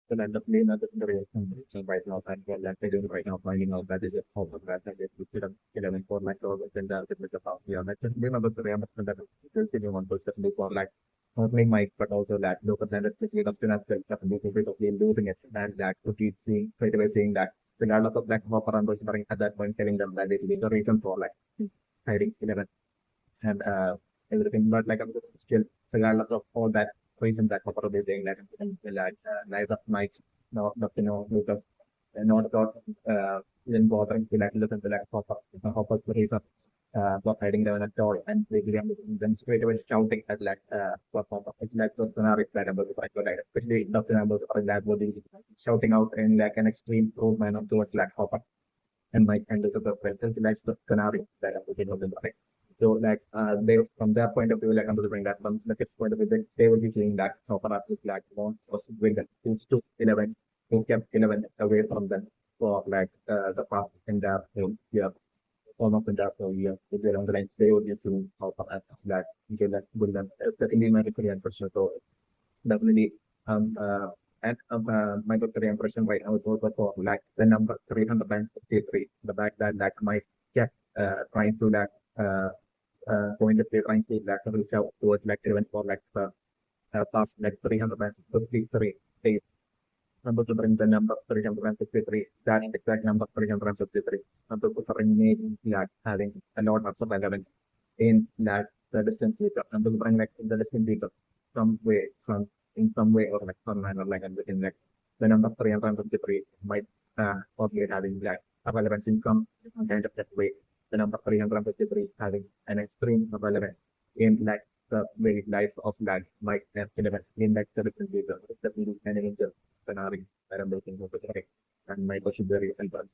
So then the plane of the reaction right now and well that they doing right now finding out that it is hope of that and it's 11 for like over and with the power. Yeah, that's just remember the reaction that still sitting on person for like not only Mike but also that local and especially the students will definitely losing it and that could be seeing straight away saying that regardless of like Hopper and whispering at that point telling them that this is the reason for like hiding 11 and everything. But like I'm just still regardless of all that reason that Hopper is saying like neither Mike nor Lucas not about even bothering to like listen to like Hopper's reason for hiding them at all and they then straight away shouting at like what Hopper. It's like the scenario that I'm like especially the scenario that would be shouting out in like an extreme cruel manner towards like Hopper and Mike and Lucas as well. Since like the scenario that I'm looking at right. So like they from their point of view, like I'm bring that from the kid's point of view, they will be saying that Chopra is like one was with the 2 to 11 who kept 11 away from them for like the past in their year, almost in their whole year. If they're on the line, they would need to help us that give that with them. Secondly, my Korean person. So definitely and my Korean impression right now is also for like the number 363, the fact that like my kept trying to like going to play trying to like reach out towards like even for like past like 353 days. Number to bring the number 353, that exact number 353. Number to bring like having a lot of relevance in like the distant future. Number to bring like in the distant future some way, some in some way or like some manner like and within like the number 353 might obviously having like a relevance in some kind of that way. The number 353 having an extreme relevance in like the very life of like Mike and in like the distant future. The video and angel scenario that I'm looking for today. And my question very important.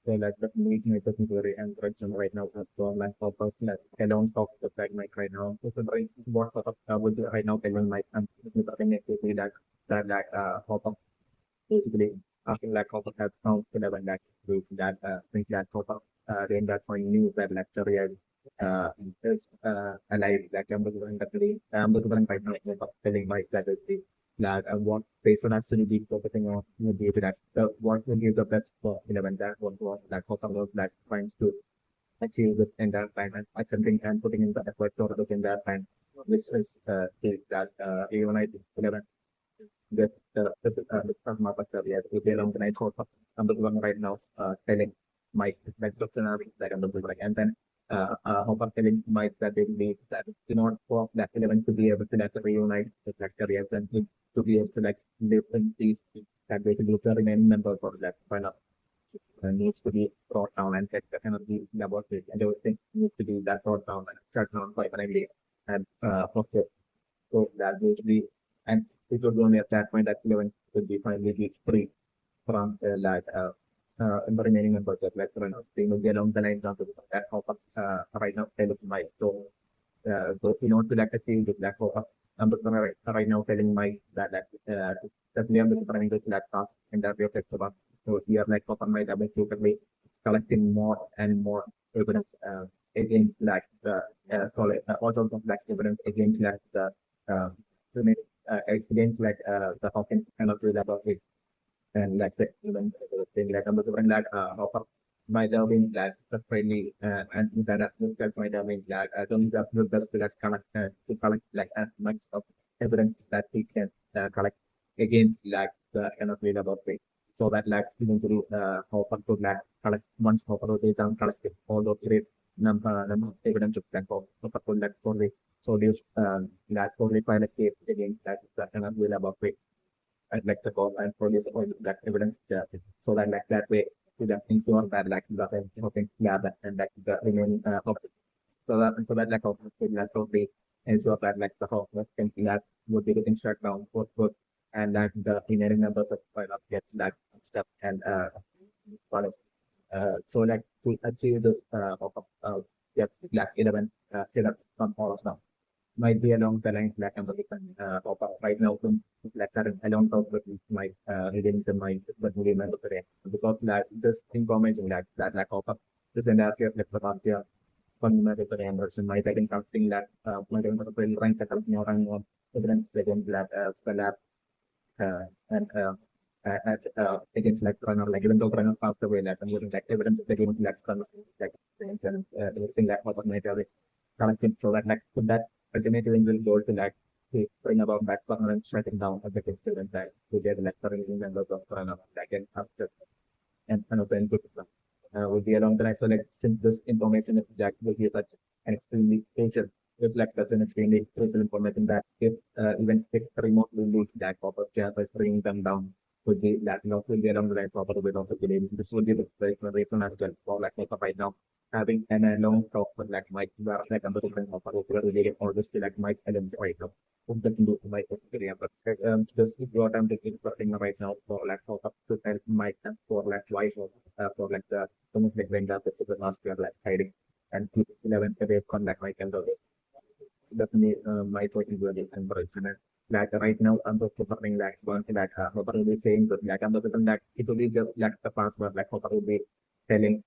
So like the meeting is very encouraging right now. So like also like I don't talk to like Mike right now. So very what sort of would you right now telling Mike and talking activity that like hop up basically asking like hop up has found whenever that group that think that hop up then that point news that lecture uh is alive like I'm looking right now telling Mike that is that what patron has to be focusing on will be that what will give the best for 11 that what that for some of that trying to achieve this in that time and accepting and putting in the effort to look in that time which is that even I think 11 that this from my perspective if they don't I thought I'm the one right now telling Mike that the scenario that I'm looking like and then Hopper telling Mike that they need that do not for that 11 to be able to like reunite with like careers and to be able to like live in these that basically the remaining members of that kind of needs to be brought down and get the energy level and everything needs to be that brought down and shut down by an and process. So that needs to be and it was only at that point that 11 would be finally be free from the remaining members of like they will be along the line down to that how right now they looks like so in order to like achieve this black hole, I'm just gonna right now telling my that definitely I'm just running this laptop and that we have talked about. So here like on my tablet you can be collecting more and more evidence against like the solid all sorts of like evidence against like the uh, against like the Hawkins kind of laboratory and like the even thing like I'm looking like offer my loving like that's really and that's my loving like I don't have the best to collect like as much of evidence that we can collect again like the kind of laboratory so that like eventually offer to like collect once offer they can collect all those great number of evidence of like offer to like for the so this like for the pilot case against that kind of laboratory I'd like to go and produce all that evidence so that like that way to that ensure that like the helping gather and like the remaining so that like hopefully that hopefully ensure that like the whole can that would be getting shut down for good and that the remaining members of file gets that stuff and follow. So like to achieve this get like 11 from all of them might be along the lines like American pop up right now from like current along top with my reading the mind but we remember today because that this information that like pop up this entire like the past year fundamental to the Anderson might I think something that might have been trying to help me out and evidence against lab the lab and against like runner, like even though runner passed away, like and using like evidence against like runner, like using like automated collecting so that like so that ultimately will go to like to bring about that permanent shutting down of the students like to get like currently members of runner like and just and another input will be along the line. So like since this information is Jack will be such an extremely crucial it's like such an extremely crucial information that if even if remotely leaks Jack pop-up chat by bringing them down would be that loss will be along the line proper with also be this would be the reason as well for like right now having an long talk with like Mike where like I'm looking for related or just like Mike Ellen right now. That can do my area, but this is what I'm taking right now for like for up to help Mike and for like why for like the almost like when that is the last year like hiding and keep 11 away from like Mike and others. Definitely my point is really encouragement. Like right now, I'm just something like one thing like probably saying that like I'm just that it will be just like the password like probably telling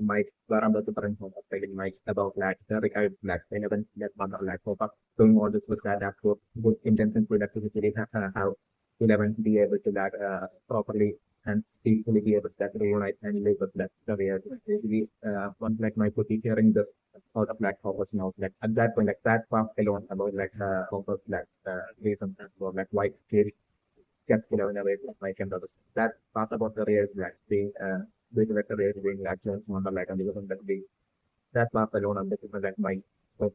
Mike where I'm just telling Mike about like the required like relevant like mother like for doing all this was that for good intention productivity how 11 be able to that properly and peacefully be able to that reunite and live with that career. Really, one like my put hearing this out of like focus now like at that point like that part alone about like focus like reason for like why kid kept 11 away from my camera that part about the career is like being doing the career being like just one like and because that being that part alone and the different like my so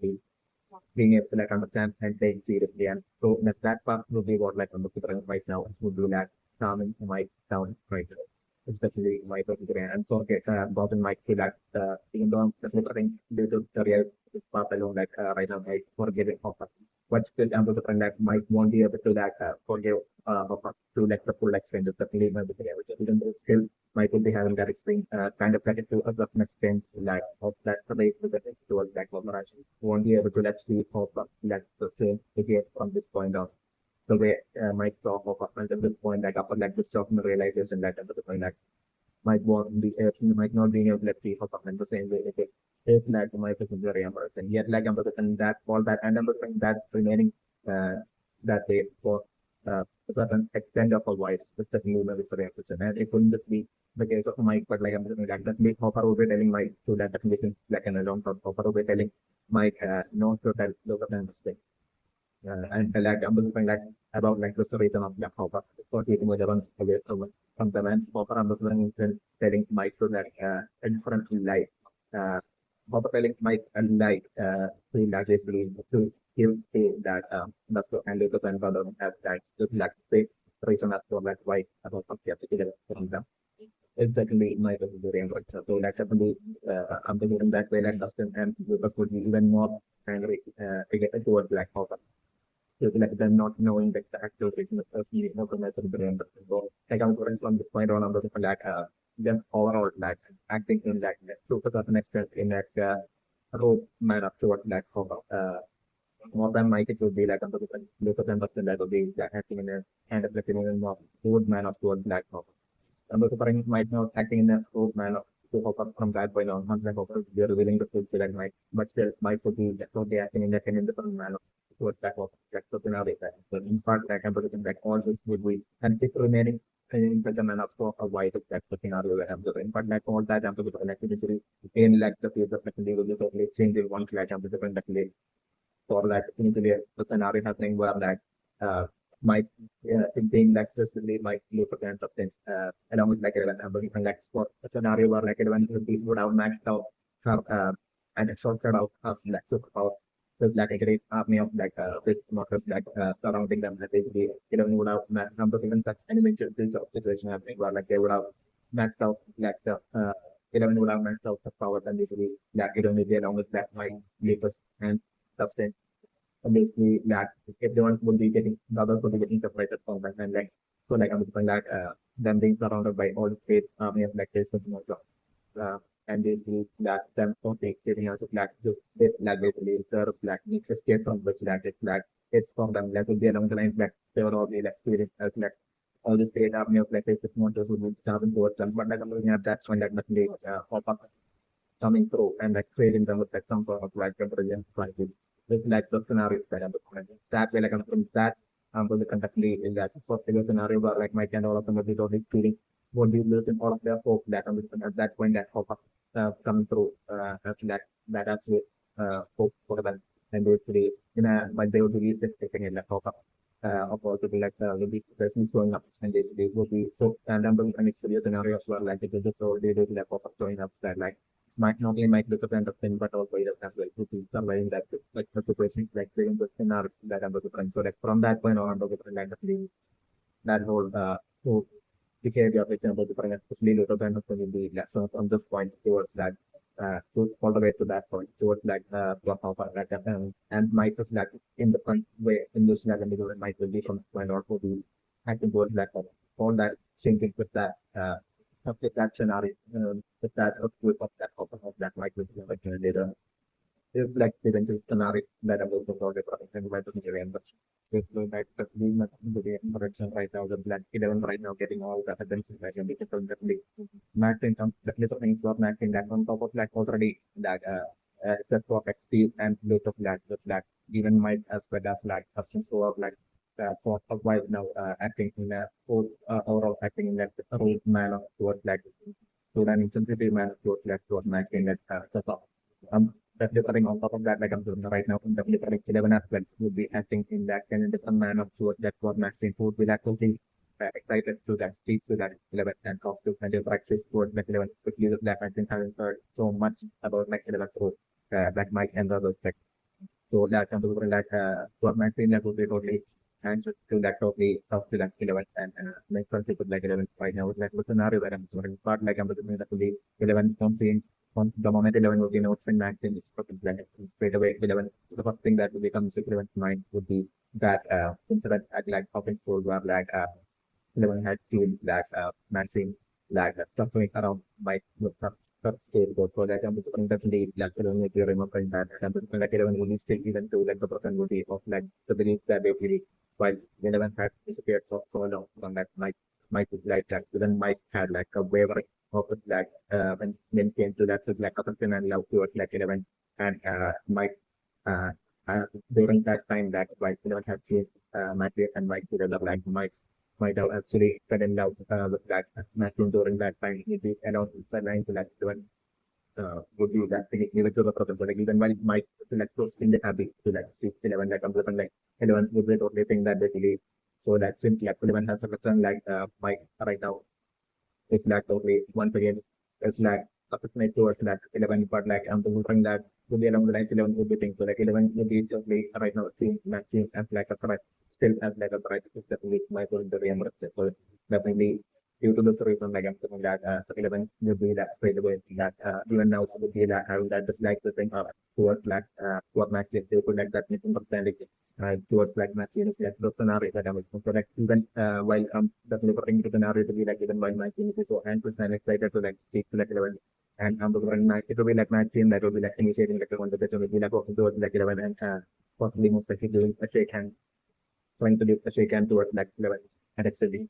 being able to like understand and take seriously and so that part will be what like I'm looking at right now would be like calming my down right now especially my particular and so get gotten my feel like even though I'm just looking due to the real this part alone like right now I forget it offer but still I'm looking like might won't be able to like forgive offer to like the full extent of the feeling of the which even though still might will be having that extreme kind of get to a certain extent like of that relate to the towards that cooperation won't be able to let see hope that's the same again from this point on the way my saw of at this point like upon like the stock realization that at the point like might want be might not being able to see how in the same way if like my particular person yet like I'm looking that all that and I'm looking that remaining uh that day for a certain extent of a white specifically with the reaction and it wouldn't just be the case of Mike but like I'm looking like that make Hopper will be telling Mike to that definition like an alone Hopper will be telling Mike not to tell look at the and like I'm looking like about like the reason of Black Hopper for taking whatever away from the man Hopper I'm looking instead telling Mike to that a different life Hopper telling Mike a light to like basically to give that that's the and the and brother have that just like the reason as to like why about the particular from them is definitely my very important. So that's definitely I'm thinking that way like Dustin and Lucas would be even more angry related towards Black Hopper like them not knowing that the actual reason is feeling of the method brain. So like I'm going from this point on, I'm looking for like them overall like acting in like to a certain extent in like role man up towards like how more than Mike it would be like I'm looking for Lucas and Dustin that would be like acting in a kind of like in more good man up towards like how I'm looking for might not acting in a good man up to hope up from that point on, not like hope they're willing to fulfill like Mike, but still Mike would be like so they acting in like in a different manner towards that was like so scenario that so in fact like I'm looking like all this would be and if remaining in such a manner for a white that the scenario where I'm doing but like all that I'm looking like literally in like the field of like they will be totally changing one like I'm looking like for like initially the scenario happening where like might it being like specifically might look at something along with like relevant number different like for a scenario where like relevant would have maxed out her and a short set of like superpower with like a great army of like fish monsters like surrounding them that basically eleven would have maxed number even such animation this situation happening where like they would have maxed out like the 11 would have maxed out the power and basically that it only be along with that might leave us and sustain basically that everyone would be getting the others would be getting separated from them and like so like I'm looking like them being surrounded by all the great army of like this and basically that them from taking us like to it like basically the like need to escape from which that it's like it's from them like would be along the lines like they were all be like feeling as like all this great army of like this monsters would be starving towards them but like I'm looking at that one like nothing pop up coming through and like saving them with like some sort of like intelligence crisis. It's like the scenario that I'm looking at. That way, like I'm from that. the conductly is that for the scenario where like Mike and all of them will be totally feeling won't be losing all of their hope that at that point that hope coming through that actually hope for them and basically in a but they would be least expecting it like hope of all to be like will be presently showing up and they will be so and then the initially scenarios where like it is just so they do like hope of showing up that like might not only might look at the thing, but also it as well to be somewhere in that like the situation like the scenario that I'm looking so like from that point on I'm looking like that whole whole behavior for example different especially little kind of will be like so from this point towards that to all the way to that point towards like like and myself like in the front way in this like middle and might will be from point or to be acting towards that all that thinking with that with that scenario with that of that might be like later is like the eventual scenario that I'm looking for the product and why doesn't it but it's like the being not the production right now that's like 11 right now getting all the attention like and because definitely max income the little things for max in that on top of like already that except for XP and lot of that even might as well as like options for like for a while now acting in a whole overall acting in that role manner towards like to an insensitive manner towards like towards max in that so that differing on top of that, like I'm doing right now in the different 11 as well, would be acting in that kind of different manner towards that what Maxine would be actually excited to that speak to that 11 and talk to and practice towards that 11 quickly with that Maxine having heard so much about Max 11 so that Mike and others like so that kind of like what Maxine that would be totally answer to that totally talk to that 11 and make friendship with like 11 right now with like the scenario that I'm doing part like I'm doing that would be 11 from seeing on the moment 11 would be notes and maxing it's fucking planet. Straight away 11 the first thing that would become to 11 mind would be that incident at like hopping forward where like 11 had seen that maxing like suffering around my first scale go for that I'm definitely like 11 if you remember that and like 11 would be still even to like the person would be of like the belief that they really while 11 had disappeared for so long from that might like that even Mike had like a wavering of it like when came to that was like affection and love towards like 11 and Mike uh, during that time that like 11 had seen Matthew and Mike together like might have actually fell in love with that Matthew during that time he did along the line to like 11 would be that thing even to the problem but like even while Mike like so still happy to like see 11 like I'm like 11 would be the only thing that they believe so that simply like 11 has a concern like Mike right now it's like totally once again it's like approximate towards that 11 but like I'm thinking that would be along the lines 11 would be things so like 11 would be totally right now seeing matching as like a threat still as like a threat is definitely my point to reimburse so definitely due to this reason like I'm thinking that 11 would be that straight away that even now would be that having that dislike the thing towards like what match they could like that misunderstanding towards like matching is like the scenario that I'm looking for like even while I'm definitely putting to the scenario to be like even while matching is so anxious and excited to like speak to like 11 and I'm looking like it will be like matching that will be like initiating like the conversation will be like walking towards like 11 and possibly most likely doing a shake hand trying to do a shake hand towards like 11 and extending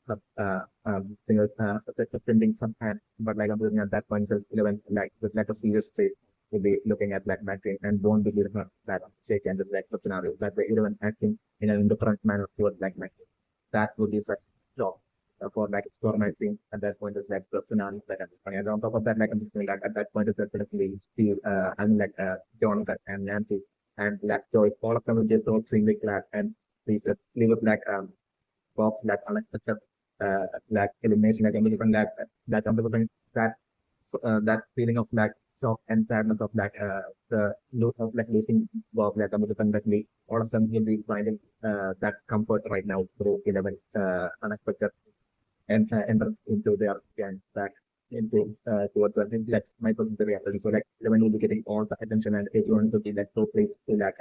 extending some hand but like I'm looking at that point so 11 like with like a serious face will be looking at like matching and won't be giving her that shake hand just like the scenario that way 11 acting in an indifferent manner towards like matching that would be such job for like experimenting at that point is like the finance that I'm doing. And on top of that, like I'm just like at that point is definitely Steve and like Jonathan and Nancy and like Joyce, all of them will just all extremely glad and please leave it like box like unexpected like elimination like different that that that feeling of like shock and sadness of like the loss of like losing Bob like independently all of them will be finding that comfort right now through 11 unexpected and enter into their gang back into towards the thing like my positive reality. So like 11 will be getting all the attention and everyone to be like so pleased to like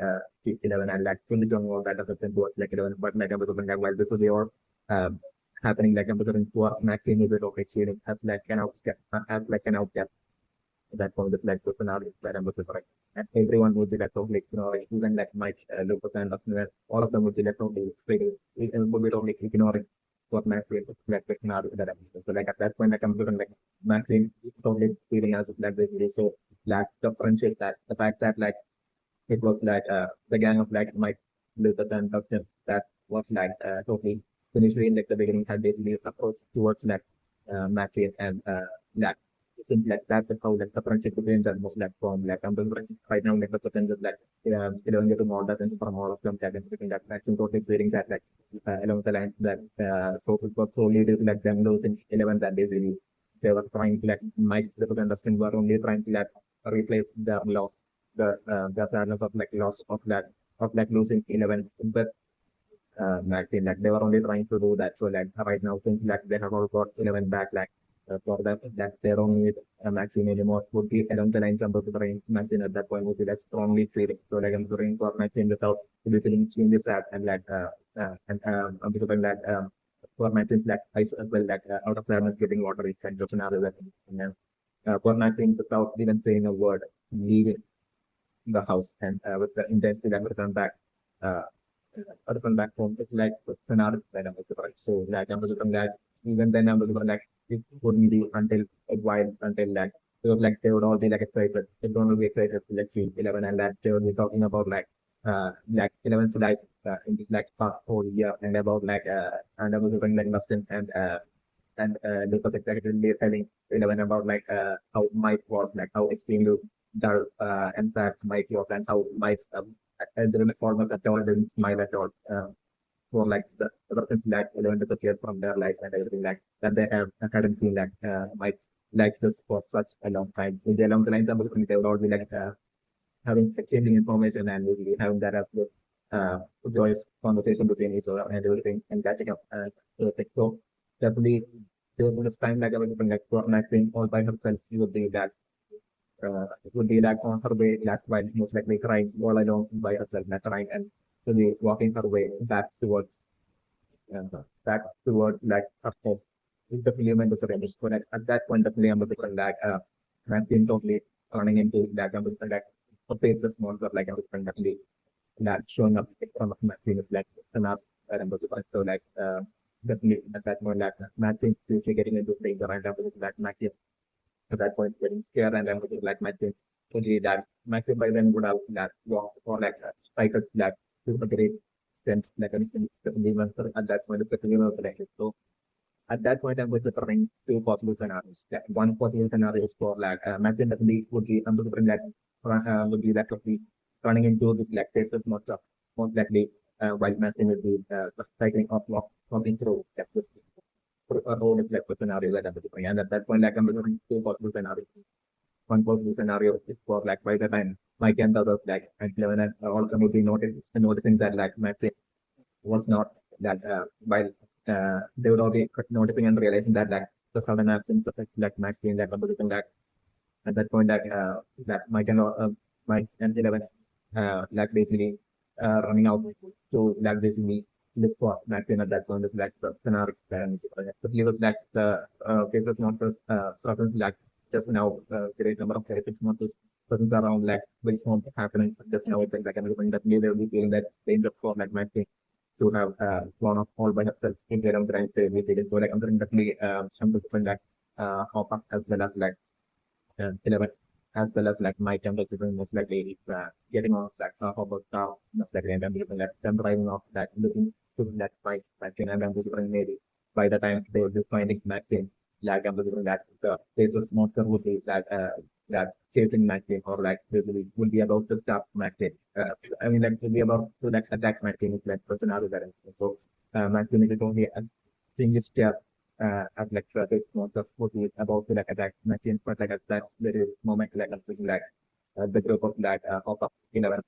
11 and like fully doing all that other than towards like 11 but like I'm looking like while this was your um happening like I'm looking for maxing with it okay shading as like an outstep as like an outstep that from this like scenario that I'm looking for right. And everyone would be like totally ignoring even like Mike Lucas and all of them would be like totally straight would be totally ignoring what Maxine like the scenario that I'm looking. So like at that point like I'm looking like Maxine totally feeling as if like basically so like the friendship that the fact that like it was like the gang of like Mike Lucas and Dustin that was like totally initially in like the beginning had basically approached towards like Maxine and like since like that is how like the friendship between them was like from like I'm right now like the potential like you don't get to know that and from all of them like and everything that actually totally feeling that like along the lines that so it was solely due to like them losing 11 that basically they were trying to like Mike the understand were only trying to like replace the loss the sadness of like loss of like losing 11 but like they were only trying to do that. So like right now, since like they have all got 11 back, like for that they don't need a Maxine anymore. Would be along the lines of the brain Maxine at that point would be like strongly feeling. So like I'm doing for Maxine without to be feeling extremely sad and like I'm becoming like for Maxine like I as well like out of sadness getting watery kind of scenario that and then for Maxine without even saying a word, leaving the house and with the intent to like return back. Uh, Urban back home is like scenario that I'm right. So like I'm looking like even then I'm looking like it wouldn't be until a while until like because like they would all be like excited. They don't will be excited to like see 11 and that they would be talking about like 11's life in this like past whole year and about like and I was looking like Mustin and because exactly telling 11 about like how Mike was like how extremely dull and sad Mike was and how Mike didn't almost at all didn't smile at all for like the other things that 11 disappeared from their life and everything like that they have hadn't seen like Mike like this for such a long time in the along the lines of they would all be like having exchanging information and basically having that as with joyous conversation between each other and everything and catching up everything. So definitely during this time like everything like connecting all by herself you would be that it would be like on her way last while most likely crying all along by herself not crying and to be walking her way back towards like her home with the film and the surroundings. So at that point the film was like Maxine totally turning into like like a faceless monster like I was definitely that showing up in front of Maxine is like enough and so like definitely at that point like Maxine seriously getting into things around like Maxine at that point getting scared and everything like Maxine totally that Maxine by then would have like walked or like cycles like to a great extent like a distant at that point it's a so at that point, I'm going to bring two possible scenarios. Like one possible scenario is for like Maxine definitely would be I'm going to bring that would be that would be running into this like cases most likely while Maxine would be cycling off walking through like, this a road is like a scenario that I'm going to bring. And at that point, like I'm going to bring two possible scenarios. One possible scenario is for like by the time Mike and others like and Cleven and all will be noticing that like Maxine was not that while they would all be noticing and realizing that like the sudden absence of like Maxine that was that at that point that Mike and 11 like basically running out to like basically look for Maxine at that point is like the scenario especially with like the cases not presence like just now great number of cases not just presence around like very small happening just now it's like everything that they will be feeling that danger for like Maxine to have one of all by herself in their own grand with it. So like I'm definitely some different like hop up as well as like 11 as well as like my temperature most likely getting off like hop up now most likely and I'm looking like them driving off that looking to that fight vaccine and I'm different maybe by the time they will be finding vaccine like I'm looking that the faceless monster would be like chasing Maxine or like really would be about to stop Maxine. I mean like would be about to like attack Maxine is like the scenario that is. So Maxine is only a single step at like this monster would be about to like attack Maxine but like at that very moment like I'm thinking like the group of like of 11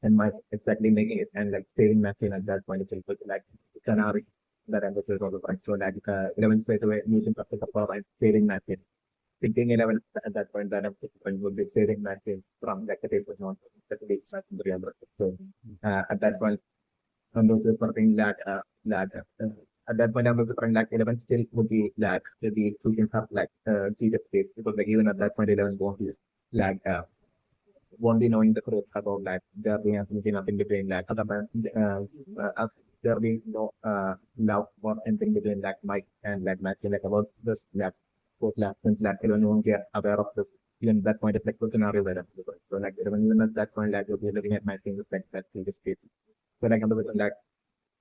and my exactly making it and like saving Maxine at that point itself was like scenario that I was also right. So like 11 straight away using perfect power and saving Maxine thinking 11 at that point that I'm thinking would be saving Maxine from like the paper not especially the real world. So at that point I'm also something at that point I'm also like 11 still would be like to be choosing up like see the space because like even at that point 11 won't be like won't be knowing the truth about like there being absolutely nothing between like other there being no love or anything between like Mike and like Maxine like about this like both since like everyone won't get aware of this even that point it's like the scenario where I'm so like even at that point like you'll be looking at Maxine like that in this case so like I'm like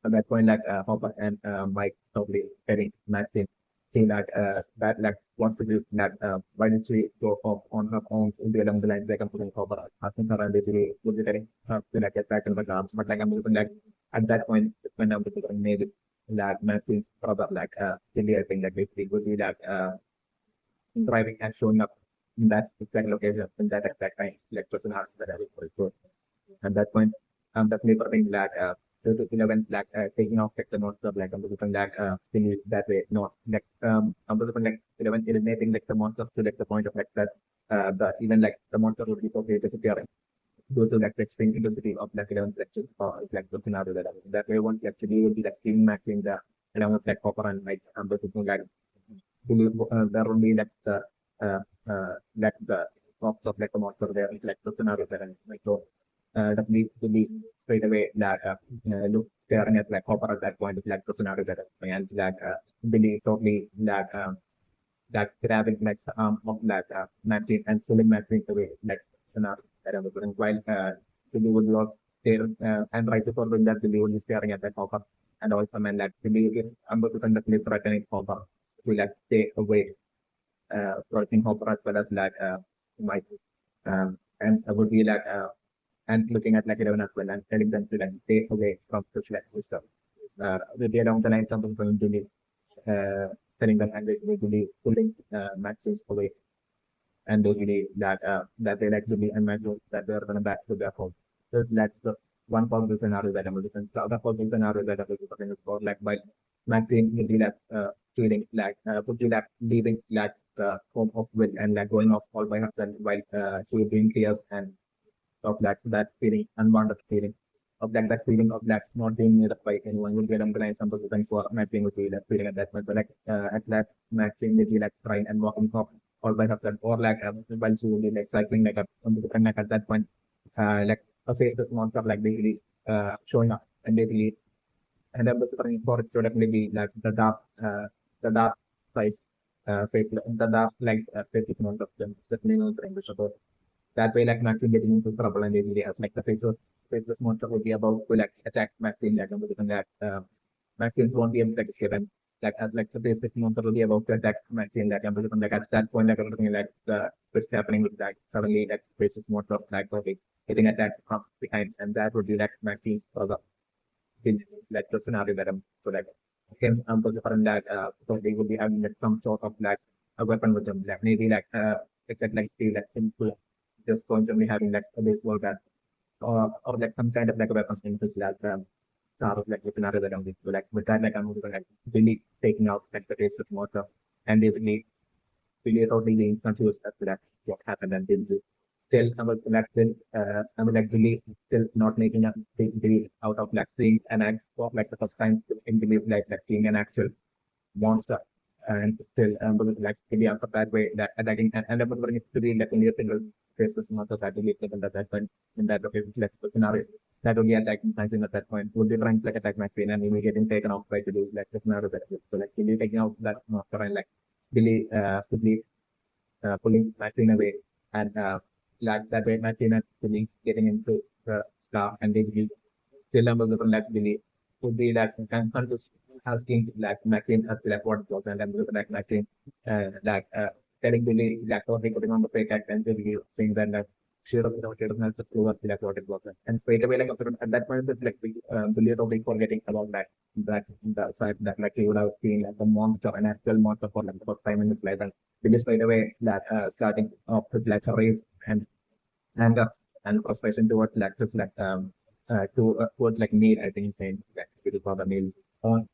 at that point, like Hopper and Mike probably getting Maxine saying that like what to do, that why did she go off on her own in the along the lines like I'm putting Hopper asking her and basically was it getting to like get back in the car. But like I'm looking like at that point when I'm looking made like Maxine's brother like Cindy, I think like basically would be like driving and showing up in that exact location in that exact time, like person has that I was so at that point, the flavor thing that to 11 like taking off like the monster like I'm looking like thing is that way no like I'm looking like 11 eliminating like the monster to like the point of like that the even like the monster would be totally disappearing due to like the extreme intensity of like 11 section or like the scenario that way one actually will be like team maxing the 11 like copper and like I'm looking like there will be uh, like the box of like the monster there, like the scenario there, and like so definitely really straight away that look staring at like Hopper at that point, like the scenario there, and like Billy totally that grabbing like the arm of like Maxine and pulling Maxine away, like scenario that I was doing while Billy would look there, and right before doing that, Billy would be staring at that Hopper, and also man like Billy is able to conduct threatening Hopper to like stay away working Hopper as well as like Mike. And I would be like and looking at like 11 as well and telling them to like stay away from the like system. With the along the line something going to be telling them and basically to be pulling Maxis away and basically that they like to be and Maxis that they're gonna back to their home. So that's the one possible scenario that I'm looking. The other possible scenario that I'm looking is for like by Maxine will be like feeling like would be like leaving like the home of Will and like going off all by herself while she was doing clears and of that feeling, unwanted feeling of that feeling of that not being needed by anyone will get underlined some person for matching with that feeling at that point. But like at that matching will be like trying and walking off all by herself or like while she will be like cycling like up on the like at that point like a face this monster like basically showing up and basically and I'm suffering for it should definitely be like the dark side face the dark like face is not of them definitely not the English about that way, like Maxine getting into trouble and basically as like the faceless monster would be about to like attack Maxine, like and that Maxine won't be able to escape and like as like the faceless monster will be about to attack Maxine, like and like at that point like everything like the twist happening with that suddenly like faceless monster like probably getting attacked from behind and that would be like Maxine further in like the scenario that so like him from that so they would be having like some sort of like a weapon with them, like maybe like except like steel like just constantly having like a baseball bat or like some kind of like a weapon in this like sort of like the scenario that I'm with. So like with that like I'm like really taking out like the taste of water and basically really totally being confused as to that what happened and did still I'm like still I'm like really still not making a big deal out of like seeing an act of like the first time in believe like seeing an actual monster and still like maybe after that way that attacking and I'm wondering if to be like in a single face this monster that really taken at that point in that okay like the scenario that only attacking something at that point would be trying to like attack my screen and maybe getting taken off by to do like the scenario that so like really taking out that monster and like really quickly pulling my screen away and like that way my screen actually getting into the car and basically still I'm looking like really would be like kind of just asking like Maxine as to like what it was and I'm looking like Maxine like telling Billy like totally putting on the fake act and basically saying that like she doesn't have to prove us like what it was and straight away like at that point it's like Billy totally forgetting about that the fact that like he would have seen like a monster an actual monster for like the first time in his life and Billy straight away that starting off his like race and anger and frustration towards like just like towards like Neil, I think he's saying that it is not a Neil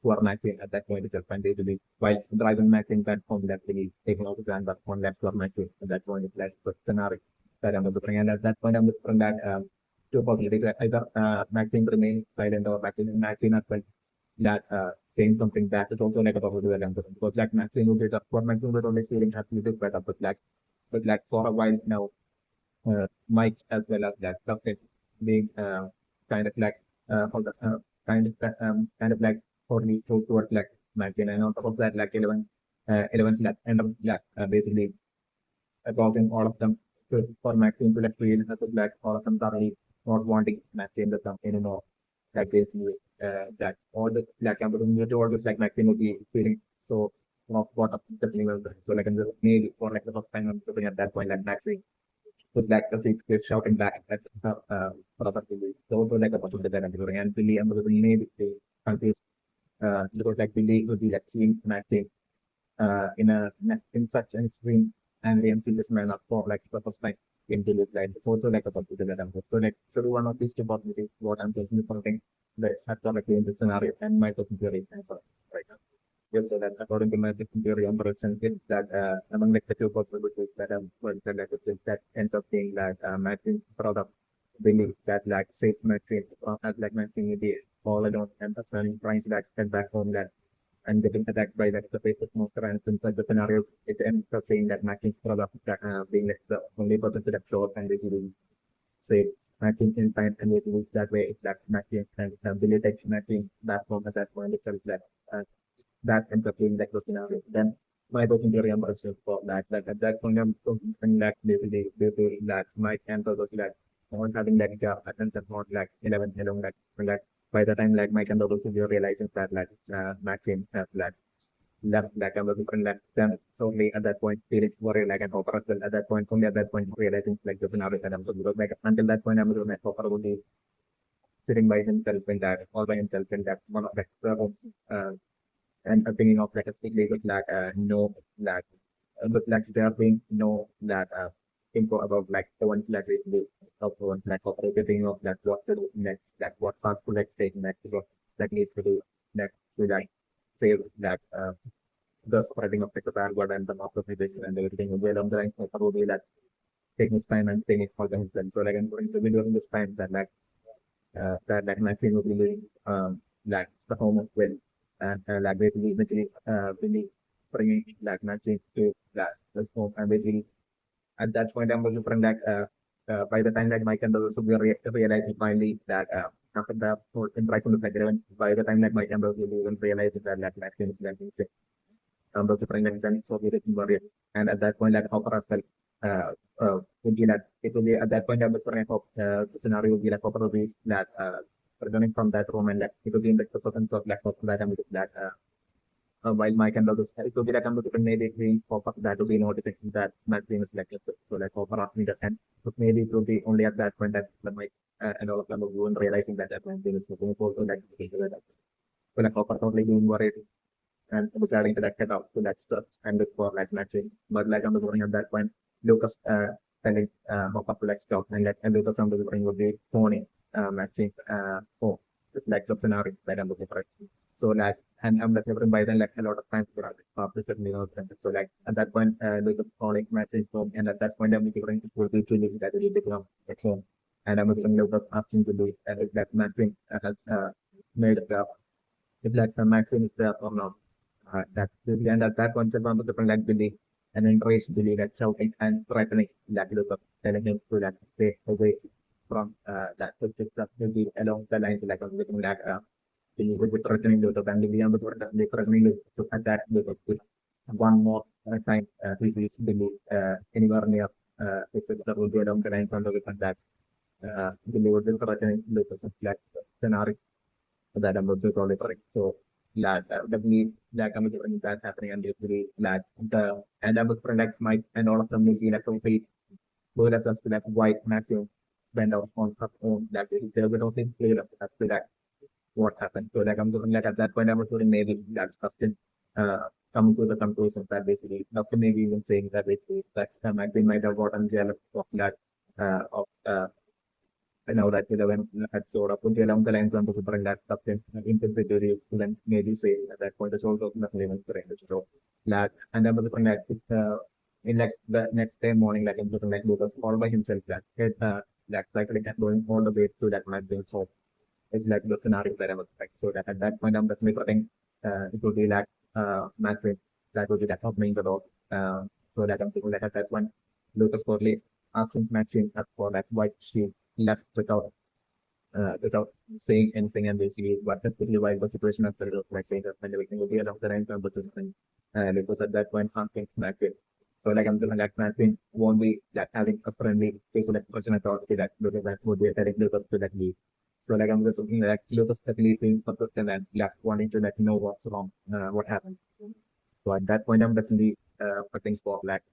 who are Maxine at that point itself and basically while driving Maxine back home that he taking out his hand but one left for Maxine at that point it's like the scenario that I'm looking and at that point I'm looking that two possibilities either Maxine remain silent or Maxine as well that saying something that is also like a possibility that I'm looking because like Maxine would be what Maxine would only feeling absolutely better but like for a while now Mike as well as that Dustin being kind of like for the kind of like for me towards like Mike and on top of that like 11's like end up like basically causing all of them for Maxine to like feel as a black all of them thoroughly not wanting Maxine to come anymore like basically that all the like I'm always like Maxine would be feeling so of what up the feeling of so like in the maybe for like the first time I'm looking at that point like Maxine would like the seat is shouting back at probably so like about the that I'm doing and Billy and the maybe they confused because like Billy would be like seeing Maxine in such an extreme and serious manner for like the first time in Billy's life. It's also like about the that I'm so like so one of these two possibilities what I'm taking is something that actually in the scenario and my person theory right now. Yes, so that according to my person theory on production is that among like the two possibilities that I'm well, that ends up being that matching product believe that like safe matching as like matching the all alone and that's trying to like get back home that and getting attacked by like the faceless monster and things like the scenario it ends up being that matching product that being like the only person to that shows and basically say matching in time and it moves that way it's that matching and ability matching that form at that point itself that that ends up being like the scenario. Then my coaching theory also for that at that point I'm focusing that they that my campus was like not having like attempts at not like 11 along like by the time like my campus was realizing that like Maxine has like left like I was different like then only at that point feeling worried like an opera well, at that point only at that point realizing like the scenario that I'm so because like until that point I'm doing my opera only sitting by himself in that all by himself in that one of like uh, and thinking of like a strictly with like no like but like there being no like info about like the ones that we do of the ones like operating of like what to do next like what path to like take next what that needs to do next to like save that the spreading of like the bad word and the optimization and everything well on the line so probably like taking his time and taking it for themselves so like I'm going to be during this time that like my film will be doing like the homework well and like basically eventually really bringing like matching to like the scope and basically at that point I'm looking for like by the time like Mike and also we realizing finally that after the whole interaction with like relevant by the time like Mike and also we will realize that like matching is like insane to bring like then so we didn't worry and at that point like Hopper as well would be like it will be at that point I was running hope the scenario would be like Hopper will be like returning from that room and like it will be in like the presence of like Hopper that I'm with that while Mike and others it will be like I'm looking maybe we Hopper that will be noticing that Maxine is like so like Hopper asking that and but maybe it will be only at that point that the Mike and all of them will go and realizing that Maxine is looking for to like so like Hopper totally being worried and deciding to like head out to that stuff and look for like matching. But like on the morning at that point, Lucas telling more couple like stuff and like and Lucas on the morning would be phoning matching so it's like the scenario that I'm looking for. So like and I'm like everyone by then like a lot of times for after certain so like at that point Lucas calling matching phone and at that point I'm looking for the to look that will become at home. And I'm looking Lucas asking to do if that matching has made a if like the maximum is there or not. That's really, and at that point, Silva was different like Billy and encouraged Billy like shouting and threatening like Luca, telling him to like stay away from that subject that will be along the lines like of looking like Billy would be threatening Luca and Billy was threatening Luca to attack Luca with one more time he sees Billy anywhere near his sister will be along the lines of Luca that Billy would be threatening Luca like scenario that I'm also probably correct. So like definitely like I'm doing that happening and usually like the and I was like Mike and all of them will be like complete both as to like white Matthew went out on her own like they were not clear as to like what happened. So like I'm doing like at that point I was doing maybe like Dustin coming to the conclusion that basically Dustin maybe even saying that basically that Maxine might have gotten jealous of that of I know that 11 had showed up along the lines of the super that substance intensity length maybe say at that point is also not even correct. So like and then the thing that it's in like the next day morning like in the like Lucas all by himself that it like cycling and going all the way to that match being so it's like the scenario that I was like so that at that point I'm definitely putting it would be like match that would be that top means about so that I'm thinking that at that point Lucas Corley asking Maxine as for that white she left without saying anything and basically what especially why the situation after it was like saying that when everything will be around the range of the thing and it was at that point asking Maxine. So like I'm doing like Maxine won't be like having a friendly face like person at all to that because that would be a direct purpose to that lead. So like I'm just like Lucas technically being persistent and like wanting to like know what's wrong, what happened. So at that point I'm definitely putting for like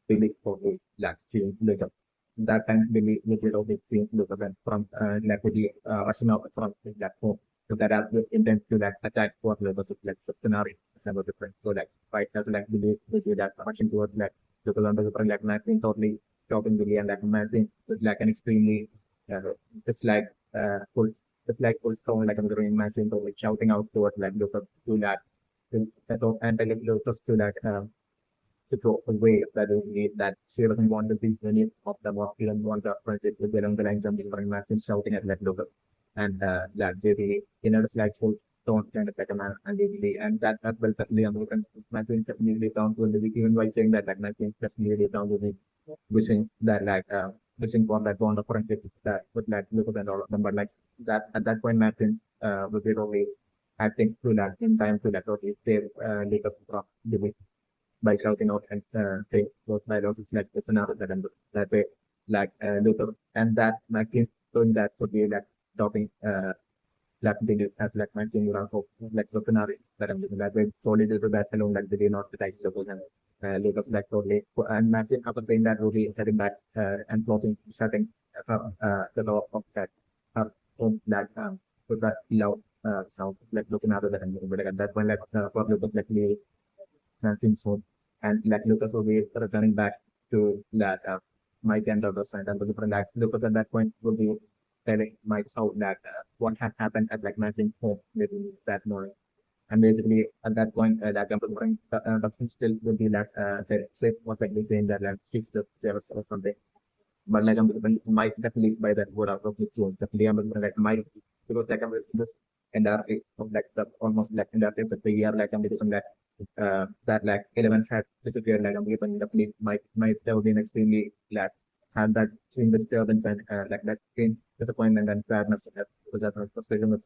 Billy for the like seeing Lucas. That time Billy did all the seeing Lucas and from like with the rushing out from his like home. So that has the intent to like attack for Lucas is like the scenario never different. So like right as like Billy is that rushing towards like Lucas on the different like nothing totally stopping Billy and like nothing with like an extremely uh, it's like full it's like full tone like I'm going to imagine like shouting out towards like Lucas to that to settle and telling Lucas to that to throw away that is need that she doesn't want to see any of them or she doesn't want to friendship with along the lines of different matches shouting at that local and that really it's like full tone kind of like a man and really and that will certainly American matching definitely down to the even by saying that like matching definitely down to the wishing that like wishing for that bond of friendship that would like local and all of them but like that at that point matching would be really acting through that in time to that totally save Lucas from the by shouting out and saying those dialogues like this and that and that way like Luther and that Martin doing that should be like stopping like they did as like my senior hope like the scenario that I'm doing that way solely due to that alone like they did not the type suppose and Lucas like totally and Martin after saying that will be heading back and closing shutting the door of that home that with that loud sound like looking at that and but like, at that point like for Lucas like the seems so. And like Lucas will be returning back to that Mike and the other side and the different like Lucas at that point will be telling Mike how that what had happened at like matching home with that morning. And basically at that point that Gambling Dustin still would be like safe was like saying that like she's just jealous or something. But like Mike definitely by that word out of its own. Definitely like Mike because like I'm this entire of like the almost like entire but the year like I'm that that like 11 had disappeared like I'm given definitely might have been extremely like had that swing disturbance and like that extreme disappointment and sadness with that frustration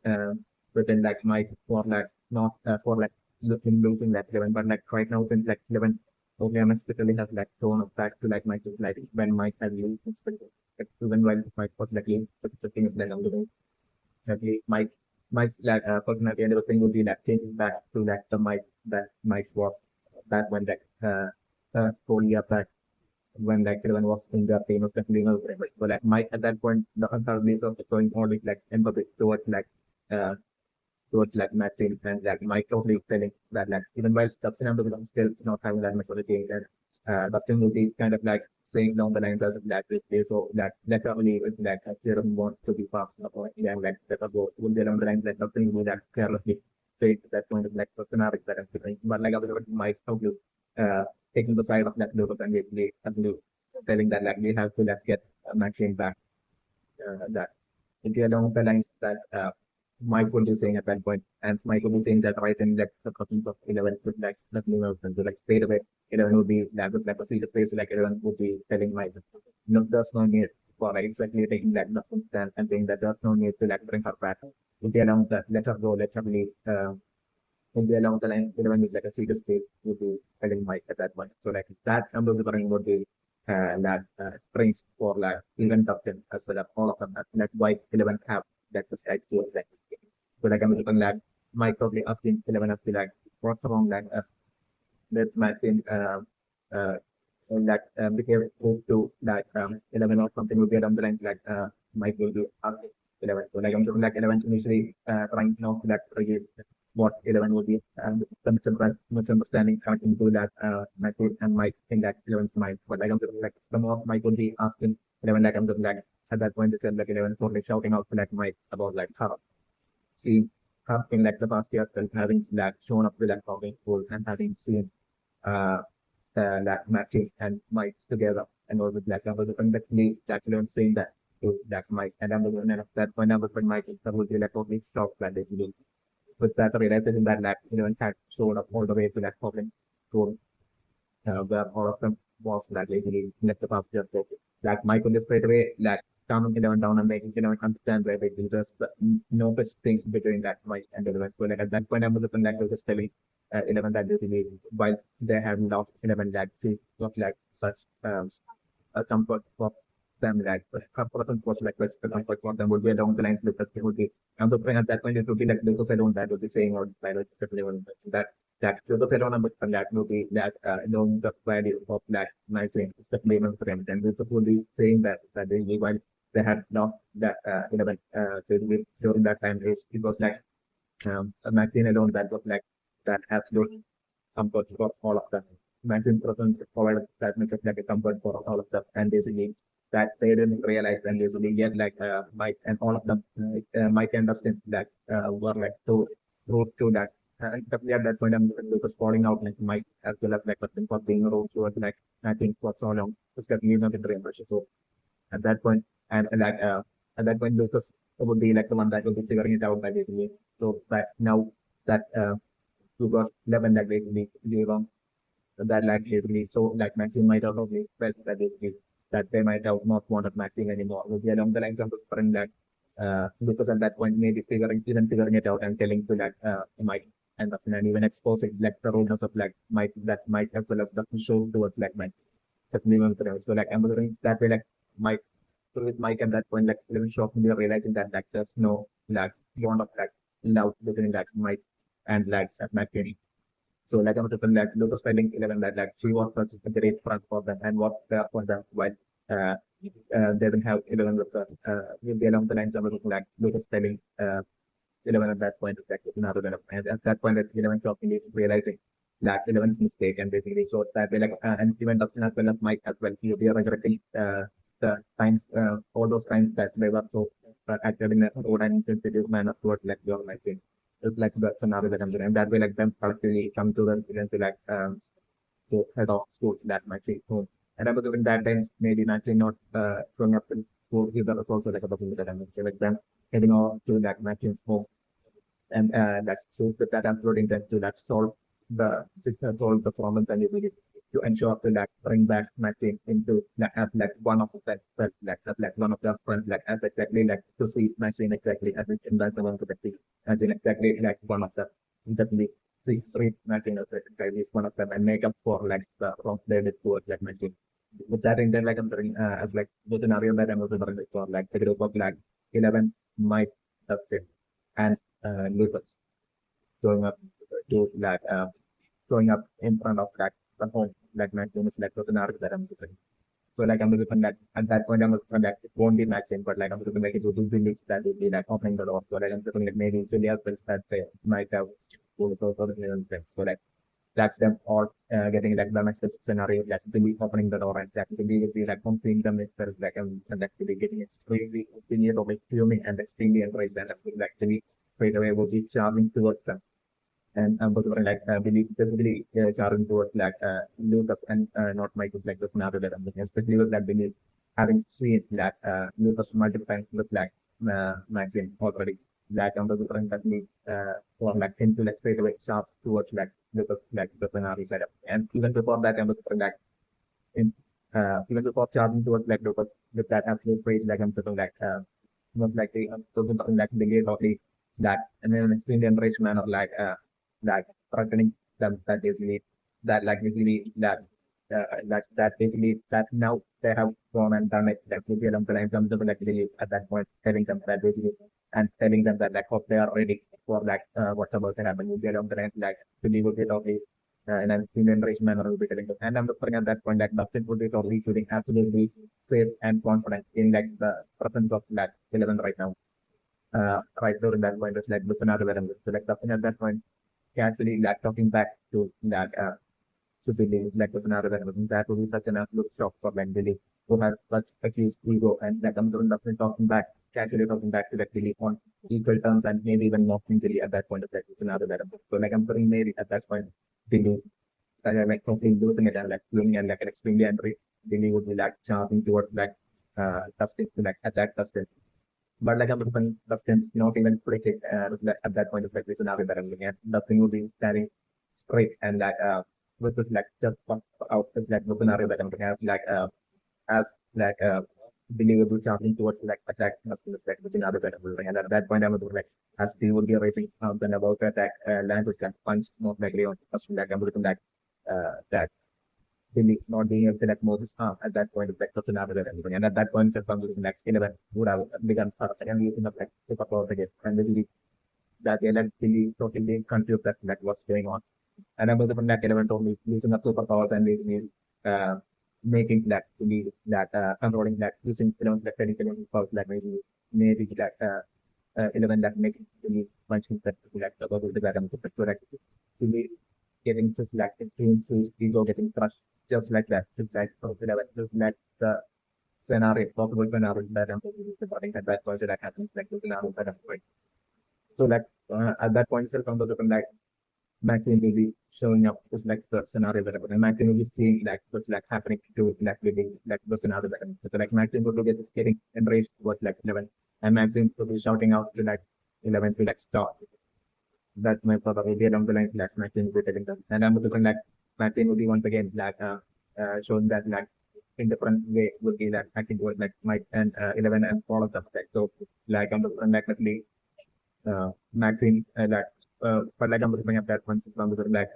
within like Mike for like not for like losing that 11 but like right now since like 11 okay, literally has like thrown us back to like Michael's like when Mike had used his even while Mike was like the thing is like on the way. Like Mike like personality and everything would be like changing back to like the Mike that Mike was that when like 4 years back when like everyone was in the famous definitely no so like Mike at that point the entire release of showing all this like empathy uh towards like Maxine and like Mike totally telling that like even while Dustin and Dugan still not having that much of a change and Dustin will be kind of like saying down the lines of that this day so that that probably is like Sharon wants to be part of it and like that go will be along the lines that Dustin will that carelessly say to that point of like personality that I'm feeling but like other Mike totally taking the side of that Lucas and basically telling that like we have to like get Maxine back that if you along the lines that Mike would be saying at that point, and Mike would be saying that right in like the couples of 11 would like nothing else, and so like straight away, 11 would be like a serious space, like 11 would be telling Mike, no, there's no need for like exactly taking that nothing stand and saying that there's no need to like bring her back. If you along that, let her go, let her leave. If you along the line, 11 is like a serious space would be telling Mike at that point. So like that ambassador would be that springs for like even Dustin as well as all of them. That's why 11 have that the sky to like so like I'm looking at Mike probably asking 11 as to like what's wrong like that might think like behave to like 11 or something will be along the lines like Mike will do asking 11. So like I'm looking like 11 initially trying to know that what 11 would be the misunderstanding connecting to that Mike and Mike think that 11 Mike. But like I'm looking like the more Mike would be asking 11 like I'm looking like at that point it's like 11 totally shouting out to like Mike about like how she in like the past year and having like shown up with like talking school and having seen uh like Maxine and Mike together and all with like I was conducting actually I'm saying that to like Mike and I'm the one at that point I was when Mike is would be like totally stopped that they do with that realization that like had shown up all the way to that public school where all of them was that lady left the past year so like Mike would just straight away like calming it down and making understand where they do just no such thing between that Mike and the other. So like at that point I was like just telling 11 that basically while they have lost 11 that she was like such a comfort for them like some person was like the comfort for them would be along the lines with that would be and the friend at that point it would be like because I don't that would be saying or that because I don't understand that would be that knowing the value of that my friend is the flame of friend and because would be saying that they while they had lost that 11 during that time it was like so Maxine alone that was like that absolute comfort for all of them. Maxine present provided that much of like a comfort for all of them, and basically that they didn't realize, and basically yet like Mike and all of them, Mike and Dustin that were like so rude to that. And definitely at that point, I'm Lucas falling out like Mike as well as like Dustin for being rude towards like I think for so long. It's definitely not a dream rush. So at that point, and at that point, Lucas would be like the one that would be figuring it out by basically. So that now that you got 11 that basically you wrong that like basically so like Maxine might have probably felt that basically that they might have not wanted Maxine anymore. Maybe along the lines of the friend that because at that point maybe figuring it out and telling to like Mike and Dustin and even exposing like the rudeness of like Mike that Mike as well as Dustin show towards like Mike. Definitely one of the so like I'm wondering that way like Mike so with Mike at that point like even shockingly realizing that like there's no like bond of like love between like Mike and like Maxine. So like I'm thinking like Lucas spelling 11 that like she was such a great friend for them and what there for them while uh, they didn't have 11 with the will be along the lines of looking like Lucas spelling 11 at that point is like another kind of and at that point at 11 shockingly realizing that 11's mistake and basically so that way like and even Dustin as well as Mike as well he will be regretting the times all those times that they were so acted in a road and insensitive manner towards like your life it's like the scenario that I'm doing. And that way, like them collectively come to the incident to like to head off schools that might be home. And I was during that time, maybe actually not showing up in school either was also like a booking that I mentioned, like them heading off to that matching home and that shows that that absolute intent to that solve the problem and ability to ensure to like bring back matching into like as like one of the friends like as like one of the friends like as exactly like to see matching exactly as it can that's the one to the as in exactly like one of the definitely see three matching as exactly one of them and make up for like the wrong they did towards like matching. With that intent like I'm doing as like the scenario that I'm also doing for like the group of like 11 might Dustin and Lucas showing up to like showing up in front of like the home like matching is like the scenario that I'm doing. So like I'm looking that at that point I'm looking that it won't be matching, but like I'm looking like it would be really that would be like opening the door. So like I'm looking like maybe Julia as well that they might have school so so like that's them all getting like the next scenario like really opening the door and that really would be like something them itself like and actually getting extremely opinion or fuming and extremely enraged and actually straight away would be charming towards them and both were like believe basically charging towards like Lucas and not Michael's like the scenario that I'm looking, especially with that believe having seen that Lucas multiple times with like Maxine already that on the different that me for like him to like straight away sharp towards Lucas like the scenario setup. And even before that I'm looking like in even before charging towards like Lucas with that absolute phrase like I'm looking like was like the something like the gate of the that and then an extreme generation manner like threatening them that basically that like basically that basically that now they have gone and done it like maybe along the lines of the like really at that point telling them that basically and telling them that like hope they are ready for like what's about to happen maybe along the lines like to leave a bit of the in an extreme generation manner will be telling them and I'm looking at that point like Dustin would be totally feeling absolutely safe and confident in like the presence of like 11 right now right during that point it's like the scenario where I'm so like Dustin at that point actually like talking back to that to Billy like was another relevant that would be such an absolute shock for like Billy who has such a huge ego and like I'm doing nothing talking back casually talking back to like Billy on equal terms and maybe even mocking Billy at that point of like was another relevant. So like I'm putting maybe at that point Billy like completely losing it and like feeling and like an extremely angry Billy would be like charging towards like Dustin to like attack Dustin but like I'm looking Dustin's not even predicting was like at that point of like the scenario that I'm looking at. Dustin will be standing straight and like with this like just out with like the scenario that I'm looking at like as like believable something towards like attack Dustin with like the scenario that I'm looking at. At that point I'm looking like as Steve would be raising then about to attack land was like punch most likely on Dustin like I'm looking like that Billy not being able to select Moses at that point of like the scenario that everybody. And at that point itself comes to select 11 would have begun and using of like superpower again. And really that Ellen Billy totally confused that like what's going on. And about the like 11 totally using up superpowers and making that to be that controlling that using 11 like technical powers like maybe that 11 like making really punching that like about the dragon so like to be getting just like extreme his ego getting crushed just like that. Just like so 11 just like the scenario possible scenario that I'm supporting at that point that happens like the scenario that I'm going. So like at that point itself on the different like Maxine will be showing up just like the scenario that happened. And Maxine will be seeing like what's like happening to like living like the scenario that happened. So like Maxine will be getting enraged towards like 11. And Maxine will be shouting out to like 11 to like stop. That's my brother will be along the line like Maxine will be telling them. And I'm looking like Maxine will be once again like showing that like in different way would be like acting towards like Mike and 11 and all of them. Like so like I'm looking like Maxine but like I'm looking at that one from the like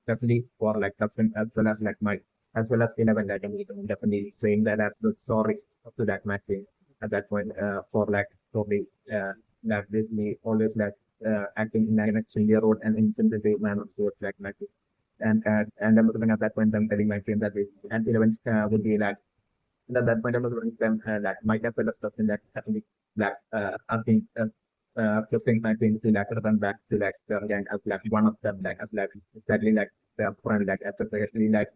definitely for like husband as well as like Mike as well as 11 like I'm definitely saying that I'm sorry to that Maxine at that point for like probably like this me always like acting in an extremely road and insensitive manner towards like Maxine and I'm looking at that point I'm telling my friend that way and 11 would be like and at that point I'm looking them like Mike as well as Dustin that definitely like asking Christine Martin to like run back to like the gang as like one of them like as like exactly like the friend like especially like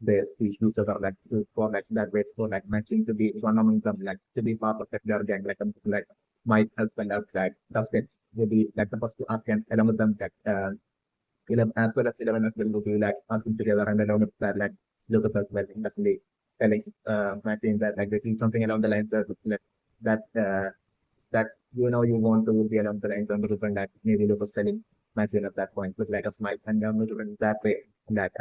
they see each other like for like that way for like matching to be one among them like to be part of their gang like Mike as well as like Dustin will be like the first to ask and along with them like 11 as well as 11 as well will be like asking together and along with that like Lucas as well definitely telling Martin that like they see something along the lines of like that that you want to be along the lines on the different that maybe Lucas telling Matthew at that point with like a smile and different that way that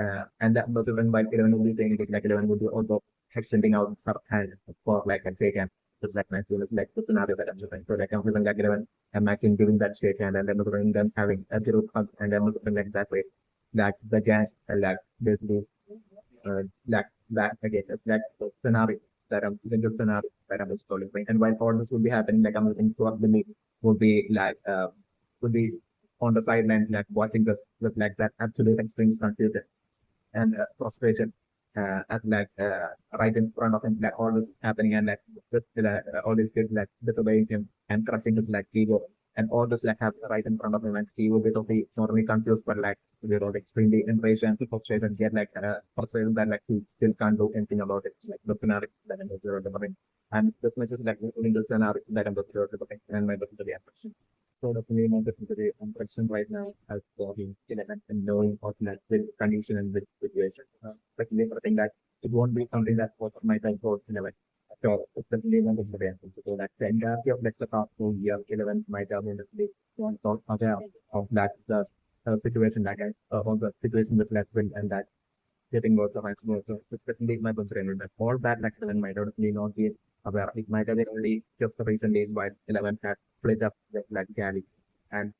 and that was even while 11 would be saying it like 11 would be also extending out her hand for like a shake hand just like Matthew was like the scenario that I'm doing. So like I'm feeling like 11 and Matthew giving that shake hand and then them having a group hug and then also like that way like the gang like basically like that again. It's like the scenario that I'm in the scenario that I'm exploring. And while all this would be happening, like I'm looking for the league would be like would be on the sideline, like watching this with like that absolute extreme confusion and frustration at like right in front of him, like all this happening and like all these kids like disobeying him and corrupting his like ego and all this like happen right in front of him and Steve will be totally not only confused but like they are extremely enraged and frustrated and get like frustrated that like he still can't do anything about it like the scenario that I'm observing and this much is like in the scenario that I'm observing and my the reaction. So definitely not the impression right now as for the element and knowing what that with condition and with situation. Especially for thing that it won't be something that was my time for 11. So it's definitely not the reaction. So that the entirety of like the past 2 years, 11 might have been the one thought of that the situation like on the situation with Let's Win and that getting worse of more. So especially my concern that all that like 11 might definitely not be aware. It might have been only just the recent days while 11 had split up with like Gally and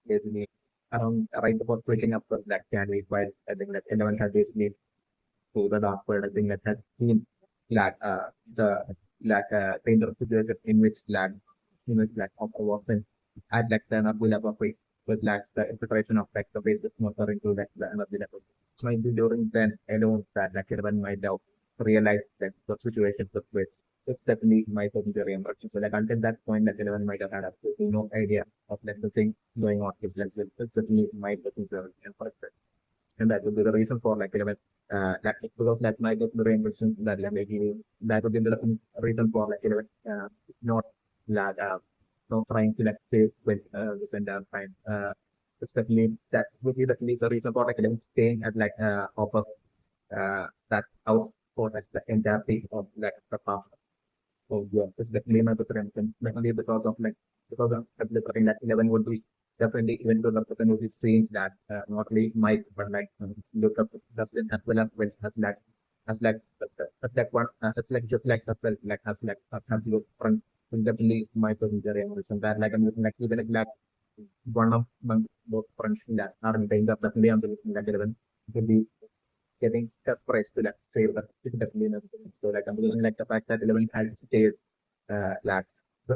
basically around right before splitting up with like Gally while I think that 11 had basically to the dark world. I think that has seen like the like dangerous situation in which like Hopper was in at like the energy level with like the infiltration of like the basic motor into like the energy level. So maybe during then alone that like everyone might have realized that the situation took place. It's definitely my secondary impression. So like until that point like everyone might have had absolutely no idea of like the thing going on with like it's definitely my secondary impression. And that would be the reason for like like because like my secondary impression that like maybe that would be the reason for like not like not trying to like save with this entire time. Especially that would be definitely the reason for like staying at like offer that out for like the entirety of like the past. So yeah, it's definitely my preference. Definitely because of like because of the like 11 would be definitely even though the person would be saying that not only Mike but like look up Justin as well as like one as like just like as well like as like as look front definitely my preference emotion that like I'm looking like even like one of those friends that are in danger definitely I'm looking like 11 would be getting desperate to like save the definitely in everything. So like I'm looking like the fact that 11 had stayed like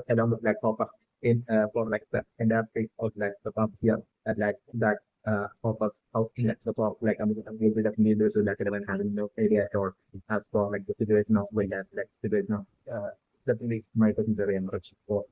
along with like Hopper in for like the entire phase of like the past year at like that Hopper house in like the top like I'm will be definitely do so like 11 having no idea at all as for like the situation of William like situation of definitely my person very enriched for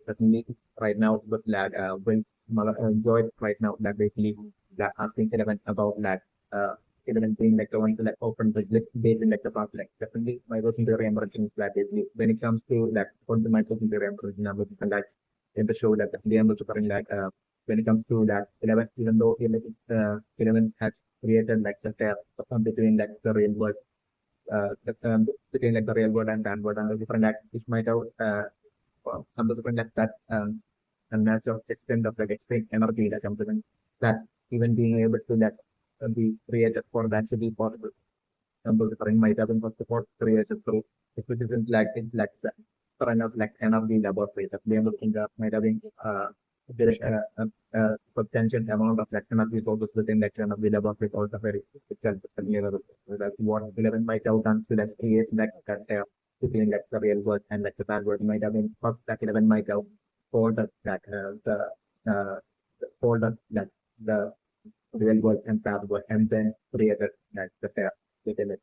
definitely right now but like when Mother Joyce right now like basically like asking 11 about like uh 11 being like the one to like open the gate in like the past like definitely my working theory emerging like basically when it comes to like on the my working theory emerging number like in the show that the able to bring like when it comes to that 11 even though 11 had created like the test between like the real world between like the real world and the world and the different like which might have some different like that and that's of extent of like extreme energy that comes in that even being able to that be created for that to be possible. Some different might have been first of all created through if it isn't like it's like the kind of like energy laboratory that they looking up might have been there is substantial amount of like energy resources within that energy laboratory also very itself is familiar with that what 11 might have done to like create like that between like the real world and like the bad world might have been first like 11 might have folded that uh, folded like the real world and bad world and then created like the fair within it.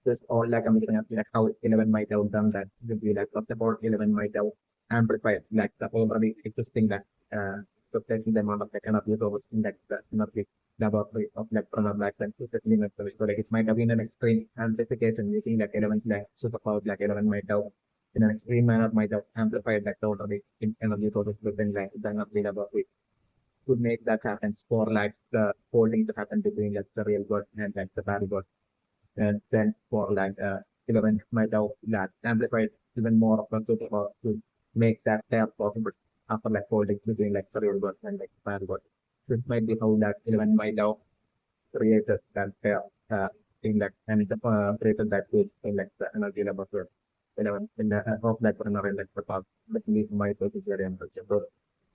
This all like I'm looking at like how 11 might have done that would be like first of all 11 might have amplified like the already existing that substantial amount of like energy source in like the energy laboratory of like from a black and especially necessary. So like it might have been an extreme amplification using like 11 like superpower like 11 might have in an extreme manner might have amplified like the already in energy sources within like the energy laboratory to make that happen for like the holding to happen between like the real world and like the bad world and then for like 11 might have that amplified even more of a superpower to make that pair possible after like holding between like the real world and like the bad world. This might be how that 11 might have created that pair in like and created that good in like the energy level for 11 in the of that for another like the past. But my focus is very important. So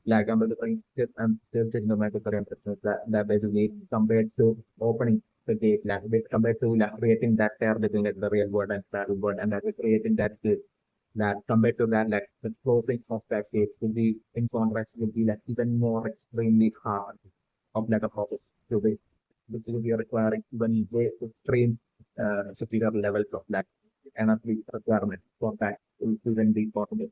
like I'm still taking the microcurrent that basically compared to opening the gate like compared to like creating that pair between like the real world and parallel world and like creating that gate that compared to that like the closing of that gate will be in contrast will be like even more extremely hard of like a process to be which will be requiring even way extreme superior levels of like energy requirement for that to even be possible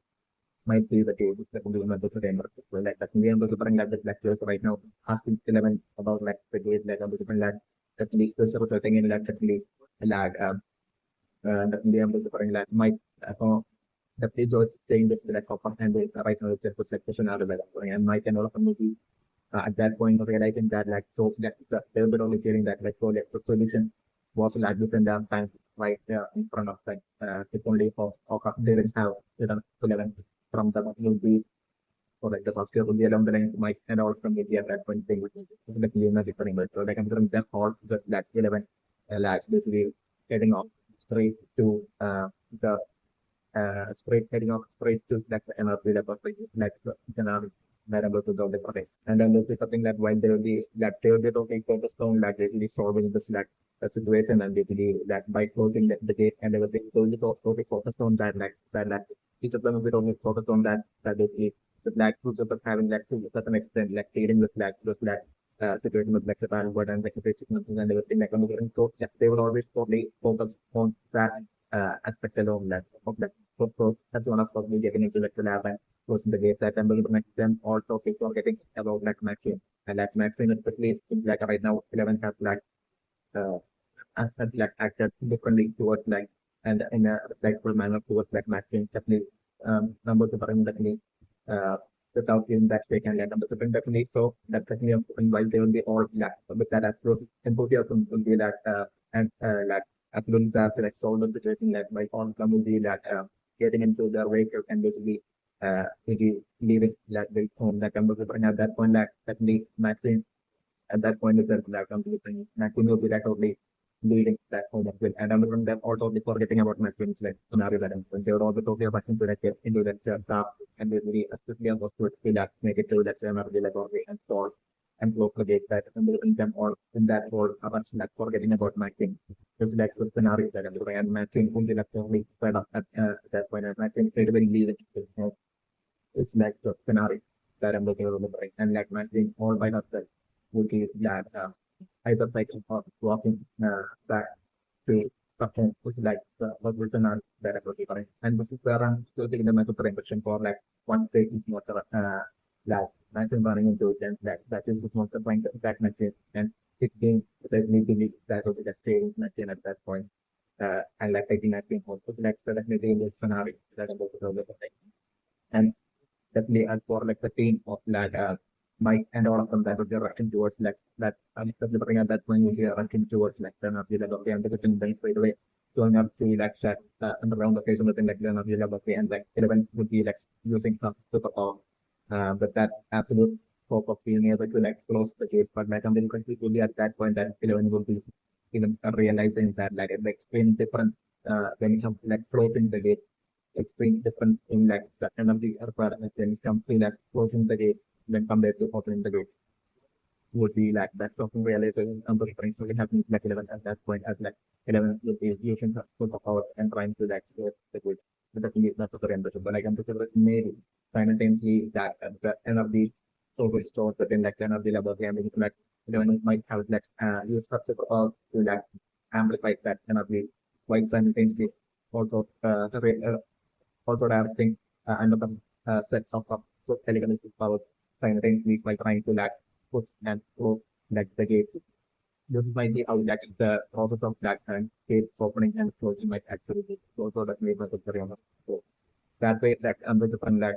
might be the case that will be another framework. So like that we are going to bring like the lectures right now, asking 11 about like the case like about different like that leak this resulting in like that leak like that we are going to bring like might the page was saying this like copper and right now it's just like question out of that and might and all of maybe at that point realizing that like so that they were only feeling that like so like the solution was like this and that time right there in front of like if only of they didn't have 11 from the will be or like the first year will be along the lines might and all from maybe at that point thing which is like Luna different but so like I'm considering them all just like 11 like basically heading off straight to the straight heading off straight to like the energy level which is like the general variable to the project. And then there's something that while they will be that they will be talking focused on like basically solving this like the situation and basically that by closing the gate and everything so we totally focused on that like each of them will be only focused on that basically the black groups of having like to a certain extent like dealing with like those black situation with like the bad and like the basic and everything like so yeah, they will always totally focus on that aspect alone that so that's one of what we getting into like the lab and closing the gates that and we'll connect them also people are getting about like maximum and like maximum especially things like right now 11 has like uh like acted differently towards like and in a respectful manner towards like maximum definitely number to bring definitely uh without giving that they can let number to bring definitely so that definitely while they will be all like with that absolute enthusiasm will be that and like affluence are like sold on the situation like by on come will be that getting into their vehicle and basically maybe leaving like the home that comes and at that point like definitely maximum at that point itself like completely maximum will be like totally leading that home as well. And I'm from them also be forgetting about my friends like scenario that I'm they were all the talking about into that into that stuff and they really especially on those to like make it to that scenario like okay and solve and close the gate that and in them all in that whole bunch like forgetting about matching. Just like the scenario that I'm doing and matching only like only set up at that point and matching straight away leave it. It's like the scenario that I'm looking at the brain and like matching all by myself would be that either like walking back to something which like what was an that I'm looking for. And this is where I'm still taking the method question for like one phase is not like matching running into it and that is not the point that matches and it being definitely that will be the same matching at that point. And like taking that being also like definitely in this scenario that I'm looking for and definitely and for like the team of like Mike and all of them that would be rushing towards like that delivering at that point would be rushing towards like the energy level okay and the then straight away going up to like that around the occasion within like the energy level okay and like 11 would be like using some superpower but that absolute hope of being able to like close the gate but like I'm very quickly at that point that 11 will be even realizing that like it explains different when it comes to like closing the gate extreme different in like the energy requirements when it comes to like closing the gate when compared to opening the gate would be like that sort of realization and the strength will happen like 11 at that point as like 11 will be using her superpower and trying to like close the gate. But that is not super ambitious, but I can picture that maybe simultaneously that the energy so stored within like the energy level gaming like 11 might have like use her superpower to like amplify that energy while simultaneously also also directing another set of so telekinetic powers simultaneously by trying to like push and close like the gate. This might be how like the process of that and gate opening and closing might actually be also the name of the area. So that way like under the fun like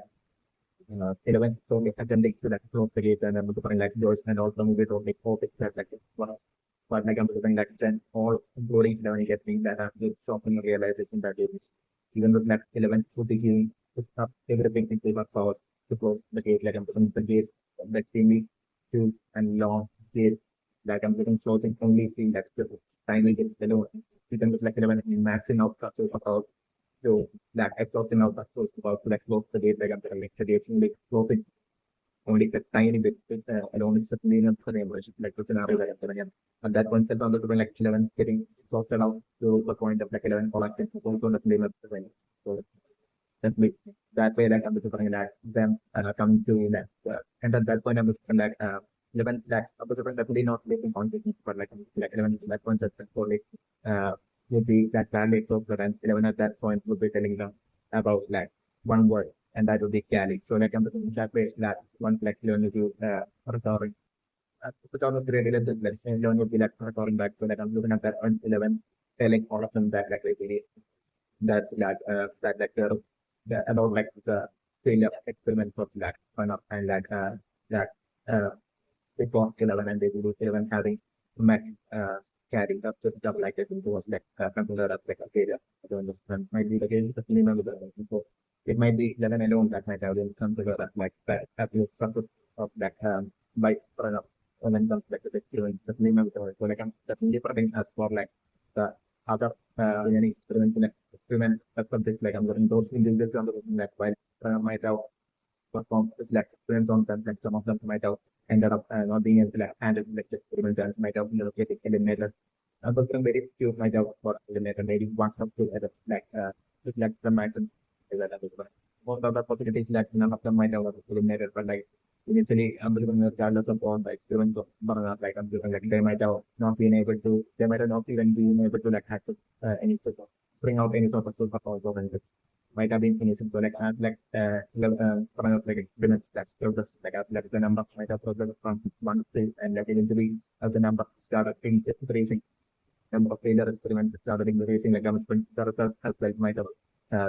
11 so like attempting to like close the gate and under the fun like doors and also movies or like all things that like one of but like I'm doing like then all including 11 getting that after shopping realization that is even with like 11 so the game puts up everything in favor power to close the gate like I'm putting the gate extremely huge and long gate like I'm putting closing only thing that's just tiny gate alone. You can just like 11 maxing out the power to like exhausting out the power to like close the gate like I'm putting like the gate only closing only a tiny bit alone is certainly enough for the emergence like the scenario that I'm putting in. And that one set on the like 11 getting exhausted out to the point of like 11 collecting also not limit the thing. So simply that way like I'm preferring that them coming to that and at that point I'm preferring like 11 like I'm preferring definitely not making content but like 11 that point that's only uh would be that value so and 11 at that point would be telling them about like one word and that would be Cali. So like I'm preferring that way that one like 11 to recovering the town of grade 11 like 11 would be like recovering back so like I'm looking at that on 11 telling all of them that like really that's that like about like the failure experiment of like one of and like that it was 11 and they will 11 having met carrying up the stuff like that into was like considered as like a failure. I don't understand. Might be the case with the member so it might be 11 alone that might have been considered as like that absolute success of that by run up and then comes like the experience the member so like I'm definitely preparing as for like the other any experiment subjects like I'm learning those individuals on the like while might have performed with like experience on them like some of them might have ended up not being able to like handle like the experiment and might have getting eliminated. But some very few might have got eliminated maybe one or two other like just like the maximum is that most of the possibilities like none of them might have got eliminated but like initially I'm doing regardless of all the experiments of like I'm doing like they might have not been able to they might have not even been able to like access any sort of bring out any sort of superpowers or anything might have been finishing. So like as like kind of like experiments that progress like as like the number might have progressed from one stage and like eventually as the number started increasing number of failure experiments started increasing like the result has like might have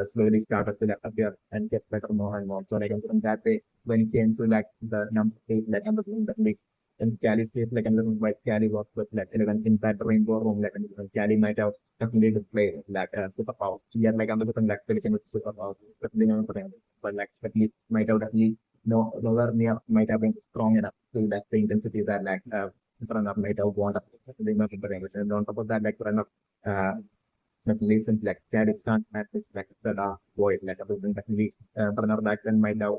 slowly started to like appear and get better more and more. So like in that way when it came to like the number eight like number that makes and Cali space like another white Cali was with like 11 in that rainbow room like Cali might have definitely display like superpowers. Yeah, like I'm looking like Pelican with superpowers, but like at least might have definitely nowhere near might have been strong enough to that the intensity that like run up might have gone up the amount of and on top of that like run up uh but recent like Cali can't match like the last void like other than definitely run up back then might have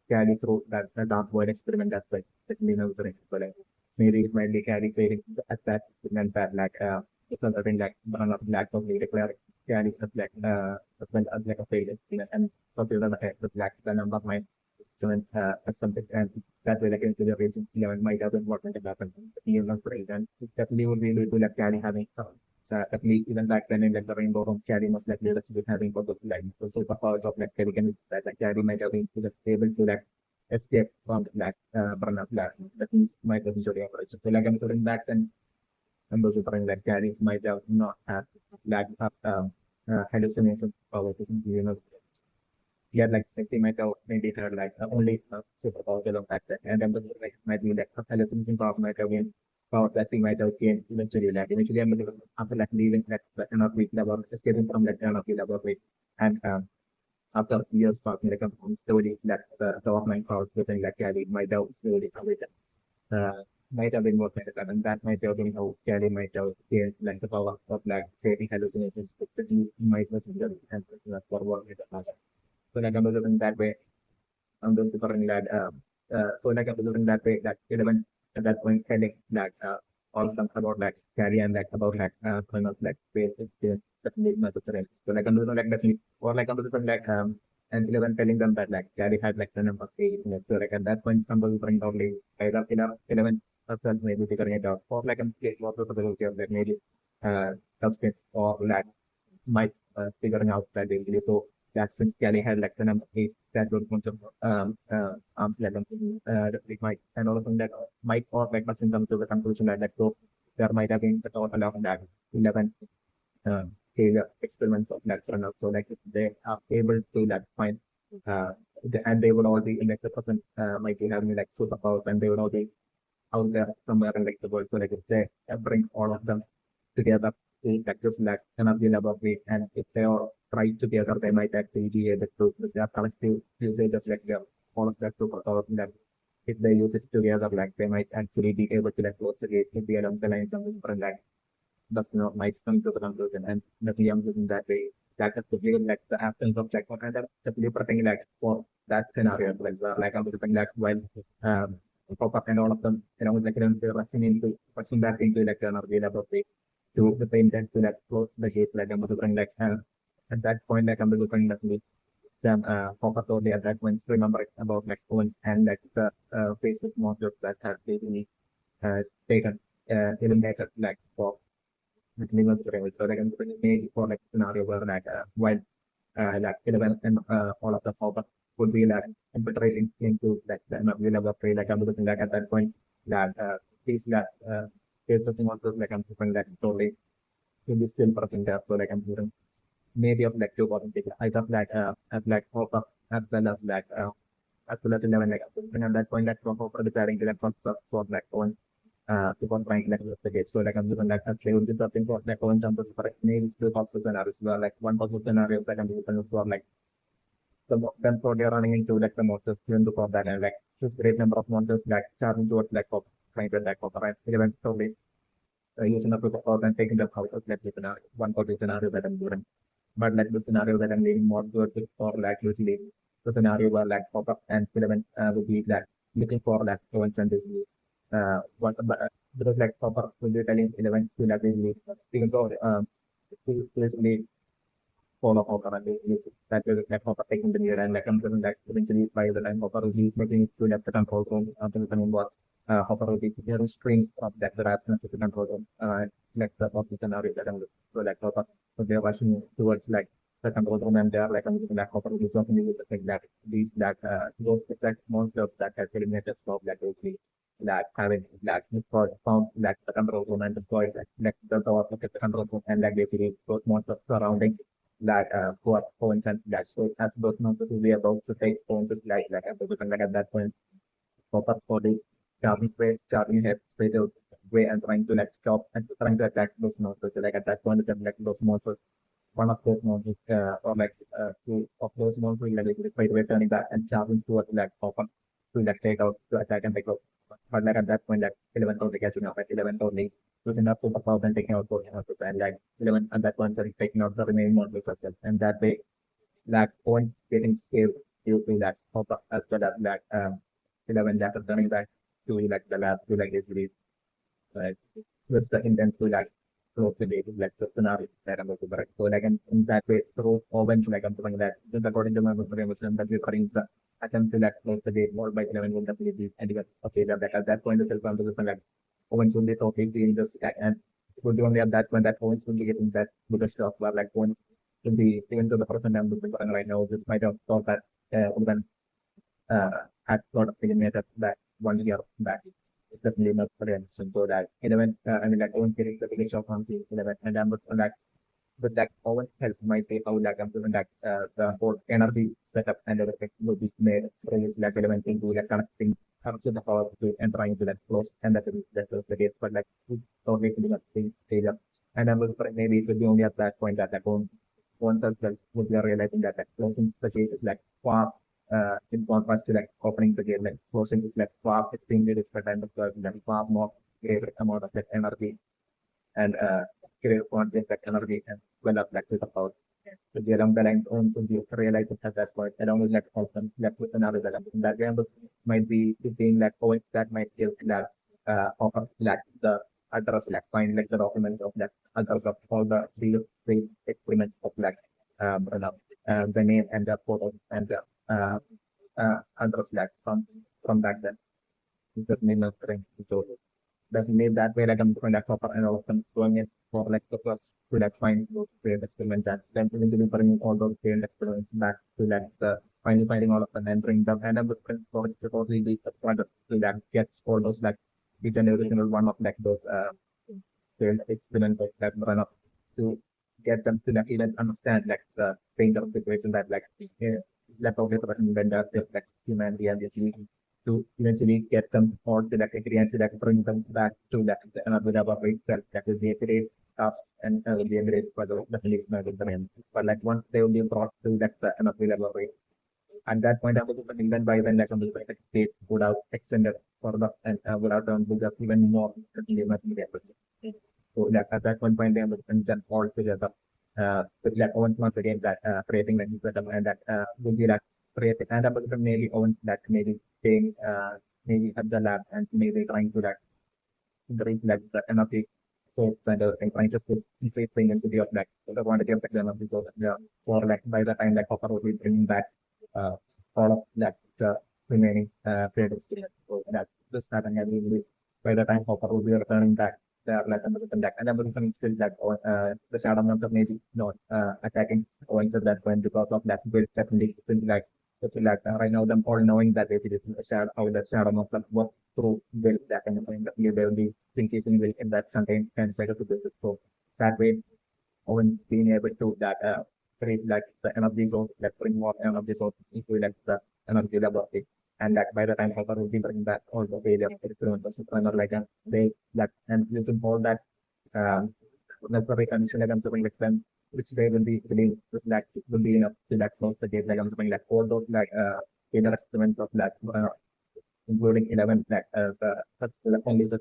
carry through that the dark void experiment that's like the so like maybe it's might be carry failing at that experiment that like it's something like not black of the declare carry as like as like a failure and something like the black the number of my instrument as something and that way like into the region 11 might have been what might have happened. You know, and it definitely would be able to like carry having at least even back then in like the rainbow from carry most likely that's with having for the like the superpowers of like carry can that like carry might have been able to like escape from the black burn up black that means might have been showing operation. So like I'm showing that and I'm also trying like carry might have not have like hallucination power to you know yeah, like safety might have maybe her like only superpower along back then. And then the like might be like hallucination power might have been power that we might have gained eventually. Like eventually I'm after like leaving that cannot be level, escaping from that cannot be level way. And after years talking like slowly that the offline powers within like Kelly might have slowly awakened. Might have been more better and that might have been how Kelly might have gained like the power of like creating hallucinations, but he might have been and for what with the so like I'm looking that way. I'm going to current that so like I'm looking that way that relevant at that point telling that all stuff about like carry and like about like kind of like space is definitely necessary. So like I'm looking like definitely or like I'm looking like and 11 telling them that like carry had like the number of eight. So like at that point I'm looking only either 11 herself maybe figuring it out or like I'm creating more possibility of like maybe substance or like might figuring out that basically. So that since Kelly had like the number eight, that would want to level, it might and all of them that might or like must comes to the conclusion that like so there might have been the total of that 11 uh, failure experiments of that runners. So like if they are able to like find and they would all be in like the person might be having like superpowers and they would all be out there somewhere in like the world. So like if they bring all of them together to like just like energy laboratory and if they all try together they might actually be able to with their collective usage of like their all of that superpower that if they use it together like they might actually be able to like close the gate to be along the lines of different like that's not might come to the conclusion and definitely I'm looking that way. That is the real like the absence of like what kind of definitely preparing like for that scenario like I'm looking like while pop up and all of them you know like rushing back into like energy laboratory to the intent to like close the gate like I'm looking like at that point like I'm looking like them pop up only at that point remember about like Owen and like the Facebook modules that have basically taken eliminated like for minimum level. So like I'm maybe for like scenario where like while like 11 and all of the pop would be like infiltrating into like the energy level of like I'm looking like at that point that these that is the thing also like I'm looking like totally will be still present there. So like I'm hearing maybe of like two bottom ticket. I thought like at like pop up as well as 11 like and at that point like from Hopper deciding to like sort like one keep on trying like investigate. So like I'm doing like actually would be something for like one jump for maybe two possible scenarios where like one possible scenario that I'm looking for like then for they're running into like the monsters even to for that and like this great number of monsters like charging towards like pop trying to like pop right eventually using a proof of and taking them out as like the scenario one possible scenario that I'm doing. But like the scenario that I'm leaning more towards it for like usually the scenario where like pop up and filament would be like looking for like points and basically what because like pop up will be telling element to like basically even though to basically follow Hopper and basically that will like Hopper taking the near and like I'm feeling like eventually by the time Hopper will be making it to left the control room after the time what Hopper will be hearing streams of that the rap to the control room it's like the opposite scenario that I'm looking so like Hopper so they're rushing towards like the control room and they're like I'm looking like Hopper will be talking with the thing that these that those exact monsters that have eliminated from that basically like having like destroyed found like the control room and destroyed like the door of the control room and like basically those monsters surrounding that who are phones and that so as those monsters will be about to take phones like everything like at that point pop up for the charging head straight out way and trying to like stop and trying to attack those monsters. So like at that point then like those monsters one of those monsters or like two of those monsters like straight away turning back and charging towards like pop up to like take out to attack and take out. But like at that point, like 11 totally catching up at 11 totally losing up superpower and taking out 14% and like 11 at that point, sorry, taking out the remaining models as well. And that way, like point getting saved due to that hopper as well as that 11 that returning back to like the lab to like easily like with the intent to like close the date like the scenario that I'm looking for. So like in that way through ovens like I'm doing that just according to my information that we're cutting the attempt to like close the date more by 11 will definitely be and okay that like, at that point the self composition like ovens will be totally in the stack and it will be only at that point that ovens will be getting that because of like ovens will be even to the person I'm looking for right now just might have thought that even had sort of eliminated that 1 year back. It's definitely not for them. So that 11, I mean, like, Owen getting the biggest shot on the 11, and I'm on that, with that Owen help might take out like I'm doing that the whole energy setup and everything will be made previous like 11 into like connecting to the power to and trying to like close and that was the case, but like we totally doing a thing stage up. And I'm looking for maybe it will be only at that point that like once as well would be realizing that like closing the gate is like far in contrast to like opening the gate, like closing is like far extremely different and like far more greater amount of like energy and create content like energy and well up like with the power. So the along the lines also you realize it at that point along with like also like with another that game might be being like points that might give like offer like the address like find like the document of that address of all the three experiments of like the name and the photo and the address like from back then. Just name of the so that's made that way like I'm going to proper and also going in for like the first to like find those failed experiments and then eventually bringing all those failed experiments back to like the finally finding all of them and bring them and I'm looking for it to be the product to like get all those like each and every single one of like those failed experiments that run up to get them to like even understand like the range of situation that like it's like okay for vendor like humanity and to eventually get them all to that agree and to that bring them back to that another laboratory itself that is the great task and the great for the definition. But like once they will be brought to that another laboratory, at that point I was even by then like the state would have extended further and would have done with even more material. So that at that one point they will then all together with like once again that creating like system and that will be like creating and about maybe Owens that maybe staying maybe at the lab and maybe trying to like increase like the energy source and trying to increase the intensity of like the quantity of the energy source for like by the time like copper will be bringing back uh, all of like the remaining creative skills. So that this happening every week. By the time copper will be returning back there like another contact and another still that the shadow number maybe not attacking Owens at that point because of that will definitely like like right now them all knowing that if it is a shadow how the shadow of the work through will that kind of thing that you will be thinking will in that contain 10 seconds to this. So that way Owen being able to that create like the energy source that bring more energy source into like the energy laboratory. And that by the time Hopper will be bringing that all the failure experiments of runner like they that and using all that necessary condition like I'm doing with them which they will be believe this like will be enough to like close the gate like I'm doing like all those like failure experiments of that including 11 like that's the only the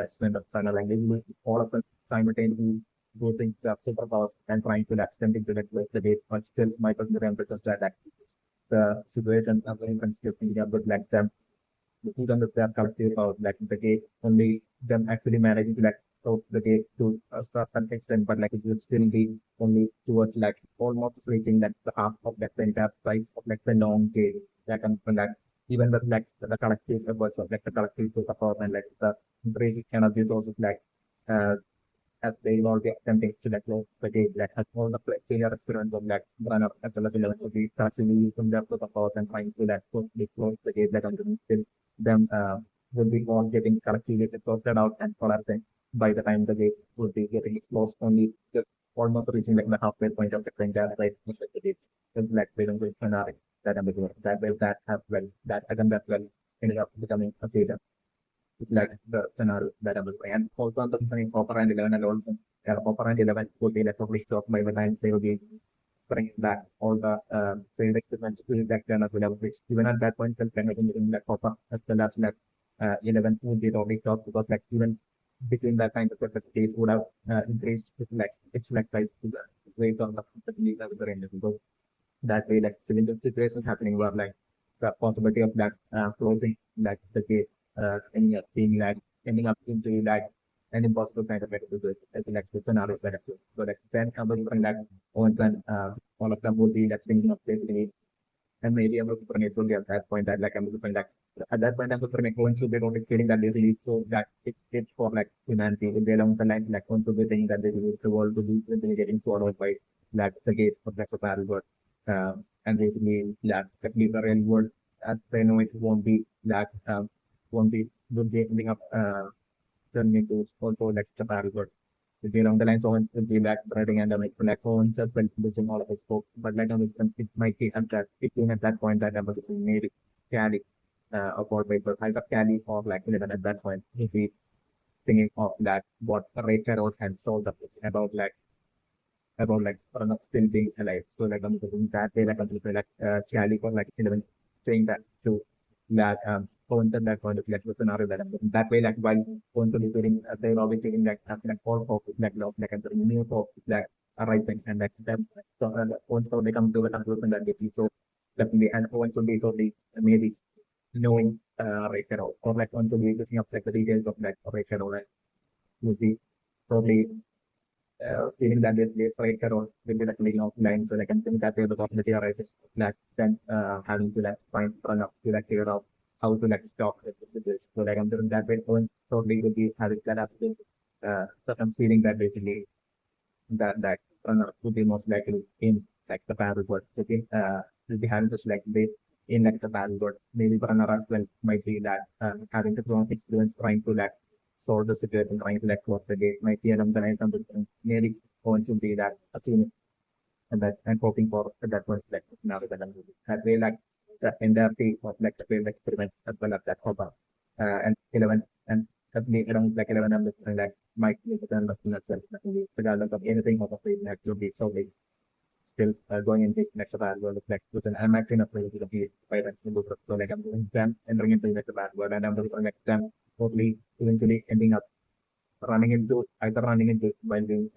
experiment of tunnel and they will all of them simultaneously using the superpowers and trying to like something to like close the gate but still Michael represents that like the situation of the conscripting good like them even if they are collective about like the gate only them actually managing to like close the gate to a certain extent but like it will still be only towards like almost reaching like the half of like the entire price of like the long gate that comes from that even with like the collective efforts of like the collective support and like the basic energy resources like uh as they will be attempting to like close the gate like has all the failure experience of like run up at the level to be actually using their superpowers and trying to like close the gate like until still them will be all getting collectively sorted out and collapsing by the time the gate would be getting closed only just almost reaching like the halfway point of the entire right of the gate. It's like they don't go scenario that ambiguous that will that have well that again that well ended up becoming a failure like the scenario that I was saying. And also on the funny Copper and 11 and also Copper and 11 would be like totally stopped by the time they will be bringing back all the failed experiments to that kind of level, which even at that point, self in that Copper as well as like 11 would be totally stopped because like even between that kind of capacities would have increased with like its like size to the rate on the level range because that way, like when the situation happening where like the possibility of that closing like the gate, ending up being like ending up into like an impossible kind of situation. I think like the scenario that happens. So like then other different like ones and all of them would be like thinking of basically, and maybe I'm looking for an age at that point that like I'm looking for like at that point I'm looking for an going to be only feeling that they really so that it's for like humanity if they along the line like going to be thinking that they will the world to be really getting swallowed by like the gate of like the battle world and basically like the real world as they know it won't be like won't be would be ending up turning into also like the battle world if along the lines someone will be like spreading and like for like phones as well losing all of his folks. But like it might be at that it being at that point that I'm maybe carry about paper height of carry or like 11 at that point. If we thinking of that what Rachel wrote and sold up about like still being alive. So like I'm thinking that way like I'm thinking like carry or like 11 saying that to that point at that point of like the scenario that I'm looking that way like while going to be feeling they're always feeling like all hope like love like a new hope like arising and like them so once they come to the conclusion that they be so definitely and once will be totally maybe knowing right or like once will be looking up like the details of like right like would be probably feeling that they right or will be like laying off lines so like I think that way the possibility arises like then having to like find run up to like figure out how to like stop it with this. So like I'm doing that way once probably will be having that up to certain feeling that basically that runner would be most likely in like the battle board. Okay, will be having to select this in like the battle board. Maybe the runner as well might be that having its own experience trying to like solve the situation, trying to like close the gate, might be along the line something maybe going to be that assuming and that and hoping for that one like scenario that I'm doing. That way like the entirety of like the failed experiment as well as that hopper and 11 and suddenly around like 11 I'm looking like might be the lesson as well. Regardless of anything of the faith that will be probably still going into next bad world of like listen, I'm actually not ready to be by that single so like I'm doing them entering into next bad world and I'm doing next them totally eventually ending up running into either running into while being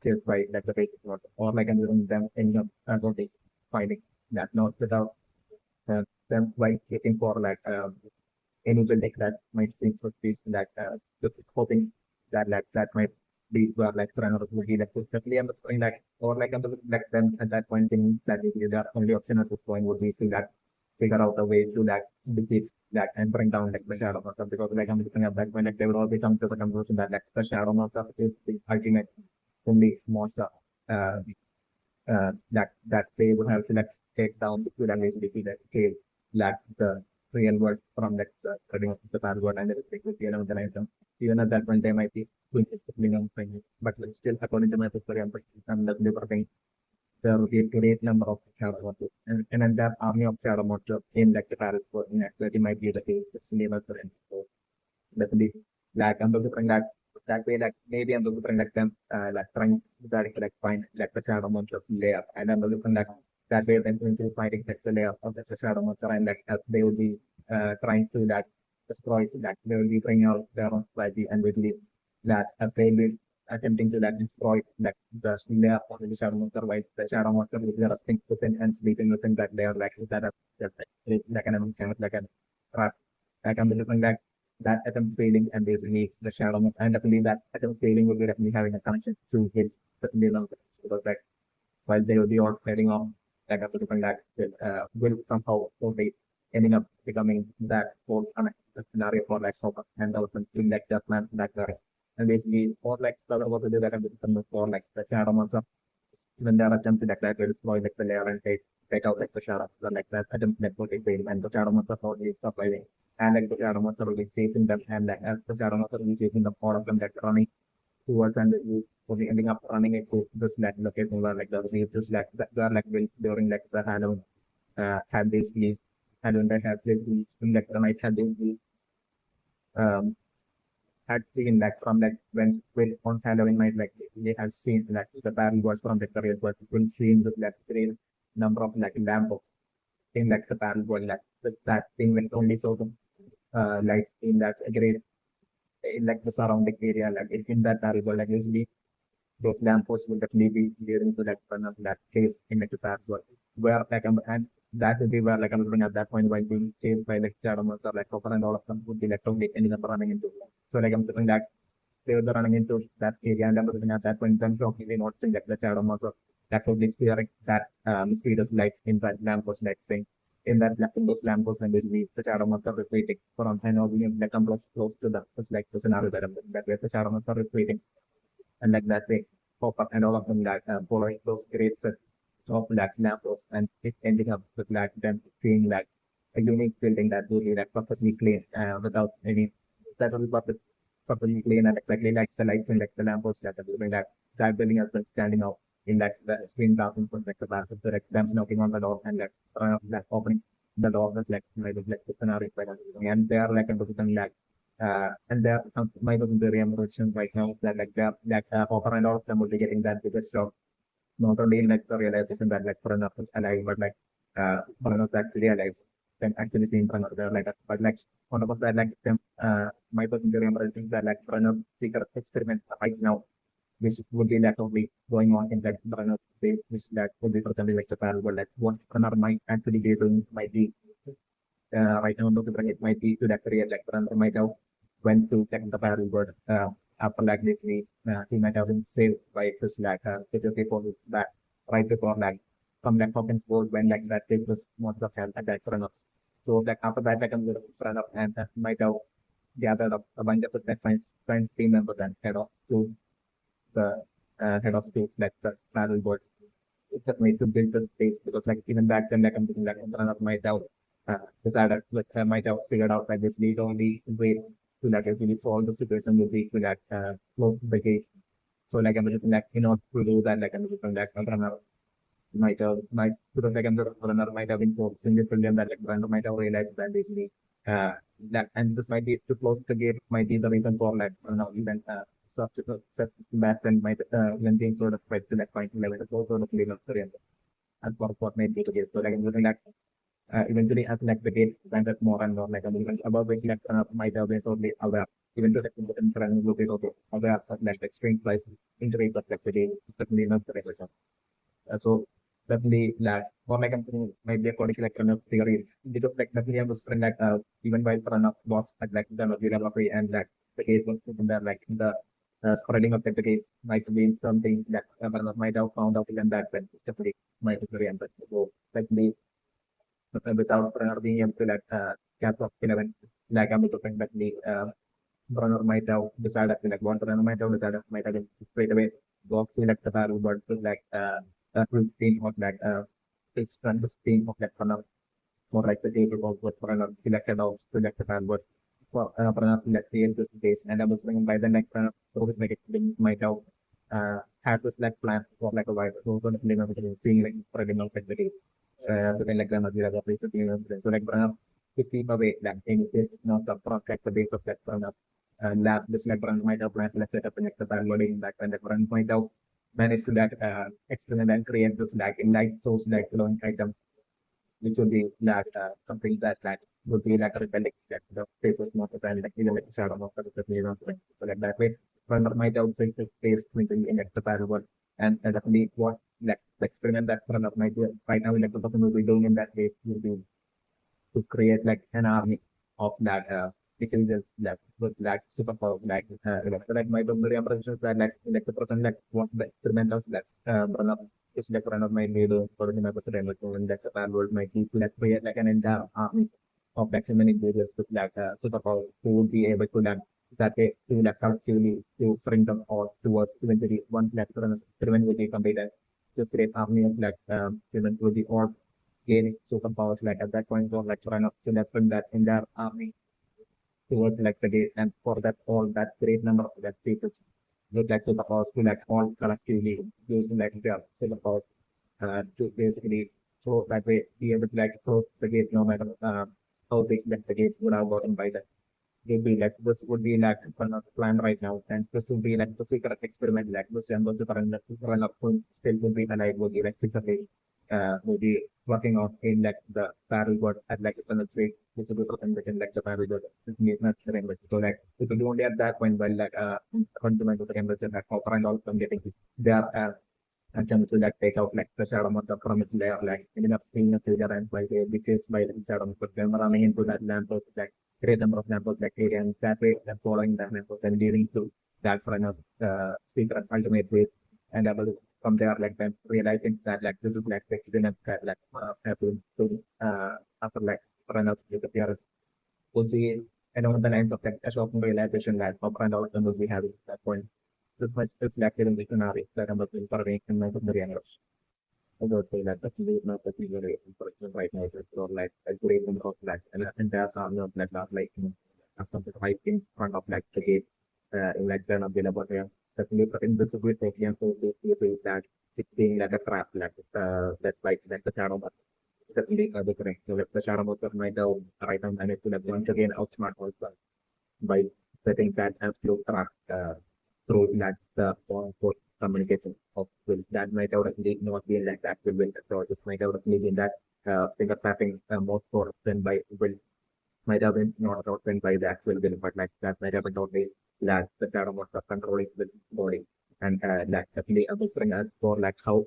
chased by like the faith not or like I'm doing them ending up totally finding that not without them like looking for like any building that might think for speech that just hoping that that might be where like runner would be like so definitely I'm looking like or like I'm looking like them at that point in that the only option at this point would be to that figure out a way to that defeat that and bring down like the shadow monster because like I'm looking at that point like they would always come to the conclusion that like the shadow monster is the ultimate only monster uh, that they would have to like take down to that basically that scale like the real world from like the trading of the bad world and everything with the element item. Even at that point they might be doing discipline on things. But like, still according to my history I'm delivering there will be a great number of shadow monsters and then that army of shadow monsters in like the Paris world in actually might be the case label for it. So definitely like I'm looking for that way like maybe I'm looking for like them like trying to like find like the shadow monsters layer and I'm looking for like that way then into finding like the layer of the shadow monster and like they will be trying to like destroy that they will be bringing out their own strategy and basically that they will attempting to like destroy like the layer of the shadow monster while the shadow monster will be resting within and sleeping within that layer like that just like an kind of like a trap like I'm looking like that atom failing and basically the shadow and definitely that atom failing will be definitely having a connection to hit certainly long because like while they will be all trading off like after different that will somehow totally ending up becoming that whole connected scenario for like focus and development in like just man that guy. And basically or like sort of what to do that and for like the shadow monster when there are attempts like that to destroy like the layer and take out like the shadow so, like that attempt network is failing and the shadow monster totally surviving and like the shadow monster will be chasing them and like as the shadow monster will be chasing them all of them like running towards and you will be ending up running into this like location where like the just like they are like during like the Halloween had this leave Halloween that has this leave like the night had this leave um had seen like from like when on Halloween night like they have seen like the battle was from the career was will see in this like great number of like lampos in like the battle was like that thing when only saw them like in that great in like the surrounding area like in that battle was like usually those lampposts will definitely be leading to like one of that case in like the past world. Where like and that would be where like I'm looking at that point while being chased by like shadow monster like Copper and all of them would be like totally ending up running into. So like I'm looking that they were running into that area and I'm looking at that point in terms of really noticing that the shadow monster that would be steering that mysterious light in that lamppost like thing. In that in those lampposts and basically the shadow monster is waiting for on time or being like come close to the it's like the scenario that I'm looking at where the shadow monster is waiting and like that they pop up and all of them like following those great sets of like lampposts and it ending up with like them seeing like a unique building that really like perfectly clean without any that will be perfectly clean and exactly like the lights and like the lampposts that are doing that building has been standing out in like the screen darkness from like the back of the like them knocking on the door and like opening the door with like like the scenario like, and they are like under like and there might be the reemergence right now that like they're like Hopper and all of them will be getting that biggest shock. Not only in like the realization that like Pranav is alive, but like Pranav is actually alive. Then actually seeing Pranav there like that. But like on top of that, like them my person the reemergence that like Pranav secret experiment right now, which would be like only going on in like Pranav space, which that would be presently like the parallel world, like what Pranav might actually be doing might be right now look it might be to that career like Pranav might have went to like the parallel world after like literally he might have been saved by this like security forces that right before like from like Hawkins world when like that place was most of health and like Pranav. So like after that like I'm Pranav and might have gathered up a bunch of the science team members and head off to the head of space like the parallel world. It just made to build the space because like even back then like I'm thinking like Pranav might have decided like might have figured out that this the only way to like actually solve the situation would be to like close the gate. So like I'm looking like in order to do that like I'm looking like runner might because like I'm the runner might have been so brilliant that like runner might have realized that basically uh that and this might be to close the gate might be the reason for like even such back then might when being sort of spread to like point level it's also the cleanup and for what might be the case. So like I'm looking like eventually as like the game went up more and more like even above which like might have been totally aware even to like the friend will be totally aware of like the extreme price injury but like the game certainly not the regulation. So definitely like for my company might be according to like run up theory because like definitely I was friend like even while run up was at like the development and like the case was in there like the spreading of like, the case might be something that might have found out even that when it's definitely might be very interesting. So like the without Brenner being able to like catch up 11 like I'm looking that the Brenner might have decided to like one Brenner might have decided might have been straight away go select the barrel but with like full team of like this run this team of like Brenner more like the table was Brenner selected of select the barrel but for Brenner like create this base and I was thinking by the next Brenner so with like it might have had this like plan for like a while so seeing like spreading out like the day bukan like grammar tidak ada so like Pranav to keep away like any case not the protect the base of that Pranav lab just like Pranav might have planned let's set up an extra loading that when the Pranav might have managed to that experiment and create this like in light source like glowing item which would be like something that like would be like a rebellic like the face was not assigned like even like shadow of so like that way Pranav might have built the face thinking in like the parallel and definitely what like the experiment that Pranav might do right now, like the person will be doing in that way will be to create like an army of that intelligence like with like superpower so, like my personal impression is that like the person like what the experiment of that Pranav is like Pranav might be doing for him as a and that the world might be to like create like an entire army of like human intelligence with like superpower who would be able to like that way to like collectively to bring them all towards eventually one like experiment will be completed just great army of like humans will be all gaining superpowers like at that point on like trying to select that entire army towards like the gate and for that all that great number of that people look like superpowers to like all collectively use like their superpowers to basically so that way be able to like close the gate no matter how big that the gate would have gotten by that would be like this would be like one of the plan right now and this would be like the secret experiment like this and the run up still would be alive would be like secretly would be working on in like the parallel world at like the week which will be presented in like the parallel temperature. So like it will be only at that point while like fundamental temperature that copper and all from getting their attempt to like take out like the shadow of from its layer, like ending up seeing a figure and by the details by the shadow put them running into that lamppost, like great number of lamppost like area and that way and following that lamppost and leading to that kind of secret ultimate ways and able from there like then realizing that like this is like the accident that like happened to after like run out with the appearance would be along the lines of like a shocking realization that pop and out and will be having at that point. This much is reflected in the scenario that I'm looking for in my career. I would say that actually not that we very for example right now it's not like a great number of like an entire army of like not like something right in front of like the gate in like the available here. Definitely but in this good thing and so they that it's being like a trap like that's like the shadow but definitely different. So if the shadow motor might have right now managed to like once again outsmart also by setting that absolute trap through like the transport communication of will that might have actually not been like the actual will so it might have actually been that finger tapping more sort of sent by will might have been not sent by the actual will but like that might have been totally like the shadow was controlling the body and like definitely answering us for like how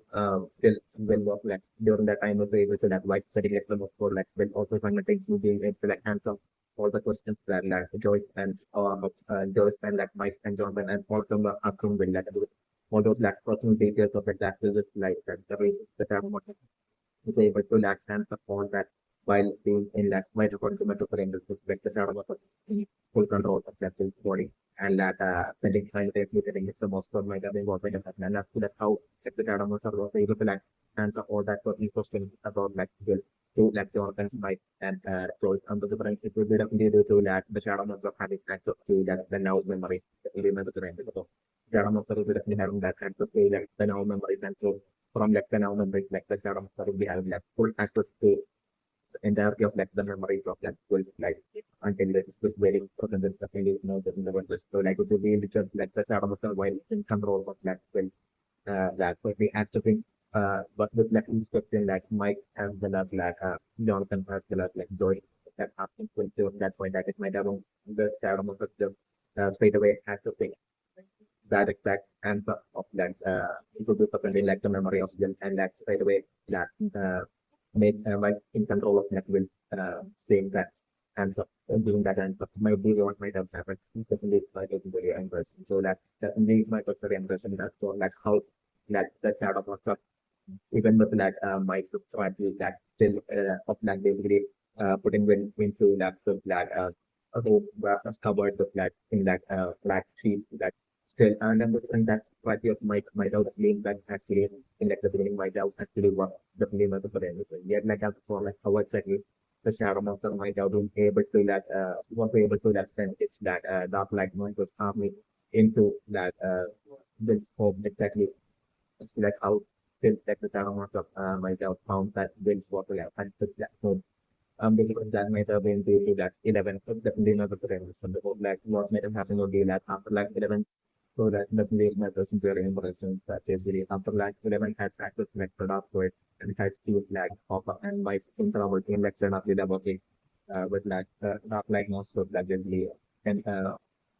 still will work like during that time of the able to like white setting like the for like will also simultaneously being able to like answer all the questions that like Joyce and Joyce and like Mike and Jonathan and all of them are from will like do all those like personal details of it that is like the reason the term is able to like answer all that while being in like while according to metaphor like the shadow of full control of that body and that sending simultaneously getting it the most of my involvement of that and that's how like the shadow was able to like answer all that questions about like will to like the organs might and so under the brain it will be definitely due to like the shadow of having access to that the now memories remember the brain so shadow of will be definitely having that access to like the now memories and so from like the now memories like the shadow of will be having like full access to the entirety of like the memories of that was like until it was very important and definitely you know the one so like it will be just like the shadow of while in controls of that will that would be accessing but with like instruction like Mike as well as like Jonathan as well as like Joy that happens with that point that it might have the shadow of the straight away accessing that exact answer of that it would be certainly like the memory of them and that straight away that made like in control of that will saying that answer doing that answer might be what might have happened. It's definitely like a very impressive. So that definitely my very impression that so like how like the shadow of stuff even with like my strategy that still of like basically putting wind into like the like also covers the flag in that flag sheet that still and that's part of my doubt claim that actually in like the beginning my doubt actually what the claim of the potential yet like as for like how exactly the shadow monster my doubt was able to that was able to that send it's that dark light noise was army into that this scope exactly it's like how still like the shadow monster my doubt found that this was like and that so because that might have been due to that 11 so definitely not the trend so the like what might have happened would be that after like 11 so that definitely matters very important that is really after like 11 had practice like product to it and had seen like pop up and by interval team like turn up the working with like not like most of that really and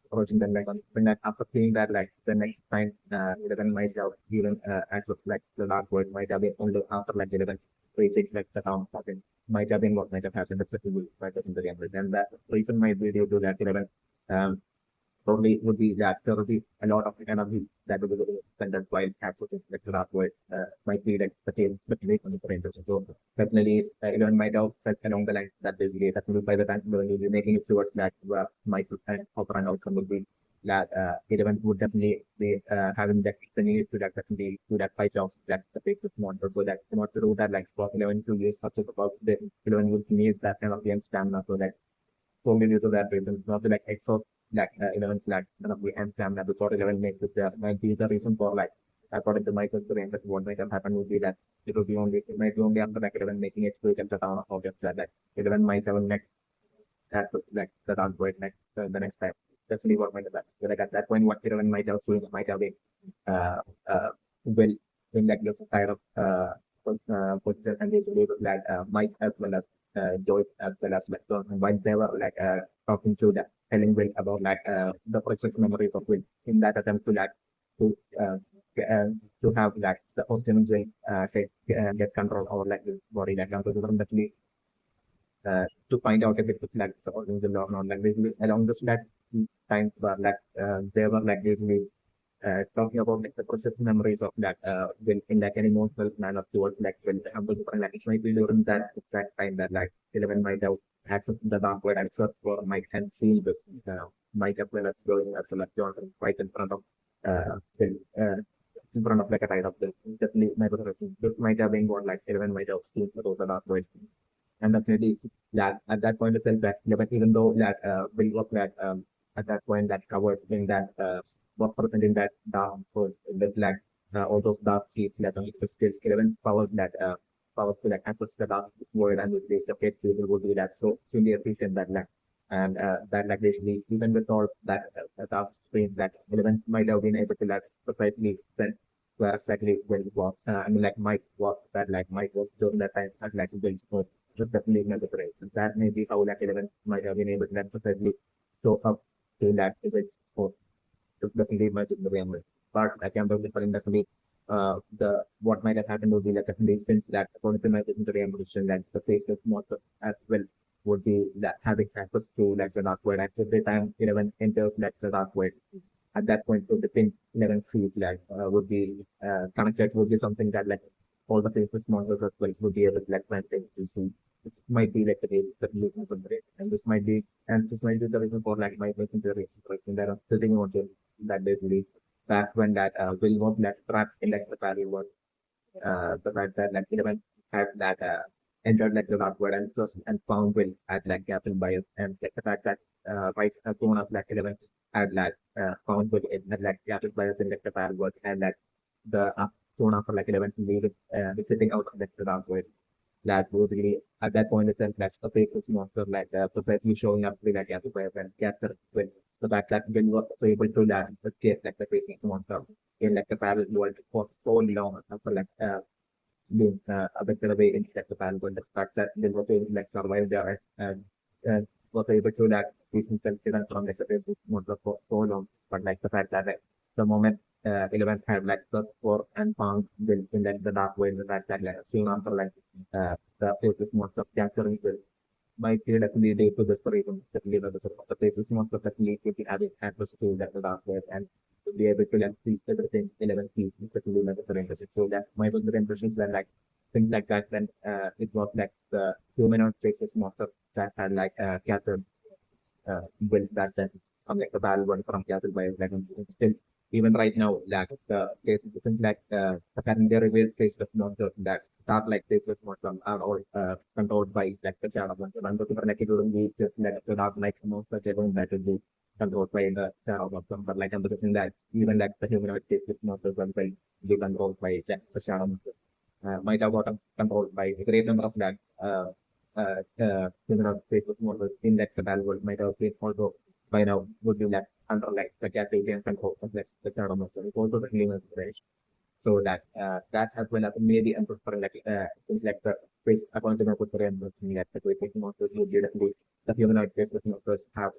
approaching them like on when that after seeing that like the next time 11 might have even actual like the last word might have been only after like 11 basic like the town happened might have been what might have happened that's what we might have been the younger and that reason might be due to that 11 probably would be that there will be a lot of energy that will be spent while capturing like the last word might be like the same but late on the parameters. So definitely Elon might have felt along the line that basically that will by the time when you'll be making it towards that might and proper and outcome would be that Eleven would definitely be having that the need to that definitely to that fight of that the big monster so that in order to do that like for 11 to use such about the 11 would need that kind of game stamina so that solely due to that reason, not to like exhaust like 11 like none of the end stamina before 11 makes it might be the reason for like according to my experience that what might have happened would be that it will be only it might be only after like 11 making it to get the town of August that like 11 might have next that like the town for it next the next time. Definitely what might have happened. So, like at that point what 11 might have seen might have been uh uh will in like this kind of position and they believe that Mike as well as Joyce as well as like while they were like talking to that telling Will about like the precious memories of Will in that attempt to like to uh, uh, to have like the original Will get control over like his body like to definitely to find out if it was like the original or not. Like basically along this like time were like they were like basically talking about like the process memories of that in like an emotional manner towards like when the humble super like it might be during that exact time that like 11 might have accessed the dark web and searched for Mike and seen this Mike as well as going as well as Jonathan right in front of Phil, in front of like a tide of this. It's definitely my perception. This might have been what like 11 might have seen those the dark web. And definitely that at that point itself that even though that Bill was that at that point that covered in that was present in that dark food with like all those dark sheets that only still 11 powers that powers to like access the dark world and with the separate people would be that so extremely efficient that like and that like basically even with all that dark screen that 11 might have been able to like precisely send where exactly when it was I mean like Mike was that like Mike was during that time as like Bill's just definitely another direction. That may be how like 11 might have been able to necessarily show up to that events for just definitely much in the realm. But I can be different definitely the what might have happened would be like definitely since that according to my theory that the faceless monster as well would be that having access to like the dark world and every time 11 enters like the dark world at that point so the pin 11 feet like would be connected would be something that like all the faceless monsters as well would be able to like maintain to see it might be like the case that you can consider and this might be the reason for like my consideration that I'm sitting on that basically back when that will was like trapped in like the valley was the fact that like 11 had that entered like the dark world and first and found Will at like Captain Bias and like the fact that right soon of like 11 had like found Will in like Captain Bias in like the parallel world and that the soon after like 11 leaving visiting out of like the dark world that basically at that point itself like the faceless monster like precisely showing up with like Captain Bias and capture Will the fact that Will was able to like escape like the faceless monster in like the parallel world for so long after like being a better way in like the parallel world. The fact that they were able to like survive there and was able to like keep himself hidden from like the faceless monster for so long. But like the fact that like, the moment 11 had like searched for and found Will in like the dark world, the fact that like soon after like the faceless monster capturing Will might be definitely lead to the story from the places most of the lead to be having access to that the dark web and to be able to like see everything 11 feet especially like the impression. So that my was the impressions that like things like that then it was like the humanoid faces monster that had like captured built back then from like the battle one from Castle by like still even right now like the case isn't like the current revealed face of monster that dark like faceless monster are all controlled by like the shadow monster and the like it wouldn't be just like the dark like monster they don't that would be controlled by the shadow monster but like I'm thinking that even like the humanoid faceless monsters will be controlled by like, the shadow monster might have got controlled by a great number of that criminal papers model in that Cabal world might have been also by now would be left under like the Carpathian control of like the Saddam It's also the human race. So that that as well as maybe and for like things like the face according to my Korean looking at the great monsters would definitely the humanoid faceless monsters have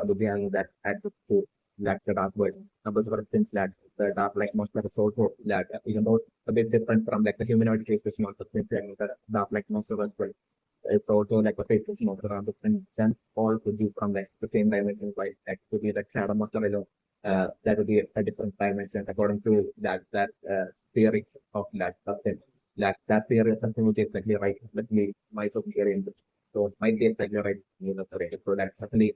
would be having that access to like the dark world. Number of things that the dark like monster is also like even though a bit different from like the humanoid faceless monster things like the dark like monster as well it's also like a faceless monster around different sense all could be from like the same dimension like that could be like shadow monster alone. That would be a different dimension according to that theory of that something. That theory is something which is exactly right. Let me my theory so it might be exactly right so that's certainly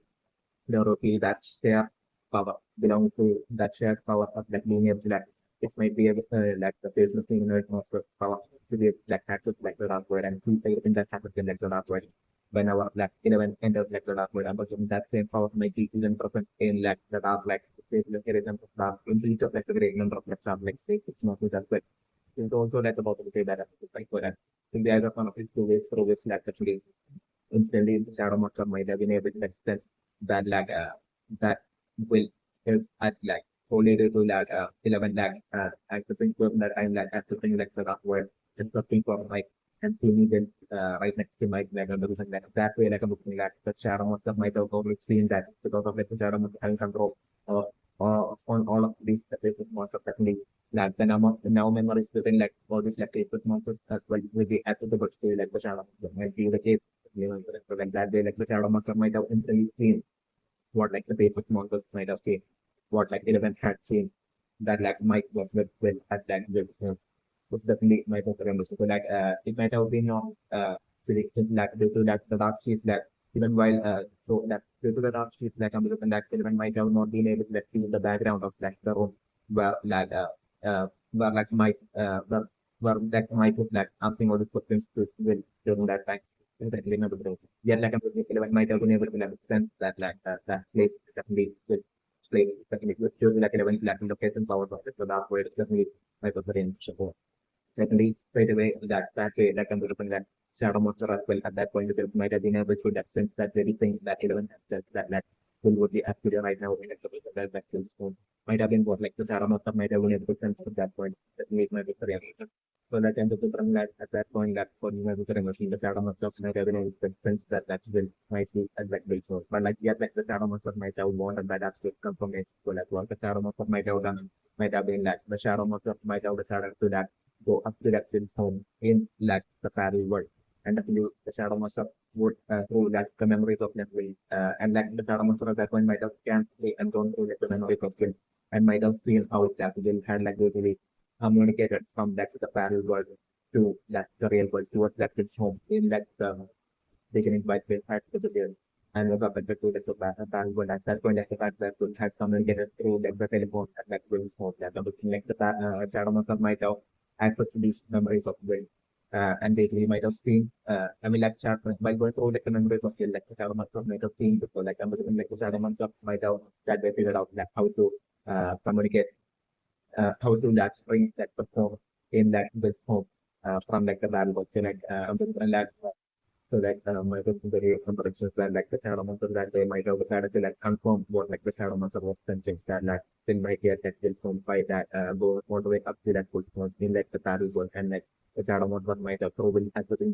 the rupee that share power belong to that shared power of like being able to like it might be able like the business being most of power to be like access like the dark word and see everything that happens in like the dark word whenever like 11 enters like the dark word I'm assuming that same power might be even present in like the dark like space like terrorism of dark in each of like the great number of like stuff like space it's not with that but it's also like about the way that like for that in the other one of these two ways through which like actually instantly the shadow monster might have been able to like sense that like that will is at like only due to that 11 lakh accepting from that I'm like accepting like the word accepting from like and seeing it right next to my like the reason that way like I'm looking at the shadow most of my dog always seen that because of like the shadow most having control on all of these Facebook monsters definitely like the number now memories within like all these like Facebook monsters as well with the attribute to like the shadow monster might be the case so like that way like the shadow monster might have instantly seen what like the basic models might have seen, what like 11 had seen, that like might work with at like this was definitely might have remembered. So like it might have been on prediction like due to that the dark sheets that even while so that due to the dark sheets like I'm looking that 11 might have not been able to like see the background of like the room where like might where that might was like asking all the questions to will during that time. Exactly, no, bro. Yeah, like I'm like might have been able to like sense that like that place definitely with place definitely with during like 11 like location power process so that way it's definitely might have been support. Definitely straight away that way like I'm looking that shadow monster as well at that point itself might have been able to that sense that very thing that 11 that will would be actually right now in that feels so might have been what like the shadow monster might have been able to sense at that point that made my victory. So that ends up the from that at that point that for you the machine the shadow monster might have been able to sense that will might be at that way so but like yet like the shadow monster might have wanted that absolute confirmation so like what the shadow monster might have done might have been like the shadow monster might have decided to that go up to that his home in like the parallel world. And definitely the shadow monster would through like the memories of memory and like the shadow monster at that point might have scanned and gone through like the memories of him and might have seen how that will had like basically communicated from like the parallel world to like the real world towards like its home in like the beginning by the had disappeared. And the puppet to like the parallel world at that point like the fact that would have communicated through like the telephone at like Will's home that looking like the shadow monster might have access to these memories of Will. And basically might have seen, I mean, like, by going through like the memories of Will, like the Shadow Monster might have seen before, like, I'm like the Shadow Monster might have that way figured out like how to communicate, how to that bring that perform in that Will's home from like the battle was. So, like, and that so like my very comparisons that like the shadow monster that they might have decided to like confirm what like the shadow monster was sensing that like then might get that will from by that go all the way up to that full point in like the battle zone and like the shadow monster might have proven as the thing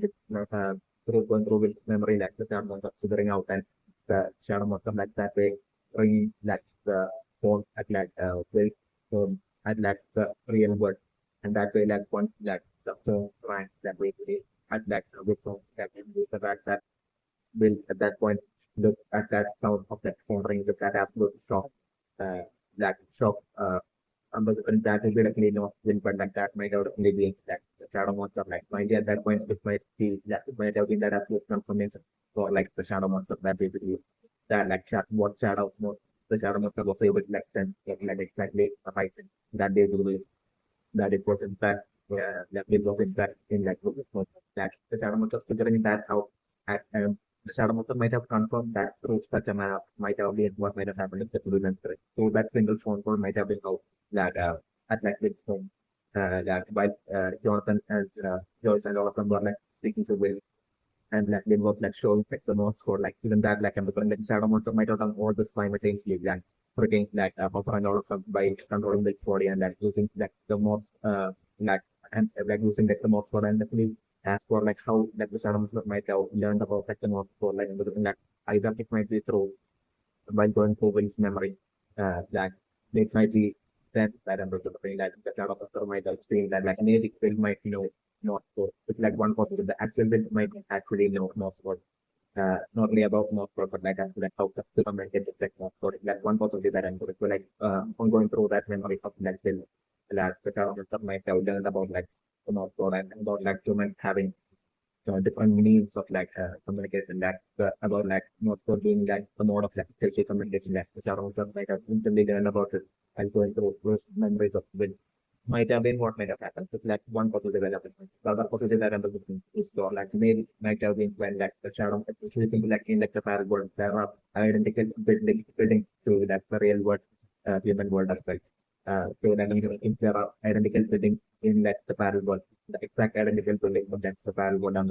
through going through with memory like the shadow monster figuring out and the shadow monster like that way bringing like the phone at like will at like the real world and that way like one like the phone rank that way at that with some that the fact that will at that point look at that sound of that phone ring with that absolute shock that shock but that will be definitely not win but like that might have definitely be that the shadow monster like might at that point it might be that it might have been that absolute transformation for like the shadow monster that basically that like what shadow the shadow monster was able to like send like exactly the right thing that they will that it was in fact that it was in fact in like that the shadow monster figuring that out at the shadow monster might have confirmed that through such a map might have been what might have happened if the two remember it. So that single phone call might have been out that at like this home that while Jonathan and Joyce and all of them were like speaking to Will and like they was like showing like the notes for like even that like I'm like shadow monster might have done all this simultaneously like freaking like also and all of them by controlling the body and like using like the most like and like using like the most for and definitely as for like how like the shadow monster might have learned about like the most for like like either it might be through by going through Will's memory that it might be then that I'm looking like the shadow monster might have seen that like maybe Will might know not so it's like one possible the actual Will might actually know not what not only about more but like as like how the communicate with like more so like one possibility that I'm going to like on going through that memory of like will like the kind of stuff might have learned about like the more so and about like humans having different means of like communication that about like more so being like the mode of like spatial communication like the shadow stuff like I've instantly learned about it and going through those memories of will might have been what might have happened. It's like one possible development. The other possible development is to like maybe might have been when like the shadow, especially simple like in like the parallel world, there are identical buildings to like the real world, human world as well. So then if there are identical buildings in like the parallel world, the exact identical building of that the parallel world, I'm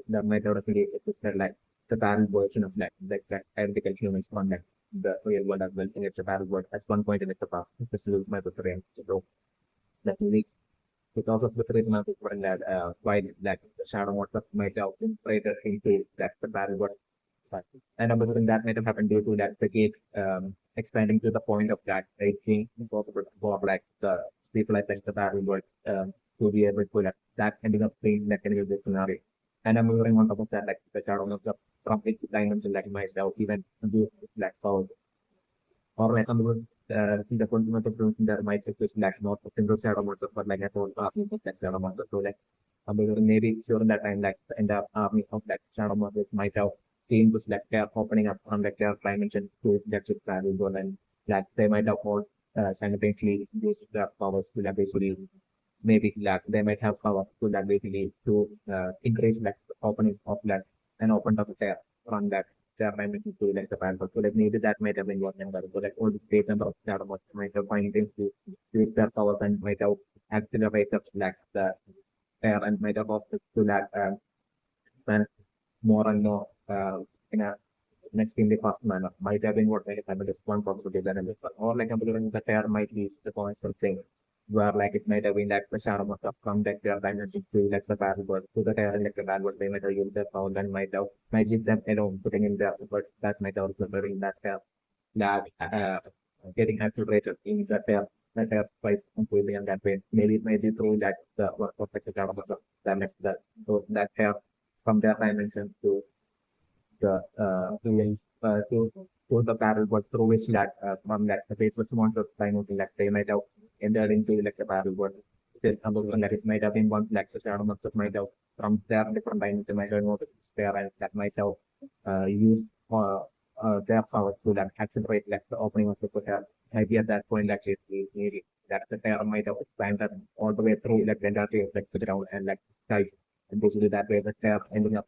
there might have really existed like the parallel version of like the exact identical humans on that. the real world as well in its battle world at one point in its past, especially with my preference. So that leads because of the reason of that why that the shadow monster might have infiltrated into that the battle world. And another thing that might have happened due to that the gate expanding to the point of that it being impossible for like the people like the battle world to be able to like that ending up being that kind of scenario. And I'm moving on top of that like the shadow monster from its dimension like myself even do like power or like some would see the fundamental difference in their mindset is like not a single shadow monster but like a whole army of that shadow monster. So like maybe during that time like the entire army of that shadow monsters might have seen this like they're opening up on like their dimension to that should travel goal and like they might have all simultaneously use their powers to like basically maybe like they might have power to like basically to increase like the opening of like an open up there from that their dimension to like the panel. So like maybe that might have been what number. So like all the data of that much might have find things to use their powers and might have accelerated like the air and might have opted to like spend more and more in a an extremely fast manner. Might have been what might have happened is one possibility than another. Or like I'm believing the air might be the point of thing where like it might have been like the shadow must have come that their dimension to like the battle world to the air and like the battle world they might have used their power and might give them alone putting in their but that might also bring that that getting accelerated in that air quite completely in that way. Maybe it may be through that the work of like the shadow must have damaged that so that air from their dimension the to the barrel was through which that from that the faceless monster time like they might have entered into like the barrel was still something that is might have been once like the shadow monsters might have from their different times they might have noticed there and that myself use their power to like accelerate like the opening of the hotel. Maybe at that point like it that the terror might have expanded all the way through like the entirety of like the ground and like sky and basically that way the terror ending up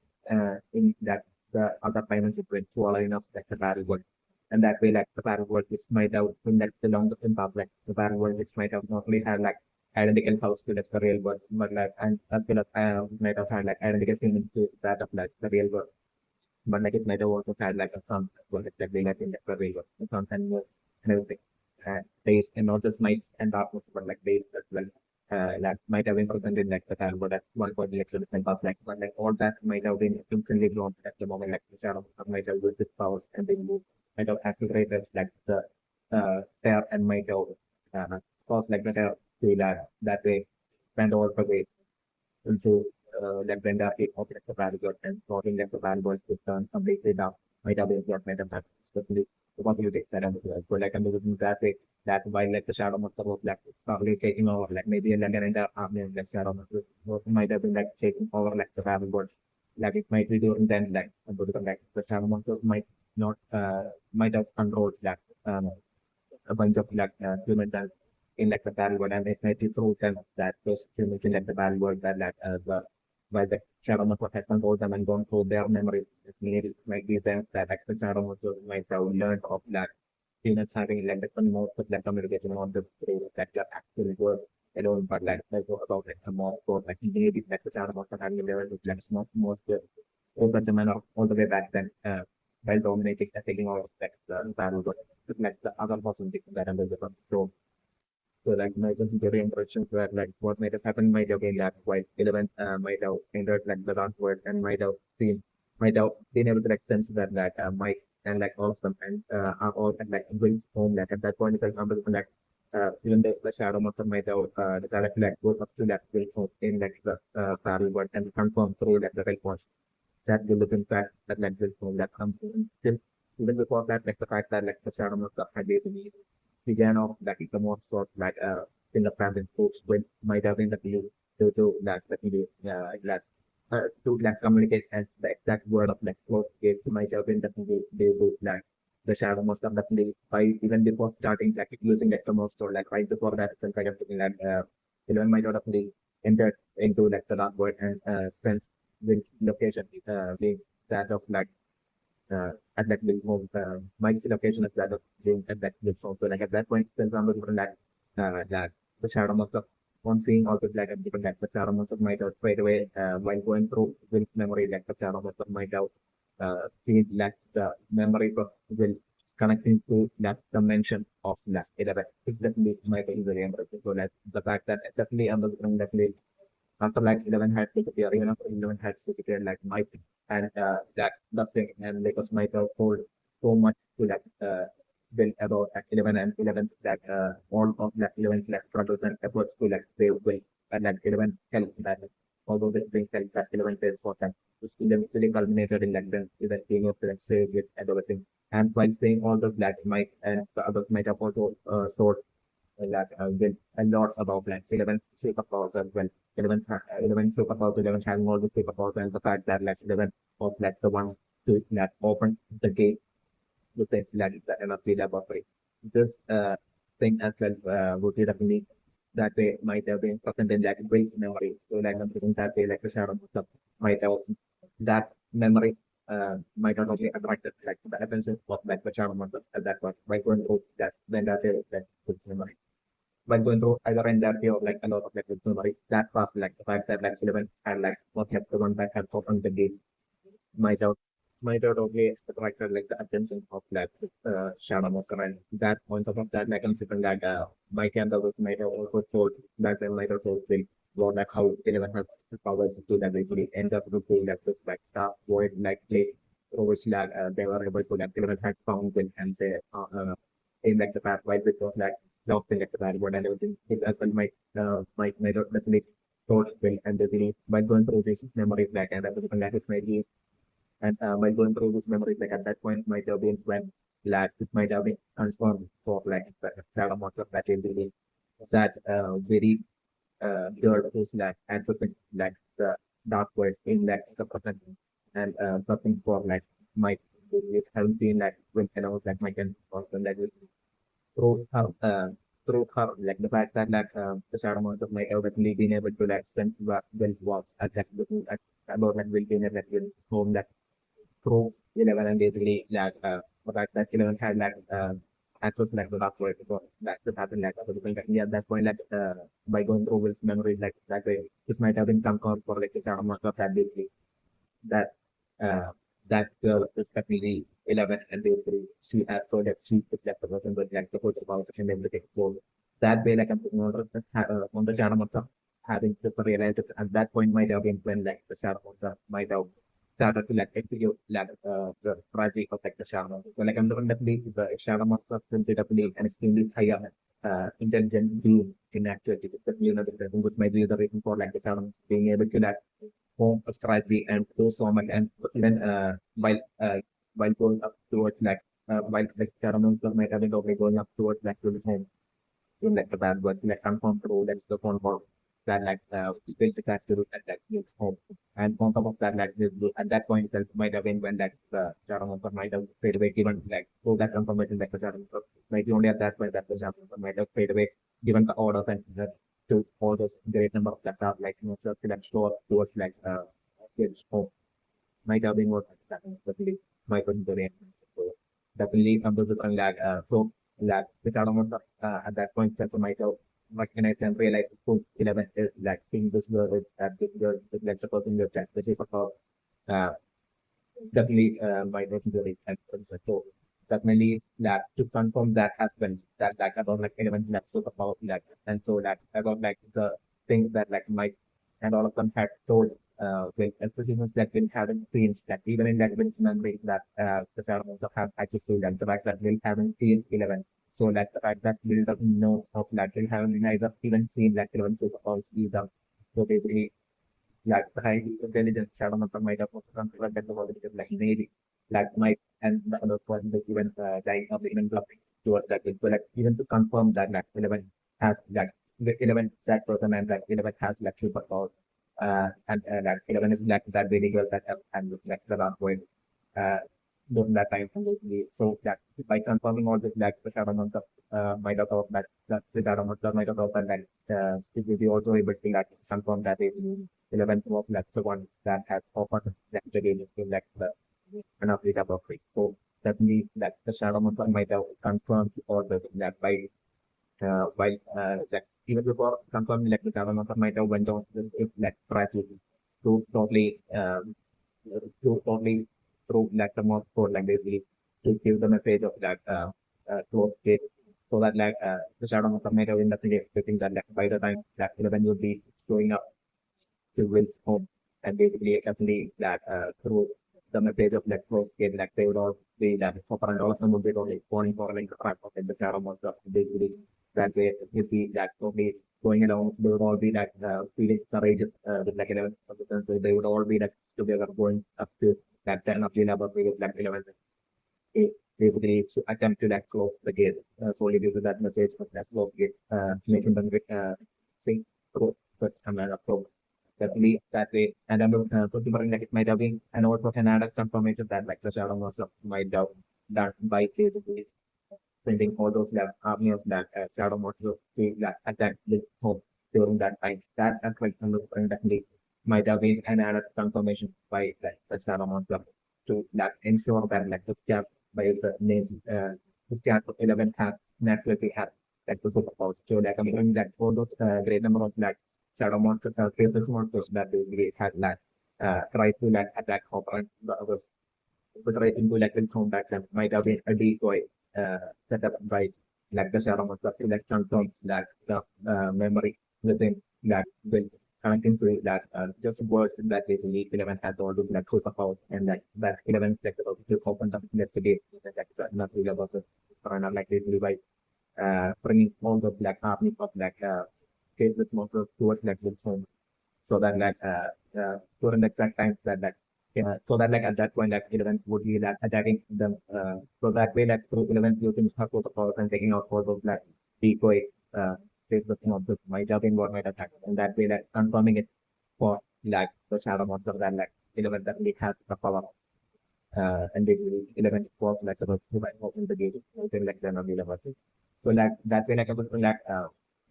in that the other dimension went swallowing up like the battle world. And that way, like the battle world which might have been like the longest in path, like the battle world which might have not only had like identical house to like the real world, but like and as well as might have had like identical humans to that of like the real world. But like it might have also had like a sun as well, like being like in like the real world, the sun and everything. Days and not just night and darkness, but like days as well. Like might have been presented like the time, but at one point the actual different past like but like all that might have been instantly blown at the moment like the shadow might have used its powers and they move might have accelerated like the tear and might have caused like the tear to that way went all the way into like when the it of like the paragon and causing like the paragon to turn completely down might have been what might have happened, especially the possibility that I'm so like I'm looking that way that while like the shadow monster was like probably taking over like maybe like an entire army of like shadow monster might have been like taking over like the paragon like it might be during then like like the shadow monster might not might have controlled like a bunch of like humans and in like the battle world and it might be through them that those humans in like the battle world that like the while the shadow monster has controlled them and gone through their memories. It might be them that like the shadow monster might have learned of like humans having like different modes of like communication on the through that they actually work alone, but like go about like a more for like maybe like the shadow monster having learned with like small most open the manner all the way back then while dominating and taking over like the battle world. Like the other person taking that under the so so like emergency theory interactions where like what might have happened might have been that quite relevant, might have entered like the dark world and might have been able to like sense that might and like all of them and are all at like brings home like at that point for example like even the shadow monster might have decided to like go up to that brings home in like the parallel world and confirm through like the response that will look in fact that like brings home that comes in still even before that like the fact that like the shadow monster had basically began off like the most sort like in the family folks when might have been the view to that video that to like communicate as the exact word of like close gates might have been definitely they would like the shadow most of definitely by even before starting like using like the most or like right before that some kind of thing like Eleven might have definitely entered into like the dark world and sense which location being that of like at that place home. My location is that of being at that place home. So like at that point, for example, given that the shadow monster on seeing also like a different like the shadow monster might have straight away while going through Will's memory, like the shadow monster might have seen like the memories of Will connecting to that dimension of that 11. It definitely might be very interesting. So that the fact that definitely understanding definitely after like 11 had disappeared, even after 11 had disappeared, like Mike and that thing and Lakers might have told so much to that build about like 11 and 11 that all of that 11 like struggles and efforts to like save will and like 11 help that although the things help that 11 pays for that it's eventually culminated in like the event being able to like save it and everything. And while saying all those that Mike and the others might have also thought that with a lot about like 11 superpowers as well. 11 superpowers, 11 having all the superpowers, and the fact that like 11 was like the one to that opened the gate with the energy laboratory. This thing as well would be definitely that way might have been present in like Will's memory. So like I'm thinking that way like the shadow stuff might have that memory might not only attracted like the attention of like the shadow monster at that point by going through that then that is like Will's memory when going through either entirety or like a lot of like with memory that fast like the fact that like 11 and like was kept the one that had opened the game might have might have only attracted like the attention of like Shadow Mocker and that on top of that like I'm thinking like Mike and others might have also told that they might have told the about like how 11 has the powers to that basically ends up to be like this like dark void like they which like they were able to like 11 had found it and they in like the path right because like lofting at the bad and everything. It as well might made out definitely thought well and definitely by going through these memories like and everything that it might be and by going through these memories like at that point might have been when like it might have been transformed for like a sad amount of that really that very dirt is like accessing like the dark world in like the present and something for like might it has been like when I was like my can also like through her like the fact that like the shadow monster might have definitely been able to like spend well work at that at about like will be in a like will home that through 11 and basically like that 11 had like access like the last word before that could happen like other people yeah at that point like by going through Will's memories like that way this might have been some cause for like the shadow monster that basically that uh, that girl is definitely 11 and basically she has so that she is left the person with like the whole about and everything. So that way like I'm on the shadow monster having to realize it at that point might have been when like the shadow monster might have started to like execute like the project of like the shadow monster. So like I'm looking definitely the shadow monster will be definitely an extremely higher intelligent being in actuality. But you know the person which might be the reason for like the shadow monster being able to like home strategy and do so much and even while going up towards like while like ceremonies might have been okay going up towards like to the home in like the bad word like confirm through that's the phone call that like people decide to do at that next home and on top of that like at that point itself might have been when like the ceremony might have straight away given like so that confirmation like the ceremony might be only at that point that the ceremony might have straight away given the orders and to all those great number of that are like just to like show up towards like kids home might have been what that definitely might have been so definitely those are like so like the tournament at that point that might have recognized and realized who 11 is like seeing this girl is at this girl is like the person you're chat the shape of her uh definitely might not be and so definitely like to confirm that happened that like about like elements that super powerful like and so like about like the things that like Mike and all of them had told with especially that Will haven't seen that even in that Will's memory that the ceremonies of have actually seen that the fact that Will haven't seen 11 so that the fact that Will doesn't know of that Will haven't neither even seen that 11 superpowers either so basically like the high intelligence shadow number might have also considered that the positive like maybe like might and the other person the even dying of the even bluffing towards that so like even to confirm that like 11 has like the 11 that person and like 11 has like superpowers and like 11 is like that very girl that have and like the last point uh during that time basically so that by confirming all this like the shadow number might have thought that the shadow number might have thought that like it will be also able to like confirm that it 11 was like the one that has offered like the game to like the an Africa free. So that means that the shadow monster might have confirmed all the that by like even before confirming like the shadow monster might have went on this if like tragedy to totally to totally prove like the most for like basically to give the message of that close state, so that the shadow monster might have invested expecting that by the time that 11 will be showing up to Will's home, and basically definitely through the message of close state, they would all be that for and all of them would be only warning for the crap of the shadow monster. Basically that way would be only going along, they would all be feeling courageous with 11, so they would all be together going up to that 10 of the level with 11, basically to attempt to close the gate solely due to that message of that close gate, making them think through such a manner of flow. Definitely that way. And I'm considering it might have been an also an added confirmation that the shadow monster might have done by basically sending all those army of shadow monsters to attack this home during that time. That aspect I'm definitely might have been an added confirmation by the shadow monster to ensure that the stab by the name the stab of 11 has naturally has the superpowers. So I'm hearing that all those great number of shadow monsters, faceless monsters that they had try to attack opponent the other but right into its own background might have been a decoy set up by the shadow monster to transform the memory within will connecting to just words that basically 11 has all those superpowers and that 11 sector to open up investigate not really about the paranormal basically by bringing all the army of faceless monsters towards its home so that during the exact times so that at that point 11 would be attacking them so that way through 11 using her protocols and taking out all those decoy faceless monsters might have been what might attack and that way confirming it for the shadow monster that 11 definitely has the power and basically 11 was supposed to open the gate within then of 11. So that way I was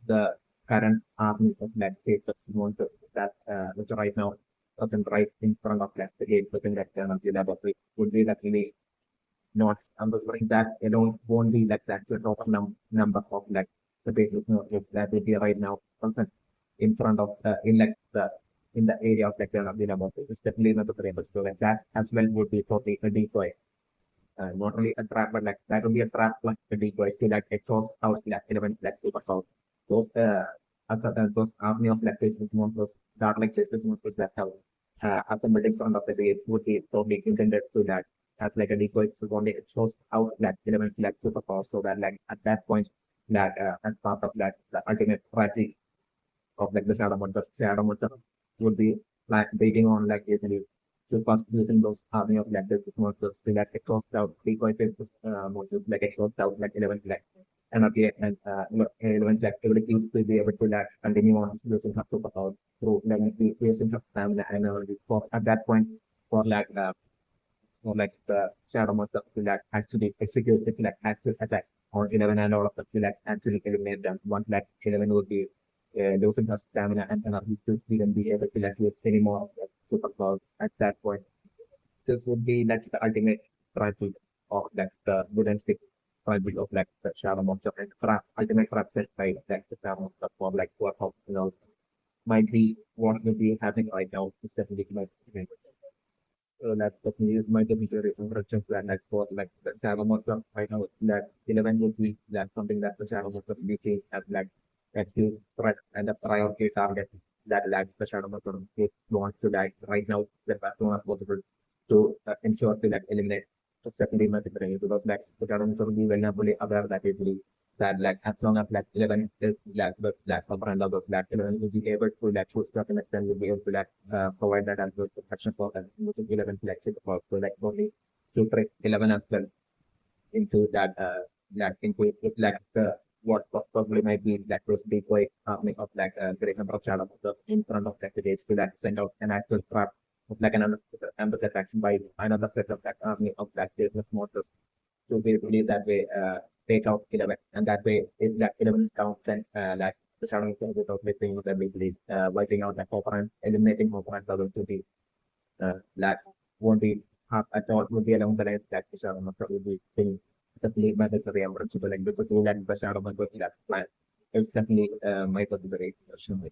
the current army of faceless monsters that which right now person right in front of the gate within the laboratory would be really not understanding that alone won't be the total number of the basic notebooks that will be right now present in front of the in the area of the laboratory. It's definitely not the variable. So that as well would be totally a decoy. Not only a trap, but that will be a trap like a decoy to exhaust out element super power. Those those army of faceless monsters, dark faceless monsters that have assembled in front of the gates would be totally intended to as a decoy to only it shows out element superpower so that at that point as part of the ultimate strategy of the shadow monster would be waiting on basically to first using those army of this monsters to exhaust out decoy faces monsters exhaust out 11 energy and 11 abilities to be able to continue on using her superpower through using her stamina and energy for at that point for for the shadow monster to actually execute its actual attack on 11 and all of them to actually eliminate them once 11 would be losing her stamina and energy to even be able to use any more of superpowers at that point. This would be the ultimate strategy of the wooden stick strategy of the shadow monster and trap ultimate trap set by the shadow monster for work out might be what will be happening right now is definitely my opinion. So that's definitely my definitely impressions that for the shadow monster right now that 11 would be something that the shadow monster will be seen as that huge threat and a priority target that the shadow monster wants to right now the as soon as possible to ensure to eliminate the secondary multiplayer because the shadow monster will be vulnerably aware that it will that as long as 11 is the upper end of those 11 will be able to to a certain extent will be able to provide that as good protection for them using 11 super so only to trick 11 as well into into the what probably might be was decoy of great number of shadow monsters in front of the stage to send out an actual trap of another ambush action by another set of army of stageless monsters to basically that way take out 11 and that way if 11 is down then the shadow monster without missing with basically wiping out opponent eliminating opponent level to be that won't be half at all would be along the lines that the shadow monster will be being definitely mandatory and principle like this is the shadow monster that plan. It's definitely my consideration.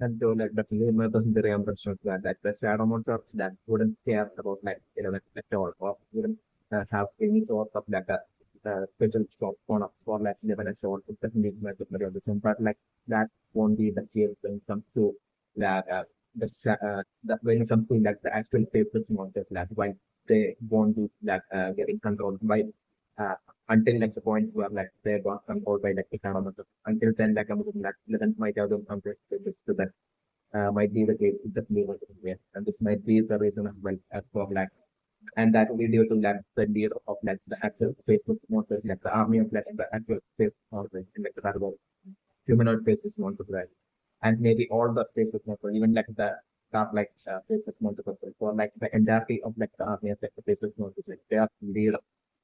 And so definitely my consideration that the shadow monster that wouldn't care about 11 at all or wouldn't have any sort of like a special shop for like 11 and so on. It doesn't need much of materialism, but like that won't be the case when it comes to like when it comes to like the actual Facebook monsters, like why they won't be like getting controlled by uh, until like the point where like they got controlled by like the economic. Until then, like like 11 might have them spaces to that might be the case with the flavor, and this might be the reason as well as for like, and that will be due to like the lead of like the actual Facebook monsters, like the army of like the actual Facebook monsters, like the target humanoid Facebook monsters, right? And maybe all the Facebook monsters, even like the stuff like Facebook monsters, or like the entirety of like the army of like the Facebook monsters, like their leader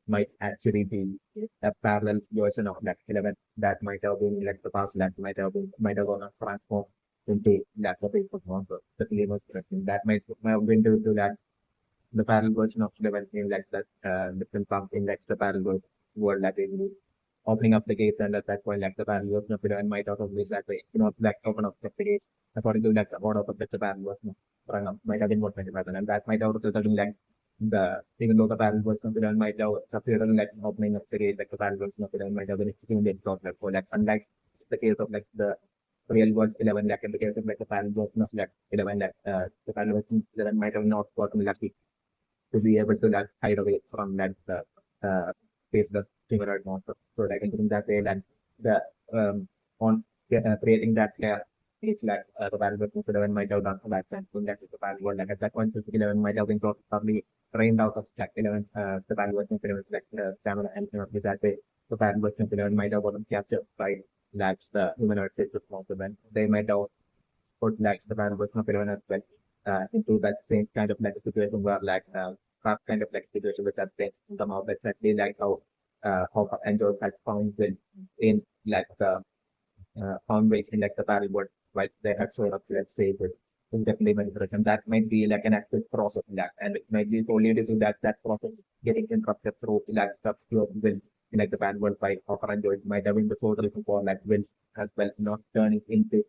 might actually be a parallel version of like 11 that might have been like the past, that might have gone transformed into like the Facebook monster, the flavor that might have been due to that the parallel version of the in like that different pump in like the parallel world that is opening up the gates, and at that point like the parallel version of the and might out of this that way, like open up the gate according to like the order of the parallel version of might have been what might happen, and that might have resulted in like the even though the parallel version of the might have succeeded in like opening up the gate, like the parallel version of the might have been extremely exhausted for like unlike the case of like the real world 11 like in the case of like the parallel version of like 11 like the parallel version of 11 might have not gotten lucky to be able to like hide away from that face the humanoid monster. So like I think that way that the on creating that layer it's like the battle with 11 might have done for that and that is the battle world like at that point 11 might have been probably trained out of like 11 the battle with 11 like stamina and with that way the battle with 11 might have gotten captured by like the humanoid face of monster then they might have put like the band was not as well into that same kind of like situation where like that kind of like situation with that thing somehow exactly like how Angels had found in like the found weight in like the battle world while they had showed up let's say with in the playment version that might be like an active process in that and it might be solely due to that process getting interrupted through like stuff will in like the band world by Operanjo it might have been the source for like will as well not turning into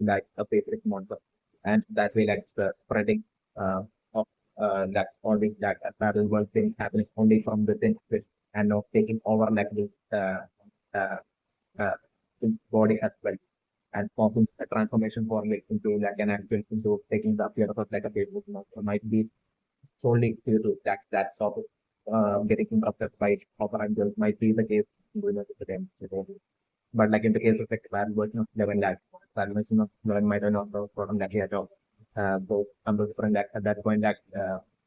like a basic monster. And that way, like the spreading of that always that parallel world thing happening only from within it and not taking over like this uh, uh, body as well and causing a transformation for like into like an actual into taking the appearance of like a basic monster might be solely due to that sort of getting interrupted by operandi might be the case in the game. But like in the case of like bad version of 11 lakh, bad version of 11 might have not gotten that at all. So I'm different that at that point that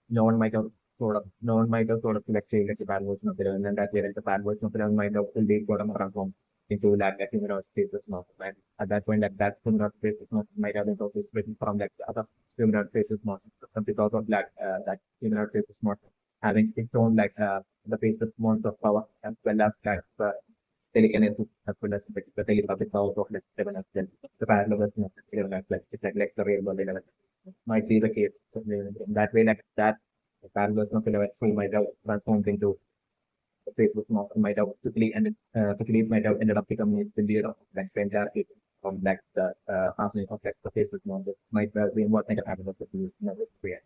no one might have no one might have sort of like say like a bad version of 11 and that way like the bad version of 11 might have fully gotten transformed into like humanoid space is not. And at that point like that humanoid space is not might have been totally written from like the other humanoid space is not because of like that humanoid space is not having its own like the face of months of power as well as like telekinesis as well as the telepathic powers of like 7 as well. The parallel version of 11 as well. It's like the real world 11 might be the case. In that way, like that, the parallel version of 11 who might have transformed into the Facebook monster might have quickly might have ended up becoming the leader of like the entire case from like the army of like the Facebook monster might have been what might have happened of the create.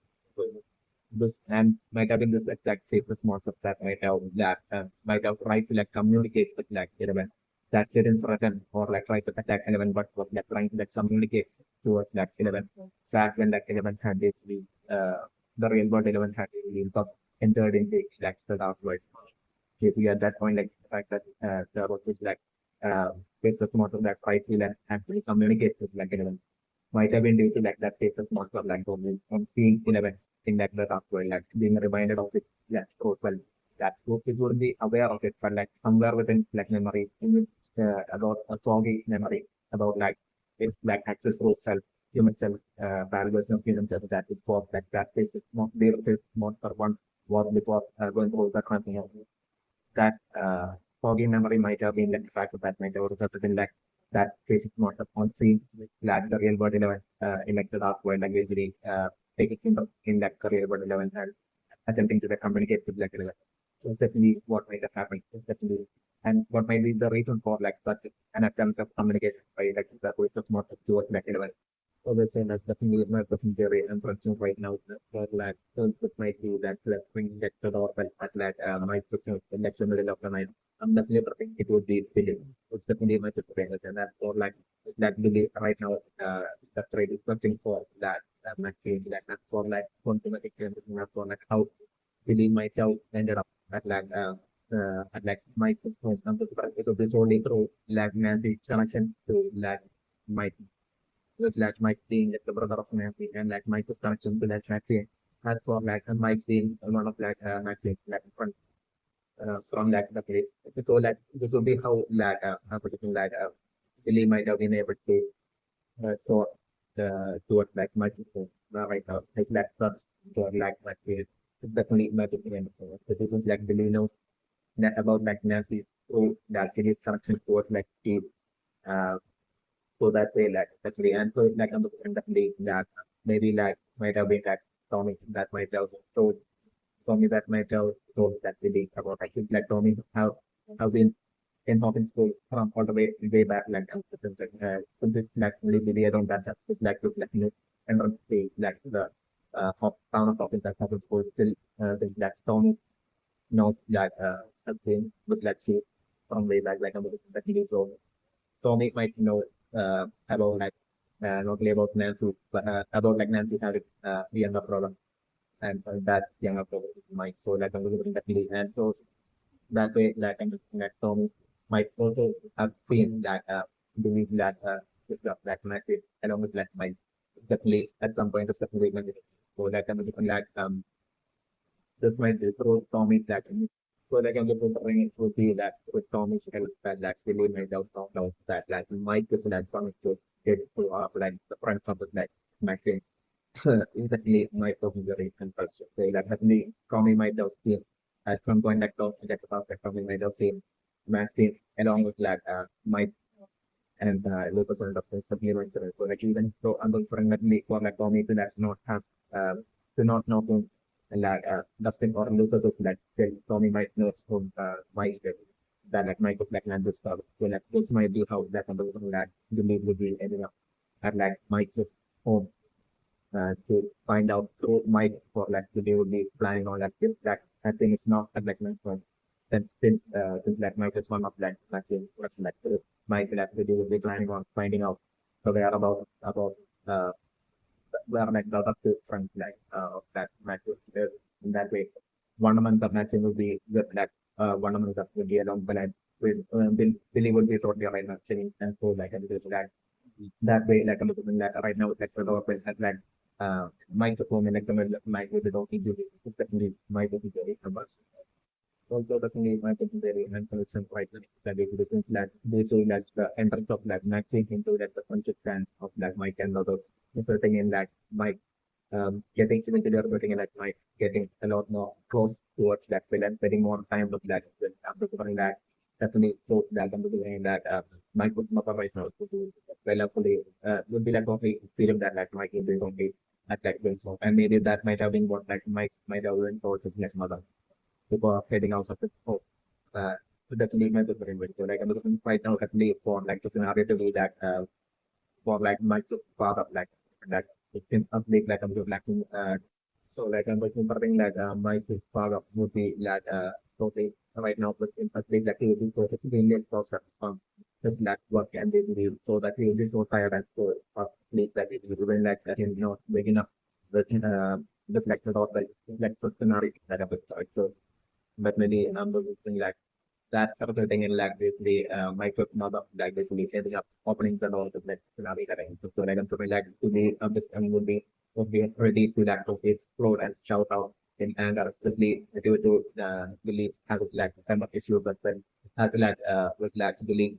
This and might have been this exact safest monster that might have tried to like communicate with like 11 that didn't threaten or like try to attack 11 but was like trying to like communicate towards like 11 that's when like 11 had basically the real world 11 had really entered into like the dark world. Basically at that point like the fact that there was this like safest monster that tried to like actually communicate with like 11 might have been due to like that safest monster like on seeing 11 in like the dark world, like being reminded of it, yeah, so well, that it would be aware of it, but like somewhere within like memory, about a foggy memory about like it's like access to self, human self, values of human self that it was like that is not there is monster once was before going through the transformation. That foggy memory might have been like the fact that might have resulted in like that basic monster on scene like the real world 11 in like the dark world like usually taking in like the real world 11 and attempting to like, communicate with like 11. So it's definitely what might have happened. It's definitely and what might be the reason for like such an attempt of communication by like the voice of monster towards like 11. So let's say that definitely my personal theory and prediction right now that like it might be that like bring that to the open at like my personal election middle of the night. I'm definitely predicting it would be Billy. It's definitely my personal and that's for like that Billy right now the trade is searching for that might be like not for like automatic and not for like how Billy might have ended up at like my for example it would be solely through like Nancy connection to like my with like Mike being like the brother of Nancy and like Mike's connection to like Maxine. As for like Mike being one of like Maxine's like friend from like the place. So like this will be how like particular like Billy might have been able to show towards like Mike's right now. Like that such for like Maxine. It's definitely not a friend. So this is like Billy knows that about like Nancy through that his connection towards like Steve. Uh, so that way, like actually, and so like on the point definitely that maybe like might have been that Tommy that might have told Tommy that might have told that silly about I think like Tommy have been in Hawkins schools from all the way back like so this like really around that it's like look like and on the like the town of Hawkins that Hawkins school still since that Tommy knows like something with like she from way back like on the TV so Tommy might know about like not only about Nancy, but about like Nancy having a younger brother and that younger brother is Mike. So like I'm going to definitely and so that way like I'm just like Tommy might also have seen that believe that this stuff like Nancy along with like Mike definitely at some point is definitely going to so like I'm going to like this might be through Tommy's like so like I'm just bring it would be that with Tommy's help that like really made out found out that like Mike is like promised to get to like the front of the like Maxine exactly my talking very construction. So like definitely Tommy might have seen at some point like talk that about that Tommy might have seen Maxine along with like Mike and Lucas and the supplementary. So like even so I'm definitely for like Tommy to like not have to not know whom like Dustin or Lucas is like then Tommy might know whom Mike is that like Mike was like Landis stuff. So like this might be how that number like the league would be ending up at like Mike's home to find out who Mike for like they would be planning on like this like I think it's not at like my point. Then since like Mike is one of like the like Mike like they would be planning on finding out so they are about uh where like the other two friends like that Mike was there in that way. One among the matching will be with like one among the will be along but like with Billy would be totally right now and so like and that that way, like I'm looking at right now, like development at like microphone and like the mic with the talking to definitely my very much. Also definitely my very and connection right now that is the sense that they show like the entrance of like matching into like the friendship plan of like Mike and other resulting in like Mike getting eventually resulting in like Mike getting a lot more close towards that will and spending more time with that with that definitely so that I'm doing that Mike would not right now to do well hopefully would be like only feeling that like Mike is doing only at like doing so and maybe that might have been what like Mike might have learned towards his next mother before heading out of his home. Uh, so definitely my very very so like I'm looking right now at least for like the scenario to be that for like my father like that it can update like I'm like so like I'm looking for something like my father would be like totally right now but in update activity so it's really exhausted just like work and basically so that he will be so tired and so sleep that it will be like him not waking up with reflected or like so scenario that I was so but maybe looking like that sort of thing in like basically my first mother like basically ending up opening the door to like tsunami that so like I'm something like to be a bit and would be ready to like to explode and shout out in anger especially due to really have like kind of issue but then have like with like really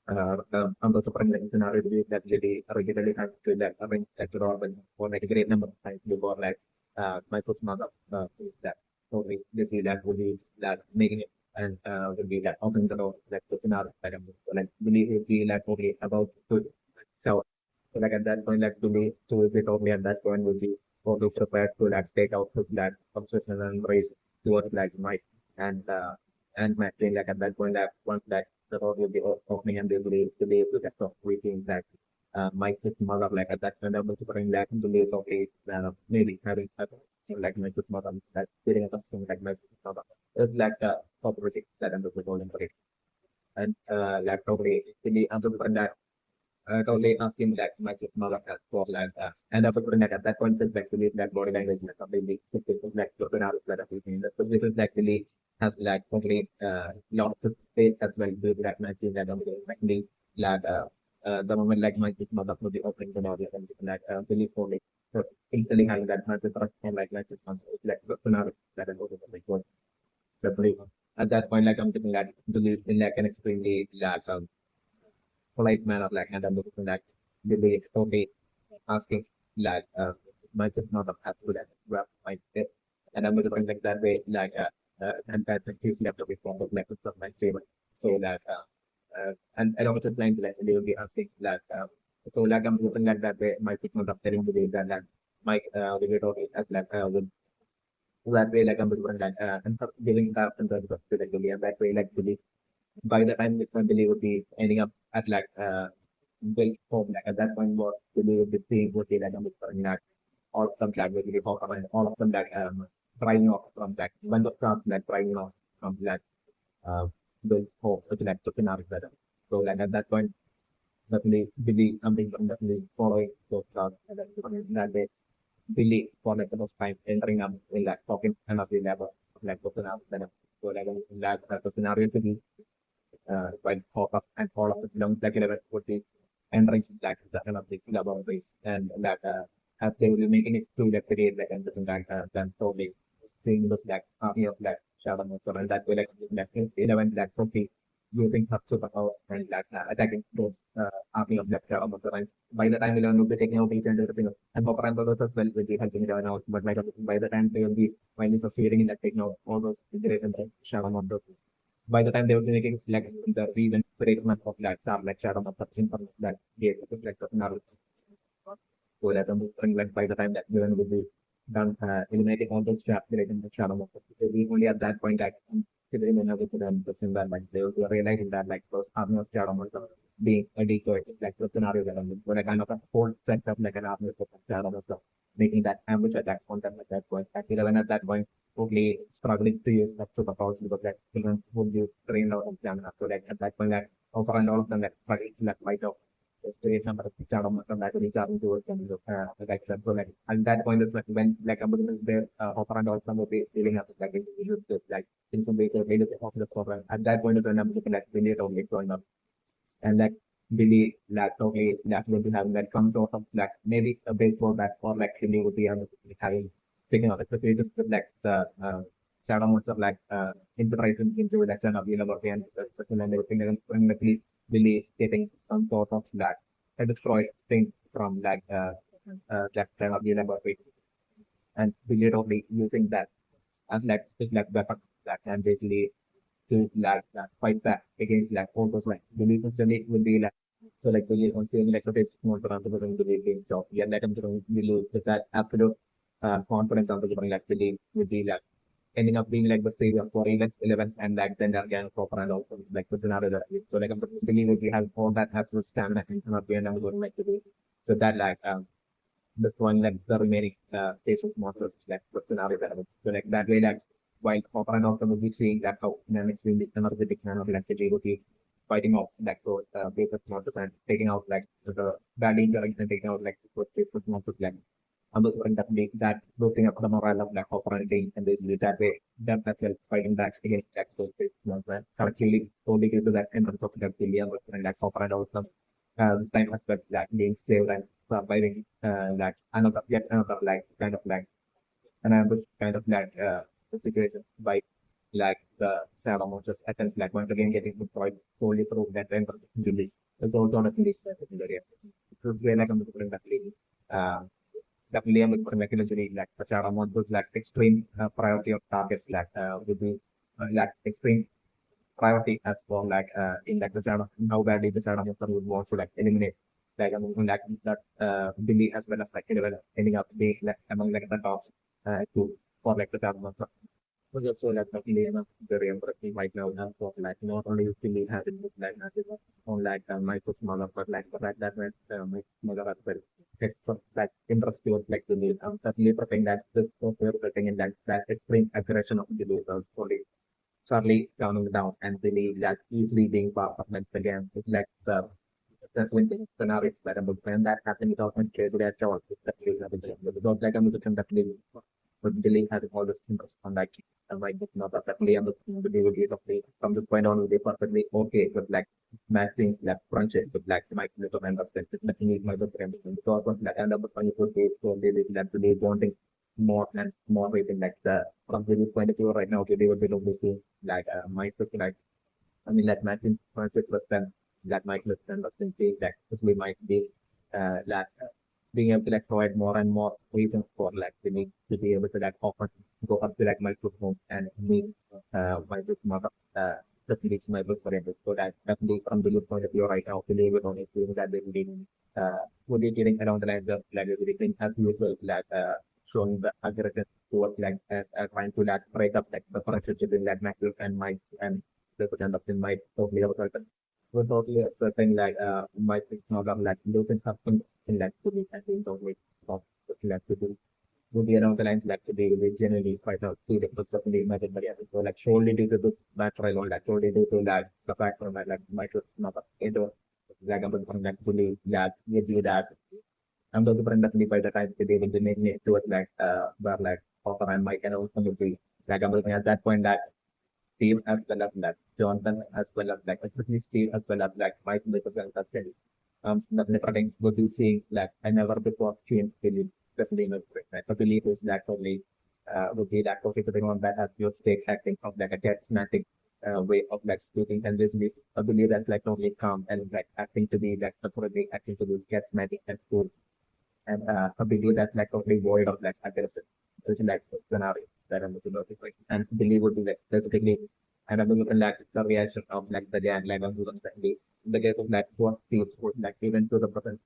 I'm also putting like scenario to be that really regularly have to like arrange like the door for like a great number of times before like my first mother is that totally busy that would be like making it and would be like opening the door like the scenario like so like really would be like okay about to so so like at that point like really so would be totally at that point would be totally prepared to like take out his like obsession and race towards like Mike and my like at that point that once that the door will be opening and they will be able to get off reaching that might just mother like at that kind of bring like Billy totally maybe having so like my good mother that getting a custom like my mother. It's like operating that under the golden and like probably Billy under that totally asking that my mother has for like and after putting that at that point it's actually that body language like completely like open out that everything that this is actually has like probably lots of space as well with that matching that actually like the moment like my mother will be opening the door and like believe for me so instantly having that much and like like open out that and over like what definitely at that point like I'm thinking that believe in like an extremely like polite manner, like, and I'm looking like really okay, asking like might just not have had to that grab my fit, and I'm looking like that way, like and that he's left away from the like of my table, so that and also trying to like they will be asking like so like I'm looking like that way, might just not have telling the way that like Mike will get okay as like with that way like I'm looking like and giving that and the like really and that way like really by the time I believe would be ending up at like built home like at that point what believe would be seeing would be like that all of them like really hot and all of them like trying off from like one of them like trying off from like uh built home such like looking out better. So like at that point definitely believe something from definitely following those clouds and then that way believe for like the most time entering up in like talking and of the level like looking out better. So like in that the scenario to be while all of the films like 11 would be entering like the kind of the laboratory and like as they will be making it through the period like and like then so they seeing this like army of like shadow monster and that way like 11 like trophy using her superpowers and like attacking those army of like shadow monster and by the time 11 will be taking out each and everything and Hopper and Brothers as well will be helping 11 out but like by the time they will be finally succeeding in like taking out all those great and shadow monsters by the time they were making like the reason treatment of that like shadow of the from that gate it was like Naruto. So that like by the time that villain will be done eliminating all those traps related to shadow of the only at that point like considering another to them the that like they were realizing that like those army of shadow monsters being a decoy like the scenario that when a kind of a whole setup like an army of shadow monsters making that ambush attack on them at that point. At 11 at that point totally struggling to use that superpowers because that children would be trained out of stamina. So like at that point, like over and all of them like struggling to like fight off the straight number of child from that recharging towards them like that. So like at that point it's like when like I'm there over and all of them will be feeling up like like in some way to made it off the program. At that point is when I'm looking like really totally growing up and like really like totally like going to have that some sort of like maybe a baseball bat or like really would be having taking out especially just with like the shadow monster like integration into like kind of university and such and everything and really getting some sort of like a destroyed thing from like that kind of university and really totally using that as like just like weapon that can basically to like fight back against like all those like belief instantly would be like so like so you on seeing like so it's more around the belief being job yeah that I'm going to lose that absolute confidence on the like actually would be like ending up being like the savior for even 11 and like then again proper and also like the scenario that so like I'm believe if we have all that absolute stamina and cannot be and I'm going like to be so that like this one like the remaining cases monsters like the scenario that so like that way like while Hopper and Doctor will be seeing that how in an extremely energetic manner like the will be fighting off like those basis monsters and taking out like the bad interactions and taking out like the basis monsters like I'm looking that make that boosting up the morale of like Hopper and Dane and basically that way them as well fighting back against like those basis monsters correctly totally give to that entrance of the William and like Hopper and also this time as well like being saved and surviving like another yet another like kind of like an ambush kind of like the situation by like the Salomon monsters attempts like once again getting destroyed solely through that entrance injury. There's also on a condition secondary. So where like I'm looking at definitely I'm looking at like the Salomon monsters like extreme priority of targets like would be like extreme priority as for like in like the channel how badly the channel monster would want to like eliminate like among like that Billy as well as like ending up being like among like the top two for like the channel monster. was also like luckily enough very impressive right now and for like not only Philly has it like not just on like my mother but like the fact that my mother as well it's like interest towards like the need that later thing that this software the thing in that extreme aggression of the users only Charlie calming down and really like easily being part of it again. It's like the swing scenario that I'm when that happened without much care at all. It's definitely happening. Because like I'm looking definitely but Billy has all this interest on like and like it's not definitely I'm looking to do with the from this point on will be perfectly okay with like matching like friendship with like my little members that definitely my good friends because of like end up with 24 days so they will like really wanting more and more rating like the from the point of view right now they would be looking like my like I mean, like matching friendship with them, that might look and was thinking that we might be like being able to like provide more and more reasons for like the need to be able to like often go up to like microphone and meet my mother the reach my book for it. So that definitely from the point of view right now, to live with only things that they would be getting around the lines of like everything as usual, like showing the aggression towards like trying to like break up like the friendship between like Michael and Mike and the potential in my totally have certain we're totally certain like my technology like losing something in like to be and being totally of like to do would be around the lines like to be generally quite out see the first of the imagine but yeah so like surely due to this matter alone like surely due to like the fact from like my not into like I'm from like fully like you do that I'm the different definitely by the time they will be making it towards like where like Hopper and Mike and also would be like I'm looking at that point that Steve as well as like Jonathan as well as like especially Steve as well as like Mike represents as well. Definitely would be seeing like I never before seen Philip especially in a like I believe is that only would be that okay to one that has your fake acting of like a charismatic way of like speaking and basically I believe that's like only calm and like acting to be like authority acting to be charismatic and cool and a believe that's like totally void of like aggressive. This is like the scenario that I'm looking at. Like, and believe would be like specifically, and I'm looking like the reaction of like the gang, like I'm looking at the case of like what feels would like even to the person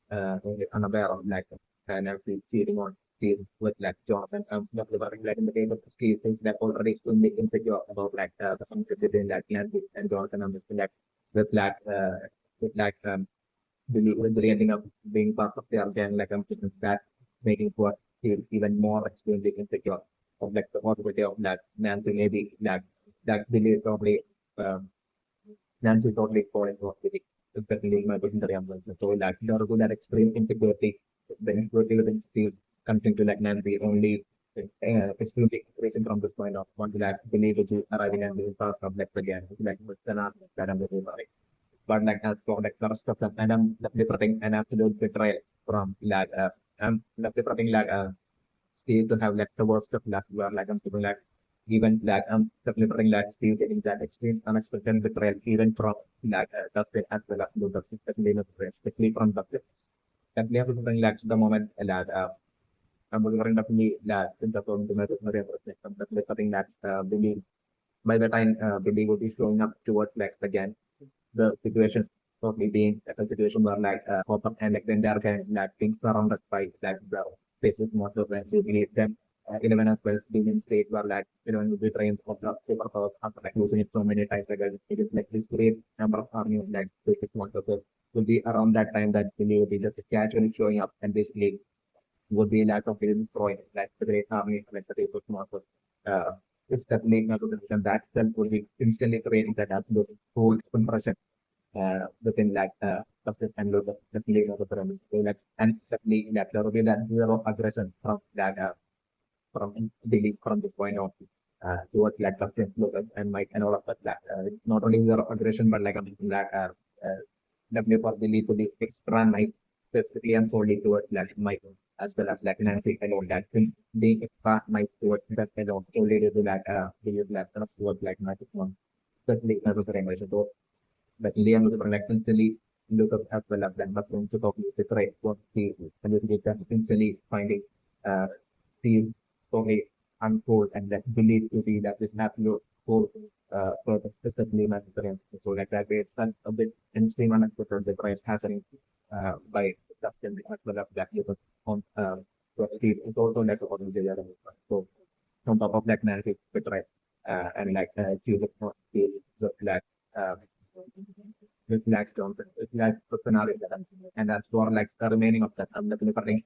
unaware of like and actually cheating on Steve with like Jonathan. Not remembering like in the case of Steve things that already extremely insecure about like the function between like Nancy and Jonathan. I'm just like with like with like really ending up being part of the gang, like I'm thinking that making us feel even more extremely insecure of like the possibility of that Nancy maybe like that Billy probably um, Nancy totally falling off with it, especially in my secondary ambulance. So like there was that extreme insecurity, the insecurity within Steve continuing to like Nancy only extremely increasing from this point of one to like Billy which is arriving at the part of like the gang, like with the that I'm looking for but like as for like the rest of them, and I'm definitely an absolute betrayal from like I'm definitely like Steve to have like the worst of luck where like I'm feeling like even like I'm definitely like Steve getting that extreme unexpected betrayal even from like Dustin as well as Luther, especially not especially from Dustin. Definitely I'm feeling like the moment like I'm definitely like in the film to my I'm definitely that Billy by the time Billy would be showing up towards like again the situation totally being a situation where like Hopper and like the entire gang like being surrounded by like the faces most of them they believe them 11 as well being in state where like 11 will be trained of the superpowers after like losing it so many times like it is like this great number of army of like basic most of it will be around that time that Silly will be just casually showing up and basically would be lack of really destroying like the great army like the basic most uh it's definitely not a position that then would be instantly creating that absolute whole impression within like substance and load of the feeling of the pyramid. So like and definitely that there will be that zero aggression from that from daily from this point on towards like substance load and Mike and all of that. Like, not only zero aggression but like like definitely for Billy to be extra nice specifically and solely towards like Mike as well as like Nancy and all that thing being extra nice towards that alone solely to like the like towards like Magic one. Especially as a so but Liam was like instantly look up as well as that, but going to copy the correct what he and you get that instantly finding uh Steve totally unfold and that believe to be that this absolute whole purpose is the blame and experience. So like that way it's such a bit interesting and unexpected the price happening by Justin as well as that because on Steve it's also like according to the other so on top of that narrative, right? and like it's used for the like uh, with like stones, with like the scenario that, and that's for like the remaining of that. I'm definitely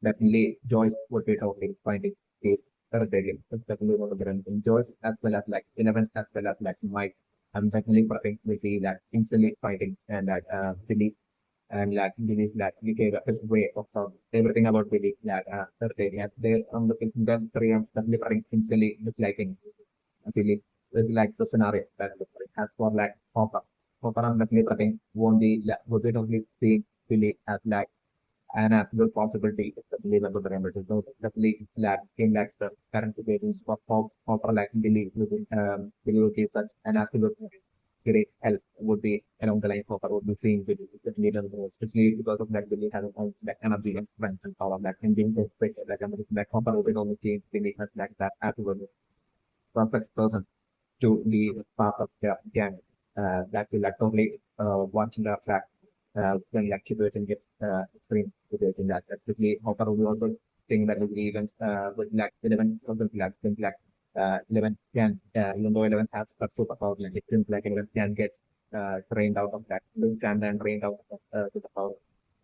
definitely Joyce would be totally finding the Targaryen. It's definitely one of the running Joyce as well as like 11 as well as like Mike. I'm definitely preferring to be like instantly fighting and like Billy and like Billy like he gave his way of everything about Billy like Targaryen. They the them three I'm definitely preferring instantly disliking Billy with like the scenario that as for like Hopper. Hopper I'm definitely preferring won't be like would be totally seeing Billy as like an absolute possibility is the level of the numbers. So definitely labs, game labs, the current situations for like Billy would be such an absolute great help would be along the line for would be seeing with leader especially because of that Billy has owns that energy and strength and power that can be so quick like that Hopper would be on the team Billy has like that absolute perfect person to be part of the gang. That will like totally watching the fact when like situation gets extreme situation that especially Hopper will also think that will be even with like 11 something like 11 can even though 11 has a superpower like it seems like 11 can get trained out of that stand and trained out of superpower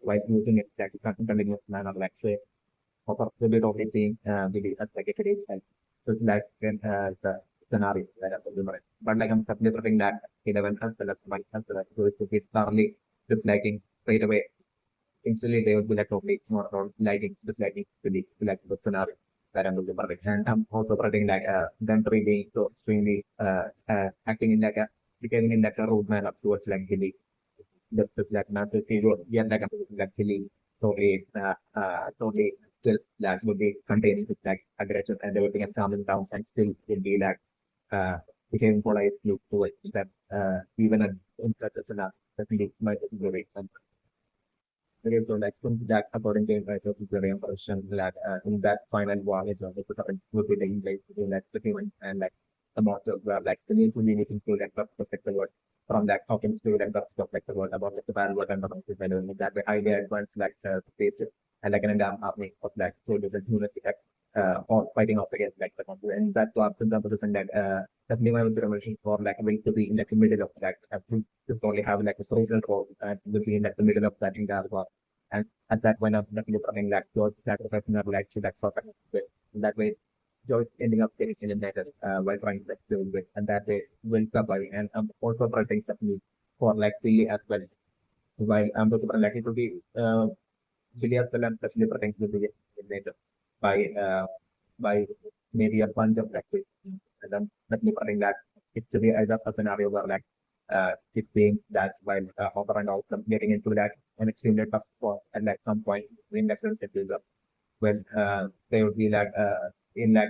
while using it like continuous manner like say Hopper will be totally seeing the as like a itself. So it's like the scenario that I'm delivering. But like I'm delivering that 11 as well as my as well as so it would be thoroughly disliking straight away. Instantly they would be like totally more or liking, disliking to like the scenario that I'm delivering. And I'm also predicting like them three being so extremely acting in like a becoming in like a roadmap up towards like the that's just like not to see yeah like actually totally totally still like would be contained with like aggression and everything and calming down and still will be like uh became polite look to it that even in such a scenario definitely might be very okay, so next one that according to my very impression that in that final voyage of the Putaran would be taking place between like the human and like the monster where like the need to be making to like perspective the world from that Hawkins to like perspective the world about like the bad world and the monster and like that way highly advanced like spaceship and like an entire army of like soldiers and humans like all fighting off against like the monster and that to after the position that definitely my observation for like will to be in like the middle of that to only have like a social role and will be in like the middle of that entire war and at that point, I'm definitely running like George sacrificing her life to that perfect way. In that way, George ending up getting eliminated while trying to like, deal with, and that way will survive. And I'm also protecting Stephanie for like Billy as well. While I'm also like it will be Billy as well, I'm definitely protecting the Billy eliminated by by maybe a bunch of like and I'm definitely running that it to be either a scenario where like it being that while Hopper and all them getting into that an extremely tough spot at like some point in that settled up when they would be like in like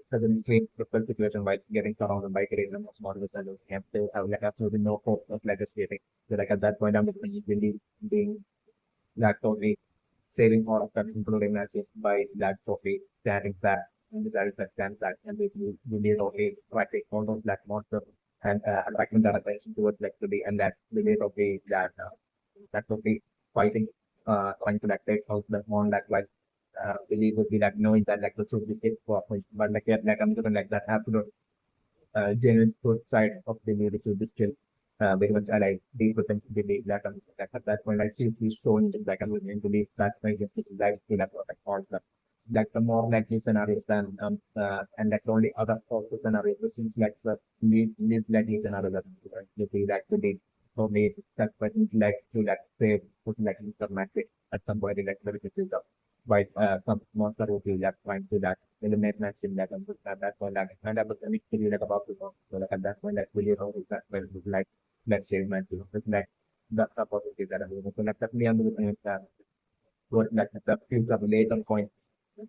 certain extreme difficult situation while getting surrounded by getting them small and they have like absolutely no hope of like escaping. So like at that point I'm really being like totally saving all of them, including Nancy, by like totally standing back and decided to stand back and basically really totally attracting all those like monsters and attracting their attention towards like the and that really totally that totally fighting trying to like take out the on like really would be like knowing that like the truth is it for but like yeah, like I'm doing like that absolute genuine good side of the music to be still very much alive. Deep within the belief that like at that point I see he's showing it like I'm going to be that way with his life to that like all the like the more likely scenarios than and that's only other possible scenarios which seems like the least likely scenario that to be like to be probably that person like to like say put like dramatic at some point in like very difficult by some monster will be like trying to that eliminate match in that and at that point like and that was really like about to go. So like at that point like really know is that when it was like let's say match it's like that's the possibility that I'm doing. So like definitely I'm doing what like the fields of later points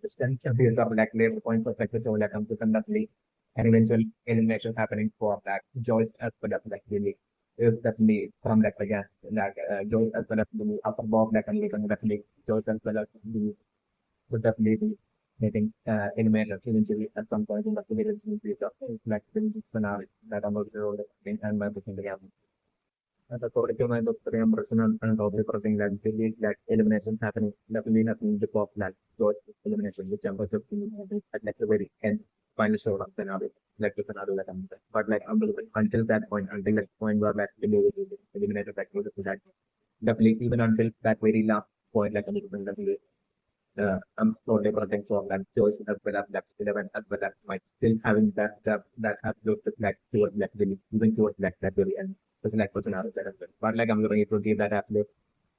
the strength of fields of like later points of like the show like I'm to conduct and eventual elimination happening for that Joyce as well as like really is definitely from like again like Joyce as well as the upper bob like and definitely Joyce as well as the would definitely be getting animated eventually at some point in the videos in future. It's like this is scenario that I'm going to roll it and my booking again. And according to my doctor, I'm personal and operating that there is like elimination happening, definitely nothing the pop like those elimination, which I'm going to at like the very end final show of scenario. like the scenario that I'm saying. But like until that point, until that point where like the will be eliminated, like that definitely even until that very last point, like definitely I'm totally protecting for that choice as well as left 11 as well as might still having that absolute like towards left really, even towards left that really and just like person out that as well. But like I'm going to give that absolute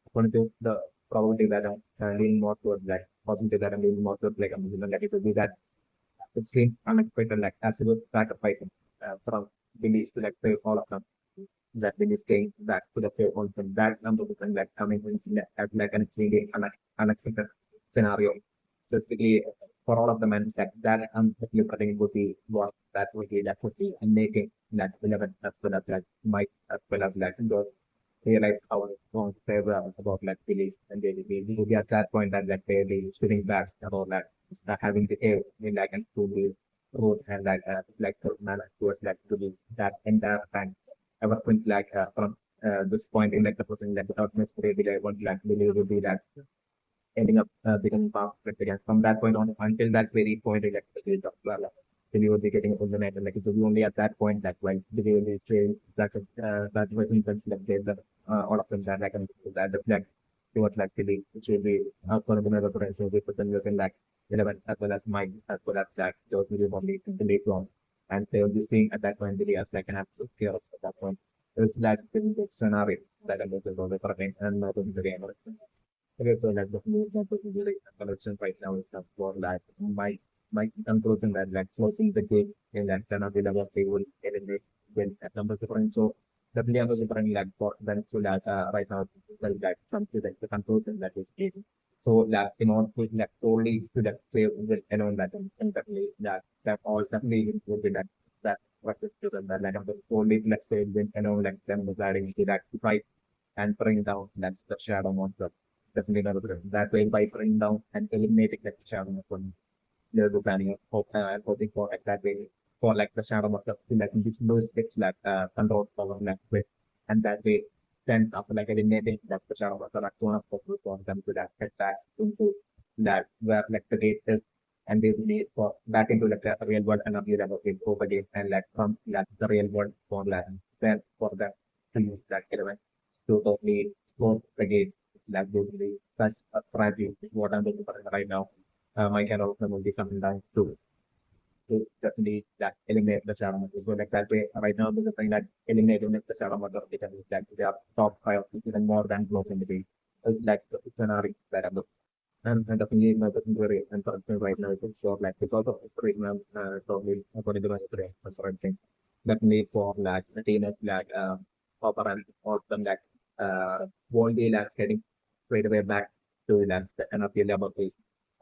according to the probability that I'm leaning more towards like positive that I'm leaning more towards like I'm going to like it will be that extreme unexpected like absolute sacrifice from beliefs to like save all of them that belief staying back to the fair on that number of like coming in at like an extremely unexpected scenario. Specifically for all of them and that I'm looking would be what that would be making that 11 as well as like might as well as like those realize how strong they were about like beliefs and daily beliefs. So at that point that like they shooting back about that having the air in like and to be road and like manner towards like to be that entire time. Ever since like from this point in like the person like without much really I want like believe would be that ending up becoming perfect again. From that point on until that very point, like the age of then you will be getting overnight, and like it will be only at that point that's why the will be saying that that person can like get the all of them that like and that reflect towards like the which will be going to be another potential we put them within like 11 as well as Mike as well as like those will be only the late on, and they will be seeing at that point really as like an absolute chaos at that point. It's like in this scenario that I'm going to be and not going to be okay, so like the food that was really collection right now is just for like my conclusion that like closing the game in that cannot be level they will eliminate when at number different. So definitely I'm different like for them to that right now well like come to like the conclusion that is it. So like in order to like solely to that play with alone that and definitely that all definitely would be that what is to that like I'm solely let's say when alone like them deciding to that right and bring down the shadow monster. Definitely not good. That way, by bringing down and eliminating the shadow monster, they're planning of and hoping for exactly for like the shadow monster to like lose its like control power like with, and that way, then after like eliminating that the shadow monster, that's one of the good for them to that get back into that where like the gate is. And they really for back into like the real world and appear about it over again and like from like the real world for like then for them to use that element to totally close the gate like basically such a fragile what I'm looking for right now. My kind of will be coming down to definitely that eliminate the shadow method. So like that way right now there's a thing that eliminating the shadow method because it's like they are top five even more than close in the game. It's like the scenario that I'm looking. And definitely my person very important right now is sure like it's also a screen probably according to my today for everything. Definitely for like the team like operant or some like won't be like heading straight away back to like the NRP level page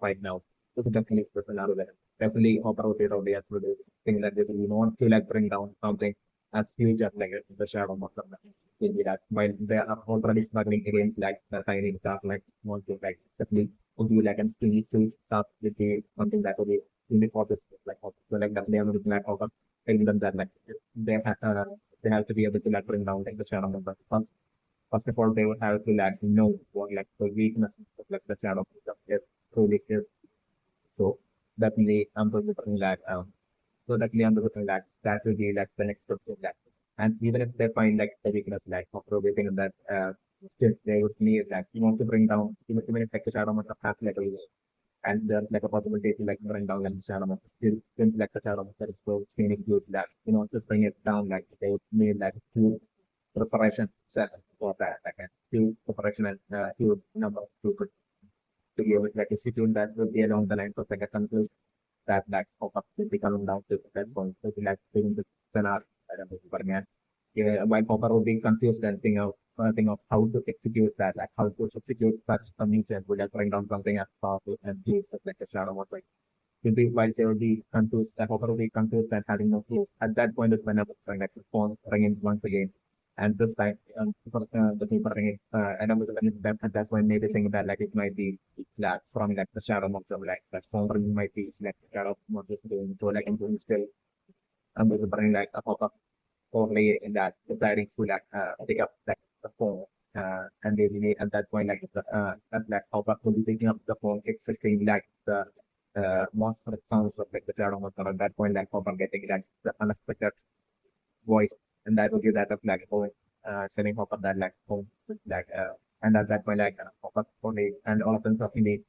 right now. So definitely it's another way. Definitely operated out there through the thing that this will not to like bring down something as huge as like the shadow of them. Maybe that while they are already struggling against like the tiny stuff like want to like definitely would be like and still to stuff with the something that will be in the office like office. So like definitely I'm looking like over telling them that like they have to be able to like bring down like the shadow of them. First of all, they would have to like know what like the weakness of like the shadow stuff is truly is. So definitely I'm looking like so definitely I'm looking like that will be like the next step to that. And even if they find like the weakness like of everything in that still they would need like you want to bring down even if like the shadow must have like a and there's like a possibility to like bring down like the shadow must still since like the shadow must is so screening huge that to bring it down like they would need like two preparation set for that, like a few preparation and few number of people to be able to like execute that will be along the lines of like a conclusion that like focus will be coming down to that point. So like doing the scenario but again, yeah, while Popper would be confused and think of how to execute that, like how to execute such a mission would like bring down something as powerful and use like a shadow of like will be while they will be confused, like Hopper will be confused and having no clue. At that point is when I was trying like response ringing once again. And this time the people ringing and I was ringing them at that point maybe saying that like it might be like from like the shadow of the like that phone ring might be like the shadow of what is doing. So like I'm doing still I'm just bring like a pop up only in that deciding to like pick up like the phone. And they really at that point like as like pop up will be picking up the phone expecting like the monster sounds of like the shadow monster at that point, like Hopper getting like the unexpected voice, and that would give that of like sending Hopper that like home, like and at that point like Hopper only and all of them suddenly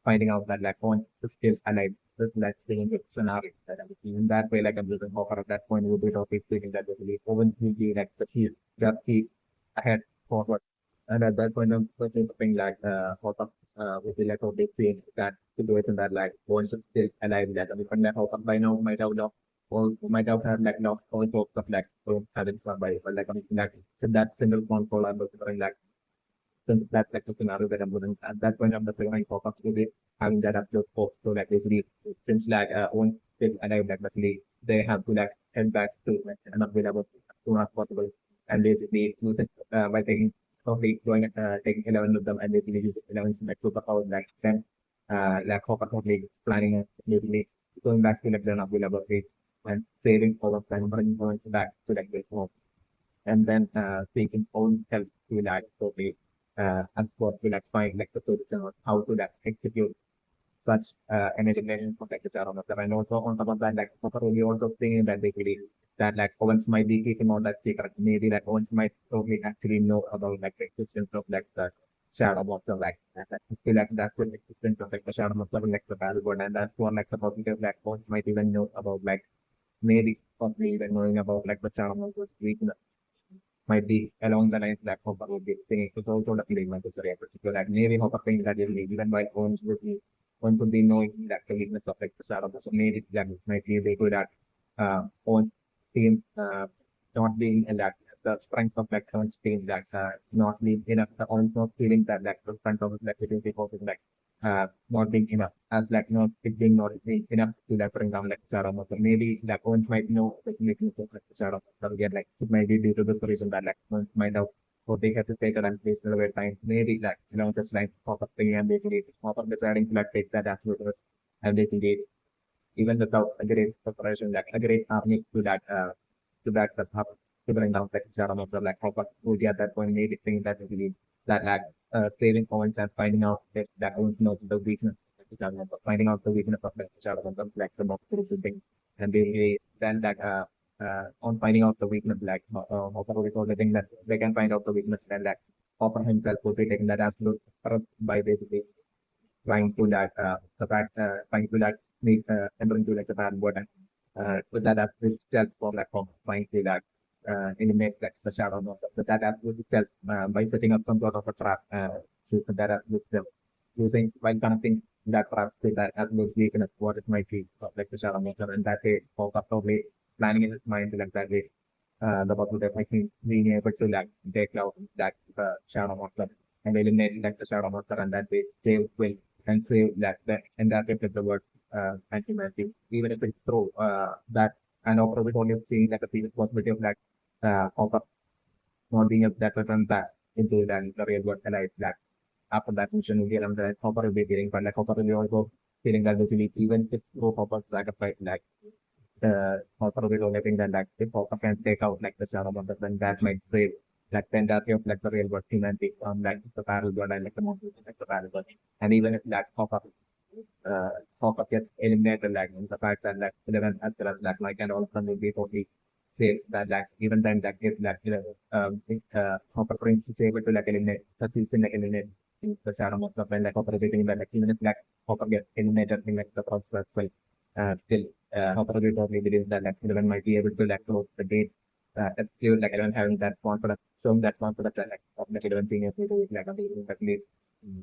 finding out that like Owen is still alive. This like changing the scenario that I'm seeing. In that way, like I'm losing Hopper at that point would be totally feeling that basically Owen will be like the key, just key ahead forward. And at that point, I'm something like Hopper would be like totally seeing that situation that like Owen is still alive. That I mean, like Hopper by now might have lost or might have had like lost all hopes of like Owen having survived. But like I mean, like so that single phone call I'm looking like since that's like the scenario that I'm looking at that point I'm the playing focus with it, having that upload post. So like basically since like once they arrive like basically they have to like head back to like an available as soon as possible and basically use it by taking totally going taking 11 of them and basically use 11 like superpowers like then like focus totally planning and basically going back to like the unavailable state and saving all of them bringing points back to like the home and then seeking own help to like totally as for to like find like the solution on how to like execute such imagination for like the child on the and also on top of that like probably also thinking that they believe that like Owens might be keeping all that secret. Maybe like Owens might totally actually know about like the existence of like the shadow monster like that. Still like that could existence of like the shadow monster like the battleborn and that's one like the positive like Owens might even know about like maybe possibly even knowing about like the shadow monster's weakness might be along the lines that Hopper would be thinking. It's also the feeling necessary in particular. Like maybe Hopper thinks that even while Owens would be knowing that the weakness of like the shadow. So maybe that might be able that Owens team not being like the strength of like Owens team that not being enough the Owens not feeling that like the strength of like it is because of like not being enough as like not it being not being enough to like bring down like shadow monster. Maybe like Owens might know like making of like the shadow monster again like it might be due to the reason that like Owens might have or they have to take it and place it away time. Maybe like just like pop up thing and basically pop up deciding to like take that absolute risk and basically even without a great preparation, like a great army to that the top to bring down like Sharam of the like proper would at that point made it think that really that like saving points and finding out that that owns knows the weakness of the Sharam of finding out the weakness of the Sharam of the like the most thing and they then like on finding out the weakness like Hopper because the thing that they can find out the weakness and like Hopper himself would be taking that absolute trust by basically trying to that trying to that make entering to like the bad word and with that app itself for platform trying to that eliminate like the shadow of that app itself by setting up some sort of a trap to that app itself using while connecting that trap to that absolute weakness what it might be of like the shadow monster and that way for probably planning in his mind like that way the possible definitely being able to like take out that shadow monster and eliminate like the shadow monster and that way save will and save that and that if the word anti-magic even if it's true that and also with only seeing like a previous possibility of like of not being able that return back into the real world alive like after that mission we get that Hopper will be feeling but like Hopper will be also feeling that basically even if it's true Hopper's sacrifice like also with only thing that like if Hopper can take out like the shadow monster then that might save like the entirety of like the real world humanity like the battle world and like the monster like the battle world and even if like Hopper Hopper gets eliminated like the fact that like 11 as well as like Mike and all of them will be totally safe that like even then like if like if Hopper Prince is able to like eliminate succeeds in like eliminate the shadow monster when like Hopper is getting that like even if like Hopper gets eliminated in like the process well still Hopper will totally believe that like 11 might be able to like close the gate still like 11 having that confidence showing that confidence that like of like 11 being able to do it like at least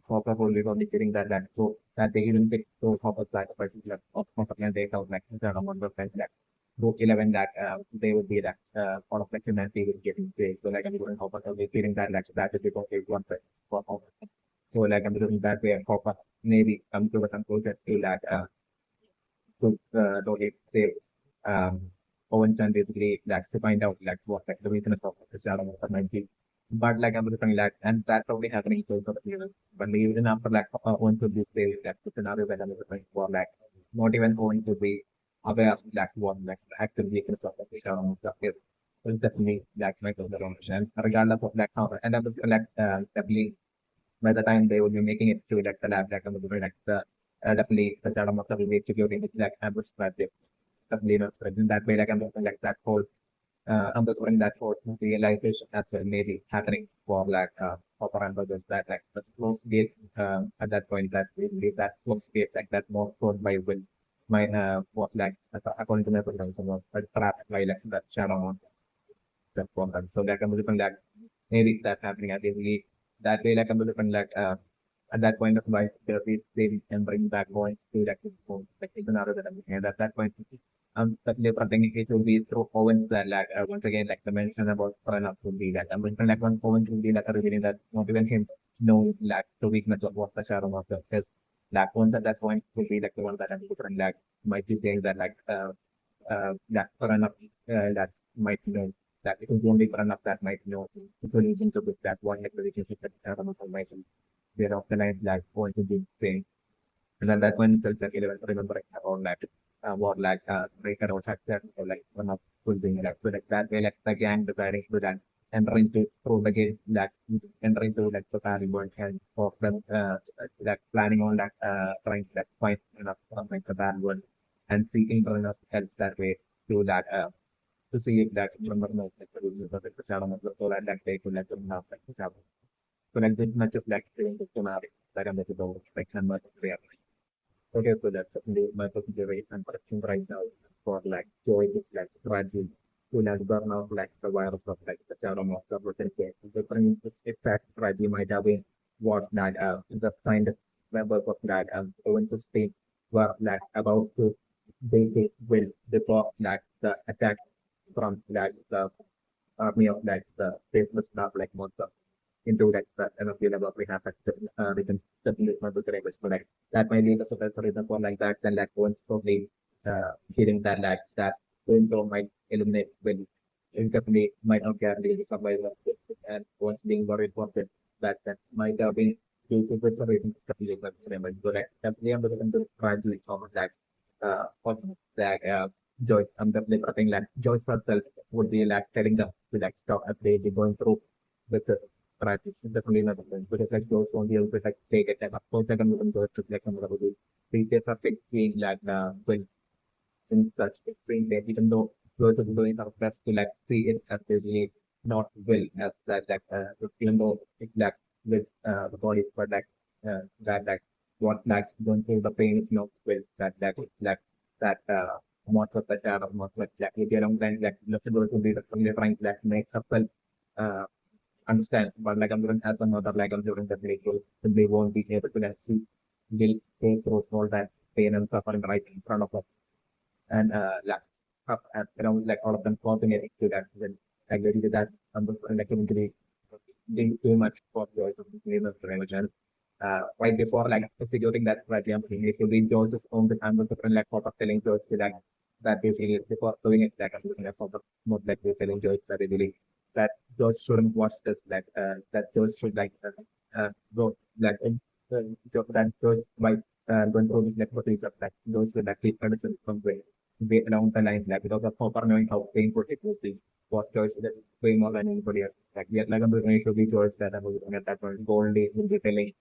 Hopper will be only feeling that like so that they even pick those Hoppers like a particular of Hopper and they out like the number of friends like group 11 that they would be that part of like humanity will get in place. So like I'm doing Hopper will be feeling that like that is because they want for Hopper. So like I'm doing that way Hopper maybe come to a conclusion to that to totally save um Owens and basically like to find out like what like the weakness of the shadow of might be. But like I'm looking like and that's probably happening so sort of but even after like Owens would be saved like the scenario that I'm looking for like not even going to be aware of that one like the actual weakness of the shadow of the so it's definitely like my consideration regardless of like how and I'm looking like definitely by the time they would be making it to like the lab like I'm looking like the definitely the shadow monster will be executing it like ambush strategy. Definitely, in that way, like I'm looking like that whole underscoring that whole realization as well maybe happening for like Hopper and others that like the close gate at that point that we believe that close gate like that more scored by Will my was like according to my program was a trap by like that shadow monster that program. So like I'm looking like maybe that happening at basically that way like I'm looking like at that point of life, there is saving and bring back points to that phone. Like even other than and at that point, certainly something it will be through Owens that like once again like the mention about Pranav would be that I'm going to like one Owens will be like a revealing that not even him know like the weakness of what the shadow master is. Like once at that point will be like the one that I'm different like might be saying that like that Pranav that might know that it is only Pranav that might know the solution to this that one like relationship that shadow master might where of the line like going to be saying. And then that one itself like 11 remembering about that what like break around factor or like one of full being like so like that way like the gang deciding to that entering to through the game that entering to like the Taliban and for them like planning on that trying to like find enough something the Taliban and seeking internal help that way to that to see if that remember no like the shadow of the soul and that they could let them have like the shadow. So like this much of like feeling the scenario that I'm making about like some much reality. Okay, so that's definitely my consideration question right now for like joy is like strategy to like burn out like the virus of like the serum of the protein case. The different effect strategy might have been what that the kind of members of that going to state were like about to they will before like the attack from like the army of like the faceless stuff like monster into like the energy level we have at written certainly my book language. So like that might be the super reason for like that then like once probably feeling that like that doing so might eliminate when it definitely might not guarantee the survival and once being worried for it that that might have been due to this reason certainly my book language. So like definitely I'm looking to gradually over that of that Joyce I'm definitely think like Joyce herself would be like telling them to like stop as they be going through with the practice definitely not different because like those won't be able to like take it like of course I can even go to like another way. They perfect being like when in such extreme way, even though those are doing our best to like see it as basically not will as that even though it's like with the body but that like what like going through the pain is not will that that most of the time most like if you don't then like look at those who be the trying to like make herself uh understand. But like I'm doing as another like I'm doing the ritual, so they won't be able to like see will go through all that pain and suffering right in front of us. And like and like all of them coordinating to that then like they did that like really doing too much for joy of the and right before like executing that strategy I'm thinking it will be Joseph's own the time different like sort of telling George to that basically before doing it like I'm looking at sort of not like they're telling George that really that George shouldn't watch this like that George should like go like that George might going through like what is up like those with like treatment from way along the line like because of Hopper knowing how painful it was Joyce that way more than anybody else. Like yet like I'm going to be George that I was looking at that point Goldie will be telling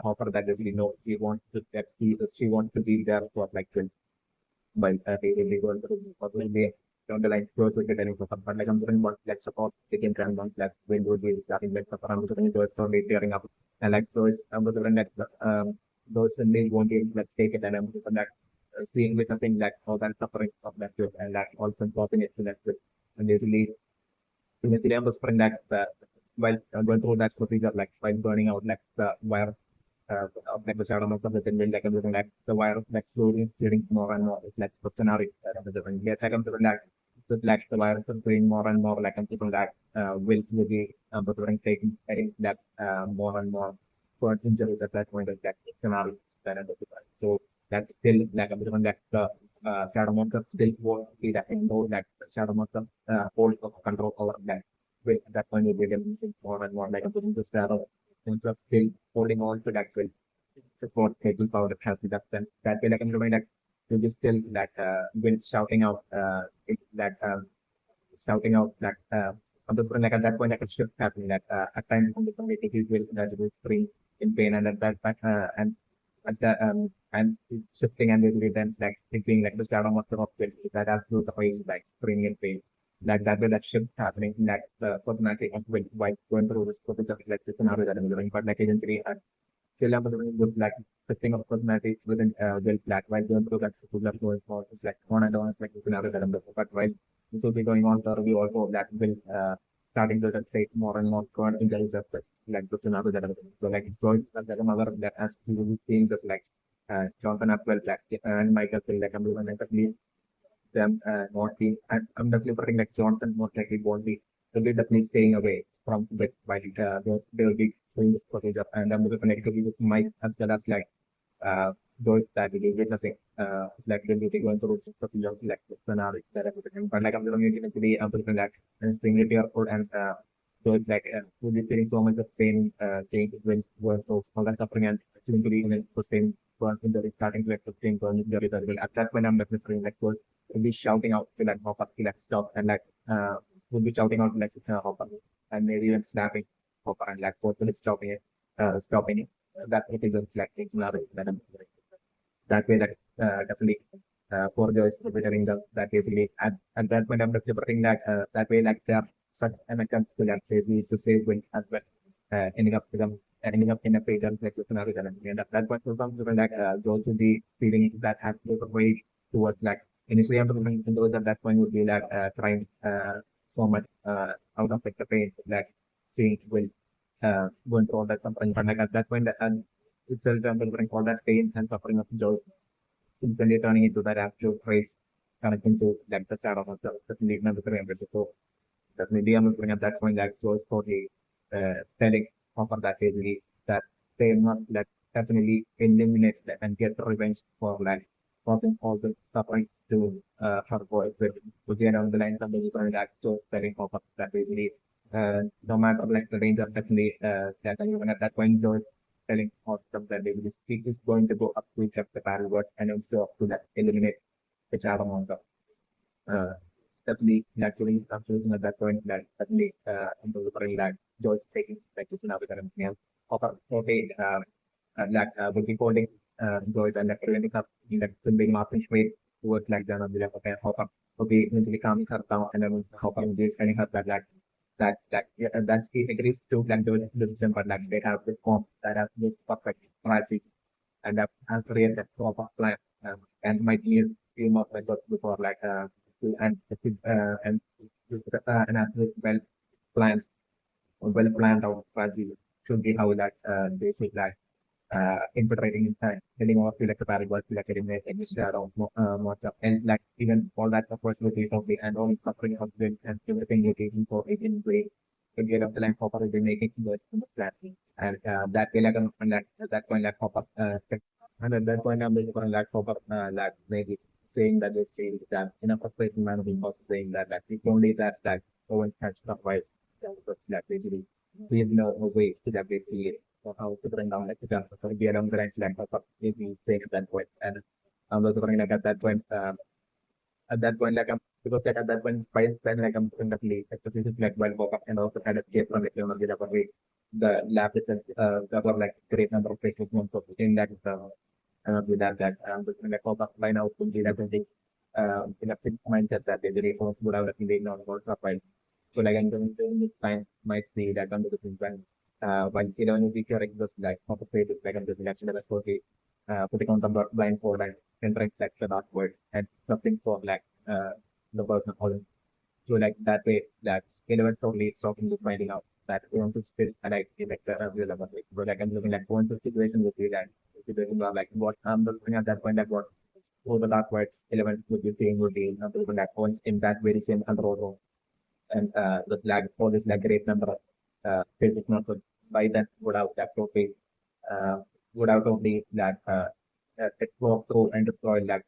offer that basically no she wants to that she wants to be there for like but they really go for when they down the line close with the telling for but like I'm doing what like support taking grand ones like when would be starting like support I'm doing those for me tearing up and like so it's I'm doing that those and they won't be able to like, take it and I'm doing that seeing with nothing like all that suffering of that too and like also stopping it to that too and they really eventually I'm just that while going through that procedure like by burning out like the virus of like the shadow of the thin like I'm doing like the virus like slowly seeding more and more it's like the scenario that I'm doing yes like I'm doing like like the virus is doing more and more like I'm doing that will be doing taking that more and more for injuries at that point of that scenario that I'm doing so that's still like I'm doing that the shadow monster still won't be that no that shadow monster hold of control over that at that point we will get more and more like I'm doing the shadow instead of still holding on to that will support taking power of health reduction. That way, like I'm doing that to be still that will shouting out that shouting out that on the like at that point like a shift happening that at times on the community he will that will scream in pain and at that and at the and it's shifting and basically then like it being like the shadow master of will that has to the phase like premium phase. Like that way that shift happening in that personality of will while going through this particular like the scenario that I'm living. But like agency and still I'm living was like shifting of personality within will black while going through that particular going for it's like one and one is like the scenario that I'm living. But while this will be going on the review also that will starting to take more and more current intelligence aspects like the scenario that I'm living. So like Joyce that another that has to do things that like Jonathan as well, like and Michael feel like I'm doing definitely them not being I'm definitely putting like Jonathan most likely won't be will be definitely staying away from the while they will be doing this footage up and I'm looking negatively with Mike as well as like those that will be witnessing like they'll be going through the field like the scenario that everything. But like I'm looking to be looking like and staying really careful and so it's like we'll be feeling so much of pain change when we're so all that suffering and actually even sustain burn in the starting to like sustain burn in the will at that point I'm definitely like we'll be shouting out to like Hopper to like stop and like we'll be shouting out to like Hopper and maybe even snapping Hopper and like forcefully stopping it. That it is like another that I'm that way that definitely for Joyce preparing that basically at that point I'm preparing that that way like there are such an attempt to that basically to save win as well ending up with them ending up in a fatal like scenario and at that point from like Joyce will be feeling that has to go way towards like initially I'm looking into it at that point would be like trying so much out of like the pain like seeing will going through all that suffering but like at that point itself I'm delivering all that pain and suffering of Joyce instantly turning into that actual trait connecting to like the start of myself. That's indeed number three. So that maybe I'm looking at that point that source for the telling of that basically that they must like definitely eliminate that and get revenge for like causing all the suffering to her boys with the down the line somebody going that so telling of that basically no matter like the range of definitely that even at that point Joe telling outcome that they will speak is going to go up to each of the parallel words and also up to that eliminate the child amount of uh, definitely actually I'm choosing at that point that definitely I'm delivering that George taking like it's another kind of name of okay like will be holding George and like preventing up like being marking straight towards like the another like okay hop up okay eventually calming her down and then hop up just getting her that yeah, that's it agrees to like the system but like they have this form that has this perfect strategy and that has created a proper plan and might need few more methods before like and and as well planned well planned out strategy should be how that they should like infiltrating inside, getting off to like the paragraphs, like getting the instead of more stuff. And like even all that effort with it of the and all suffering of them and everything you're taking for it in way to get up the line proper they making the plan. And that way like and that at that point like pop up and at that point I'm looking for like pop up like maybe saying that they say that in a frustrating manner because saying that like it's only that like go and catch stuff right like basically we have no way to that basically or how to bring down like the gun so be along the right line for maybe saying at that point and was running like at that point like because like at that point by then like I'm definitely exercises like well woke up and also kind of escape from it you know get up away the lab itself cover like great number of patients so in that with that but like woke up by now could be that in a fixed mindset that they really would have definitely not worked up right so like I'm doing this time might see that under the thing while you know if you're just like concentrated like I'm just actually that's okay putting on the blindfold and entering like the last word and something for like the person holding so like that way that relevant totally talking to finding out that we want to still and I feel like the real level so like I'm looking at going to situation with you that situation are like what I'm looking at that point like what over the last word element would be saying would be looking at points in that very same control room and the flag for this like great number of basic methods by that would have that totally uh, would have totally that explore through and deploy like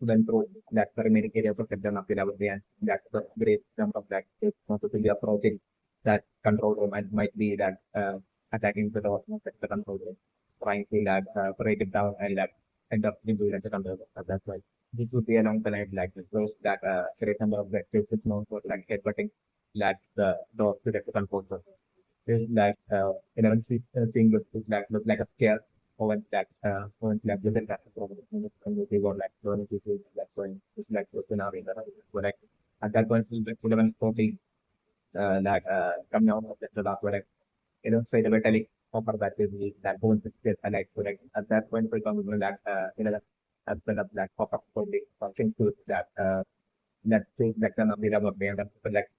then through that the remaining areas of the level and that's the great number of that is possibly approaching that control room and might be that attacking the door of the control room trying to like break it down and like end up into the control room. That's why this would be along the line like those that great number of vectors is known for like headbutting like the door to the control room. It's like 11 seeing this is like look like a scare Owen's like within that problem. And they got like learning to see like going it's like the scenario that were like at that point still like 11:40 coming out of the last where like straight away telling offer that is that won't fit and like so like at that point for example that as well as like offer for the function to that thing that kind of the level of but like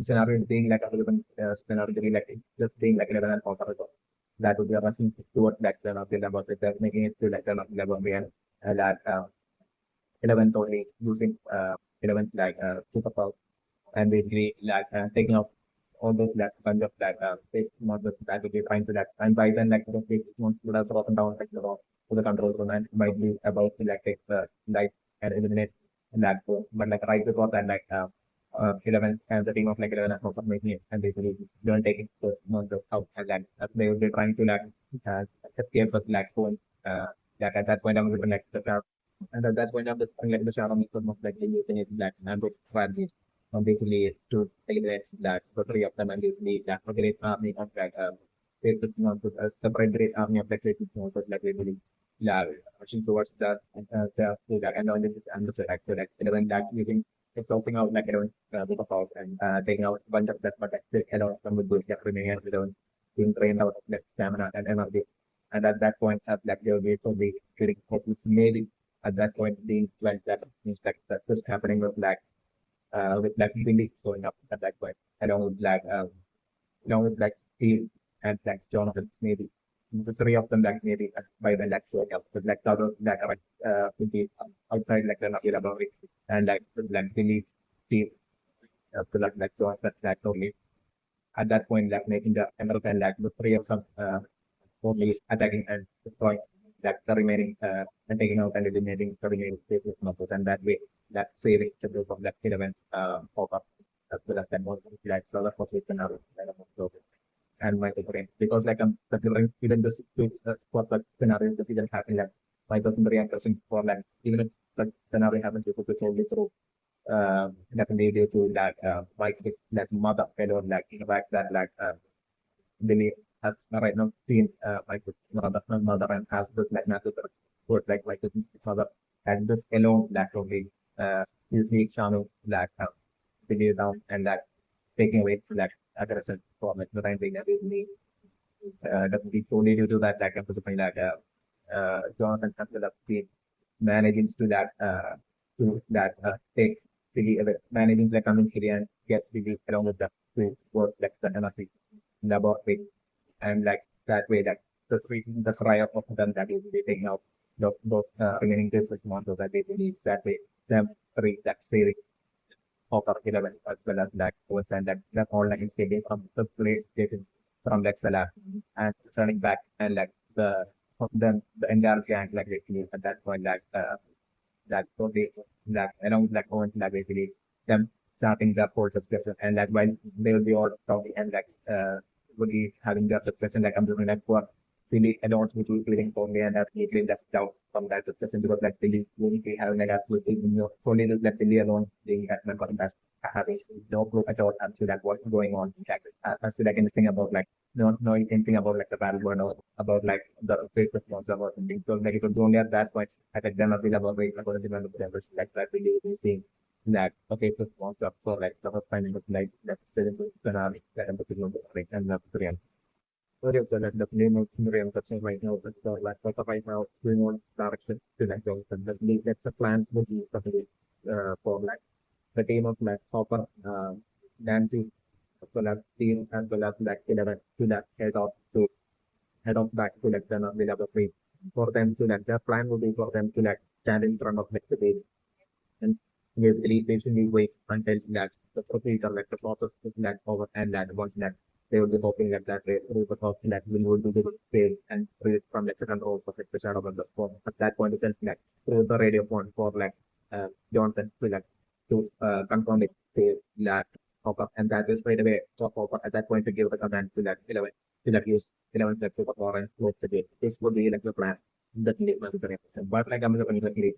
scenario being like a relevant scenario being like just being like relevant offer that would be a rushing towards like the level of it making it to like the level of that 11 only using 11 like superpower and basically like taking off all those like bunch of like base models that would be trying to like and by then like the base ones would have broken down like the raw to the control room and might be about to like take the light and eliminate that force. But like right before that like 11 and the team of like 11 are also making it and basically don't take it to models out and then they would be trying to like uh, escape with like phone that at that point I'm going to like the and at that point of the like the shadow method of like using it like and strategy basically to eliminate that the three of them and basically that a great army of like separate great army of like like basically yeah rushing towards the and on this understood actually like 11 that using it's helping out like 11 bit of out and taking out a bunch of that but actually alone from the good that remaining and 11 being trained out of that stamina and energy and at that point like they will be probably getting focused maybe at that point being like that means like that's just happening with like Billy showing up at that point along with like Steve and like Jonathan maybe the three of them like maybe by then like showing up with like the others that are will be outside like the laboratory and like Billy Steve to like Jonathan like only at that point like making the emerald and like the three of them only attacking and destroying like the remaining and taking out and eliminating the remaining spaces muscles and that way that saving the group of that 11 pop up as well as that one like so that was another kind of and my brain because like I'm considering even this what the scenario that didn't happen like my person very interesting for like even if the scenario happens you could solve it through definitely due to that like that mother fellow like in fact that like believe has right now seen like his mother and has this like massive support like his mother and this alone that only is the channel that believe down and that taking away that aggression from it the time being that is me definitely solely due to that like I'm supposing like Jonathan Campbell of the managing to that take really managing the community and get really along with the to work like the NRC laboratory and like that way that the cry of them that is taking out those remaining district models that they believe that way them three that series of our 11 as well as like was and that online escaping from the place station from like Salah and turning back and like the entire gang like actually at that point like that so they that along with like Owen like basically them starting the whole subscription and like while they will be all talking and like will be having the subscription like I'm doing like for really adults which will feeling only and absolutely left out from that subscription because like they will be having like absolutely solely like Billy alone being at member that's having no clue at all as to like what's going on like as to like anything about like not knowing anything about like the battleground or about like the face response or something so like it was only at that point I think them available way about the development members like that really seeing that okay it's a small stuff so like the first time it was like that scenario that I'm looking at and that's real. What is that the name of Miriam touching right now but like what right now going on direction to like Johnson that that's the plans would be probably for like the team of like Hopper Nancy as well as team as well as like 11 to that head off back to like the laboratory for them to like their plan would be for them to like stand in front of like the baby and basically patiently wait until that the procedure like the process is like over and that once that they will be hoping that that root of that will do the fail and read from like the control for like the shadow of the form at that point essentially like through the radio phone for like Johnson to like to confirm it fail that Hopper and that is straight away for Hopper at that point to give the command to that 11 to that use 11 like super and close the gate. This would be like the plan that but like I'm going to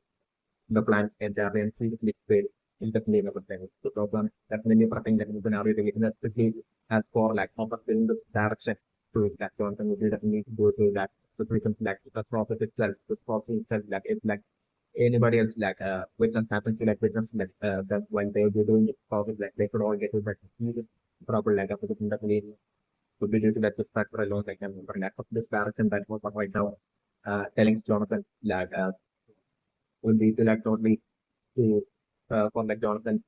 the plant entirely and physically fail in the claim of a thing. The problem definitely something that you can argue that especially as for like of in this direction to that Johnson would definitely go to that situations like the process itself, this process itself, like it's like anybody else, like witness happens to like witness like that when they were doing this process, like they could all get it, but you just proper like after the definitely could be due to that respect for alone, like for lack of this direction that was right now telling Jonathan like would be to like totally to for like Jonathan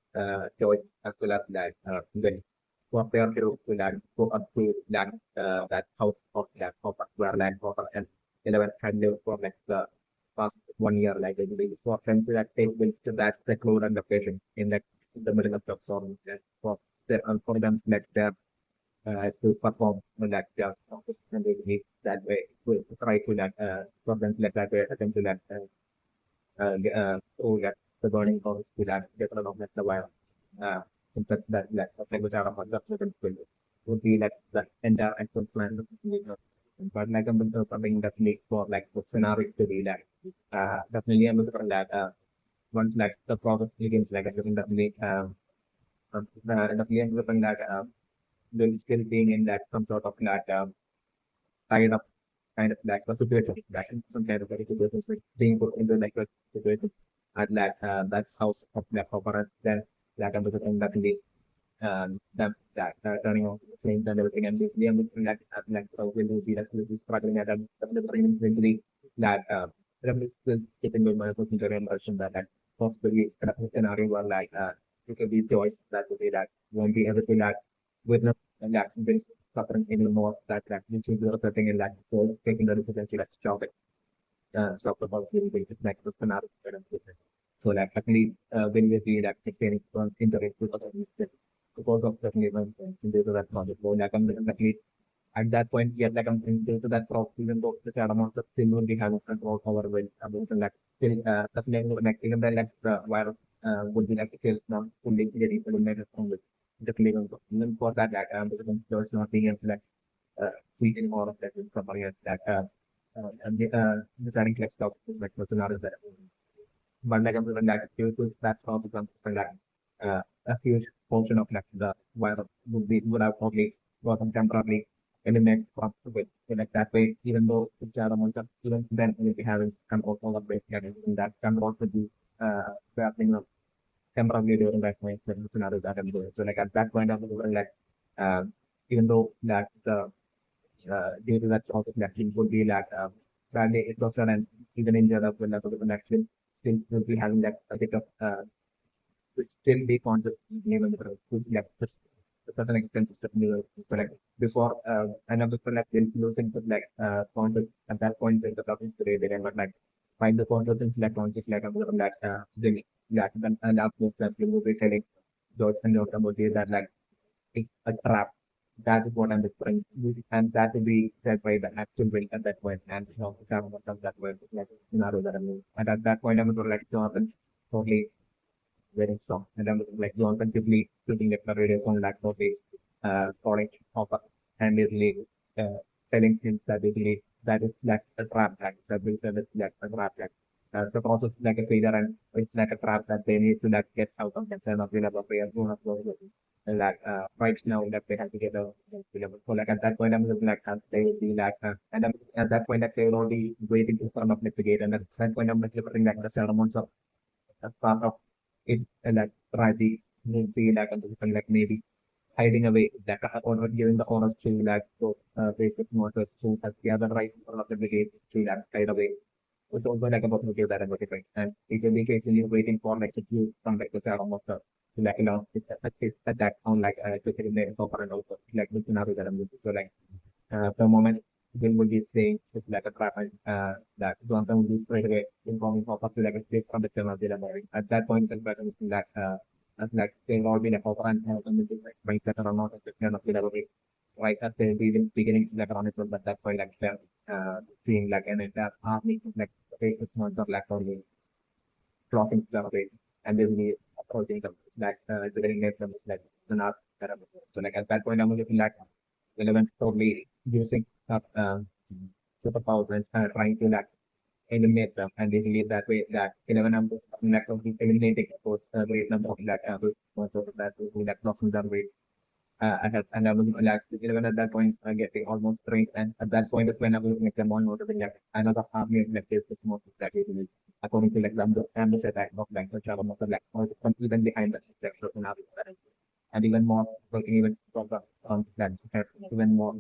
choice as well as like when what they are to like go up to like that house of like of where land for and 11 had lived for like the past 1 year like they for them to like take will to that secluded and location in like in the middle of the storm like, for them like their to perform like their process and they need that way to try to like for them to like that way attempt to like through that the burning forest to that development the wild in fact that like was out of concept would be like the entire action plan but like I'm something that make for like the scenario to be like definitely I'm looking at that once like the process begins like I'm looking definitely definitely I'm looking at the still being in that some sort of that tied up kind of like a situation, like some kind of like situation being put into like a situation at like that house of like opera then like I'm looking that the them that turning off the flames and everything and we are looking like will be like really struggling at the brain eventually that I'm still keeping with my personal impression that like possibly a scenario where like it could be choice that would be that won't be able to like witness and like been suffering anymore that like which is the thing in like so taking the decision to like stop it stop the policy like the scenario so like actually when we see like sustaining injury because of the event due to that project. So like I'm definitely at that point, yeah, like I'm due to that problem, even though the shadow monster still will be having control over will about like still definitely like even the like the virus would be like still not fully getting eliminated from it. Definitely even for that like because there was not being able to like see any more of that from like and deciding to like stop like the scenarios that but like I'm doing that due to that consequence like a huge portion of like the virus would have probably gotten temporarily eliminated from with so, like that way, even though it's the amount of even then we'll be having control over the and that control could be happening temporarily during that point when it's another that I'm doing. So like at that point I'm doing like even though like the due to that process actually would be like badly exhausted and even injured as well as the actually still will be having that a bit of which still be concept even like just to a certain extent it's definitely so like before another people like losing but like concept at that point in the topics today they never like find the concepts like concept like about that they like then and after that we will be telling George and George about it that like it's a trap. That is what I'm referring to. And that will be said by the actual will at that point. And you know, some of that way, like scenario that I'm in. And at that point, I'm going to like Jonathan totally very strong. And I'm like Jonathan quickly using the radio on like totally calling offer and basically selling things that basically that is like a trap like that will sell it like a trap like the process is like a failure and it's like a trap that they need to like get out of themselves of the level of as soon as possible. And like right now that they have to get a level. So like at that point I'm looking like they will be like and then at that point like they will only waiting in front of the gate and at that point I'm like delivering like the ceremonies of as part of it like Raji would be like a different like maybe hiding away like or giving the honors to like those basic motors to have the other right in front of the brigade to like hide away. It's also like about to give that a notification and it will be occasionally waiting for like the queue from like the shadow monster to like you know it's attack on like to hit in the offer and also like the scenario that I'm using. So like the moment Bill will be saying it's like a trap and that Jonathan will be straight away informing Hopper to like escape from the channel of the laboratory. At that point, the person is that as like they will all be like Hopper and like mindset or not of the channel of the laboratory. Right at the beginning like on its own, but that's why like they're seeing like an entire army like face it's not like only blocking the way and then we approaching them it's like the very near them is like the not terrible. So like at that point I'm looking like relevant totally using superpowers and trying to like eliminate them and basically that way that 11 numbers like eliminating those great number of like most of that will be like blocking their way I had, and I was like, even at that point, getting almost straight. And at that point is when I was looking at them on noticing like another half year like this is most exactly according to like the ambitious act of like the travel of the like or even behind the sexual scenario. And even more working even further on that have even more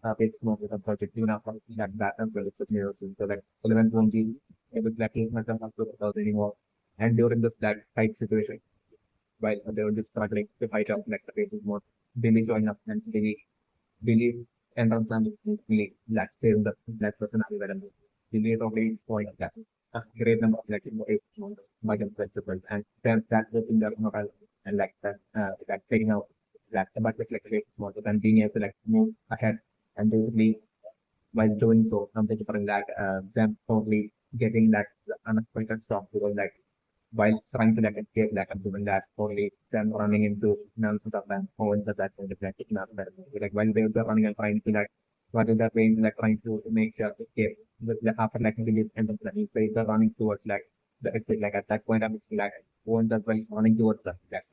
topics, more with the project, even after that as well as the news. So like 11 won't be able to like take myself up to the anymore. And during this like fight situation, while they were just struggling to fight out like the people more Billy showing up and Billy entrance and Billy like stay in the black personality where Billy is already showing that a great number of like by the principles and then that was in the moral and like that like taking out like the budget like very small and being able to like move ahead and basically while doing so something different like them totally getting that unexpected stuff because like while trying to like escape like I'm doing that only then running into nonsense of them or into that kind of like like while they were running and trying to like what is that way like trying to make sure to escape with the after like release end of the so they're running towards like the exit like at that point I'm like ones as well running towards the like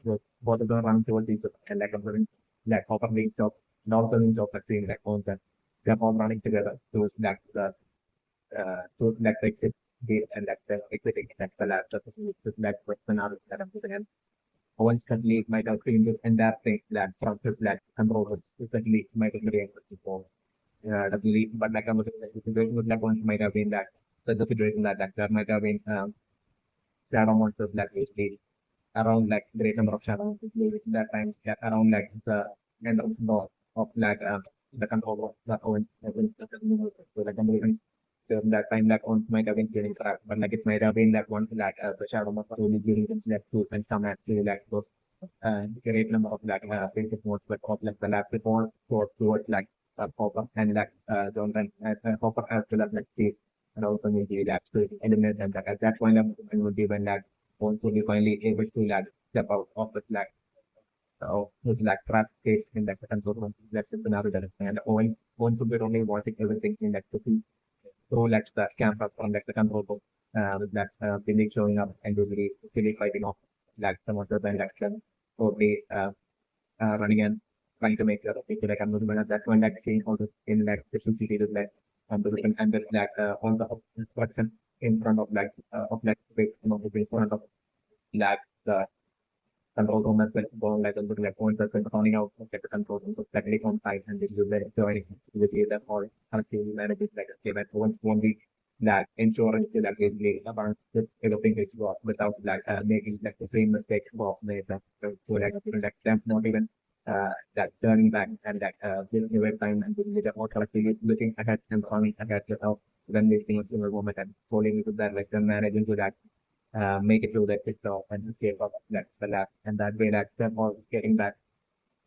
both of them running towards each other and like I'm running like hopper being shop and also in shop like seeing like ones that they're all running together towards like the to that exit gate and that the exiting that the lab surface to that question out that I'm putting in. Once suddenly might have created and that thing that surface that control was suddenly might have been before. The belief, but like I was the situation with like once might have been that such a situation that that might have been shadow monsters that basically around like great number of shadows that time yeah, around like the end of the of like the control of the Owens so like I'm so that time like on might have been getting trapped, but like it might have been like one like the shadow of really giving them like to and come actually like those great number of like basic modes but of like the lab before for towards like Hopper and like Jonathan Hopper as well as like Steve and also maybe like to eliminate them like at that point it would be when like once we finally able to like step out of the like with like trap stage in like the control room like the scenario direction and once we were only watching everything in like the through like the campus from like the control room with like Billy showing up and usually Billy fighting off like some of the band action probably running and trying to make the picture like I'm looking at that one like seeing all the in like the CCTV with like and with like all the person in front of like in front of like the control room as well going like looking like points as well running out of like the control room so technically on site and they do the joining with either or actually manages like okay but once we that insurance to like basically about everything is work without like making like the same mistake of made that so like them not even that turning back and that giving away time and doing it more correctly looking ahead and running ahead to help then these things in the moment and falling into that like the managing to that make it through that pit stop and escape up that the lap and that way that them all getting back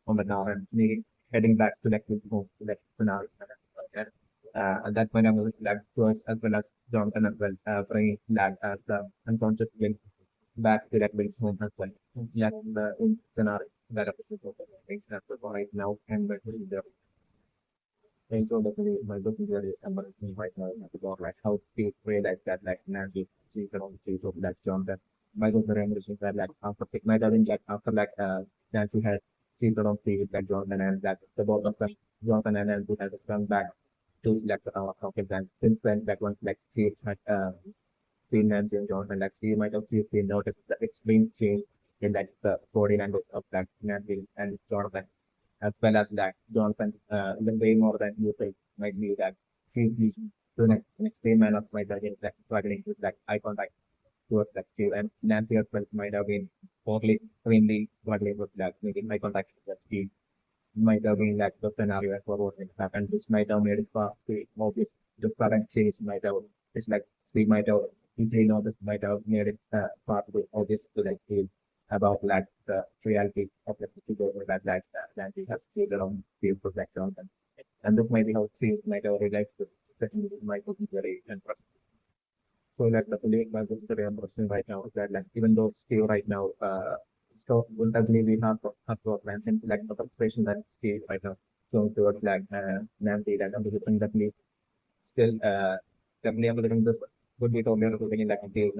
on the now and me heading back to like the home to like scenario. At that point I was like to us as well as Jonathan as well bringing like the unconscious link back to that Will's home as well. Yeah, the scenario that I think that's right now and the and so definitely my book is very embarrassing right now about like how to realize that like narrative see the wrong see of that John that my book very embarrassing that like after pick my dad like after like Nancy had seen the wrong see with that Jonathan and that the both of them Jonathan and Nancy had come back to like okay then since then that once like Steve had seen Nancy and Jonathan like Steve might have seen noticed the extreme change in like the body language of like Nancy and Jonathan as well as that Johnson, even way more than you think might be that she's the next day man of my target like struggling with that eye contact towards that Steve and Nancy herself might have been totally extremely struggling with that making eye contact with that Steve might have been like the scenario for what will happen. This might have made it fast to obvious the sudden change might have it's like Steve might have if they know this might have made it far to obvious to like feel about like the reality of the situation that we have seen around field protection and this might be how Steve might have realized that might be very interesting. So like the belief my book that I'm posting right now is that like even though Steve right now so will definitely we have to mention like the frustration that Steve right now so towards like Nancy that I'm definitely still definitely I'm looking this would be totally looking like Steve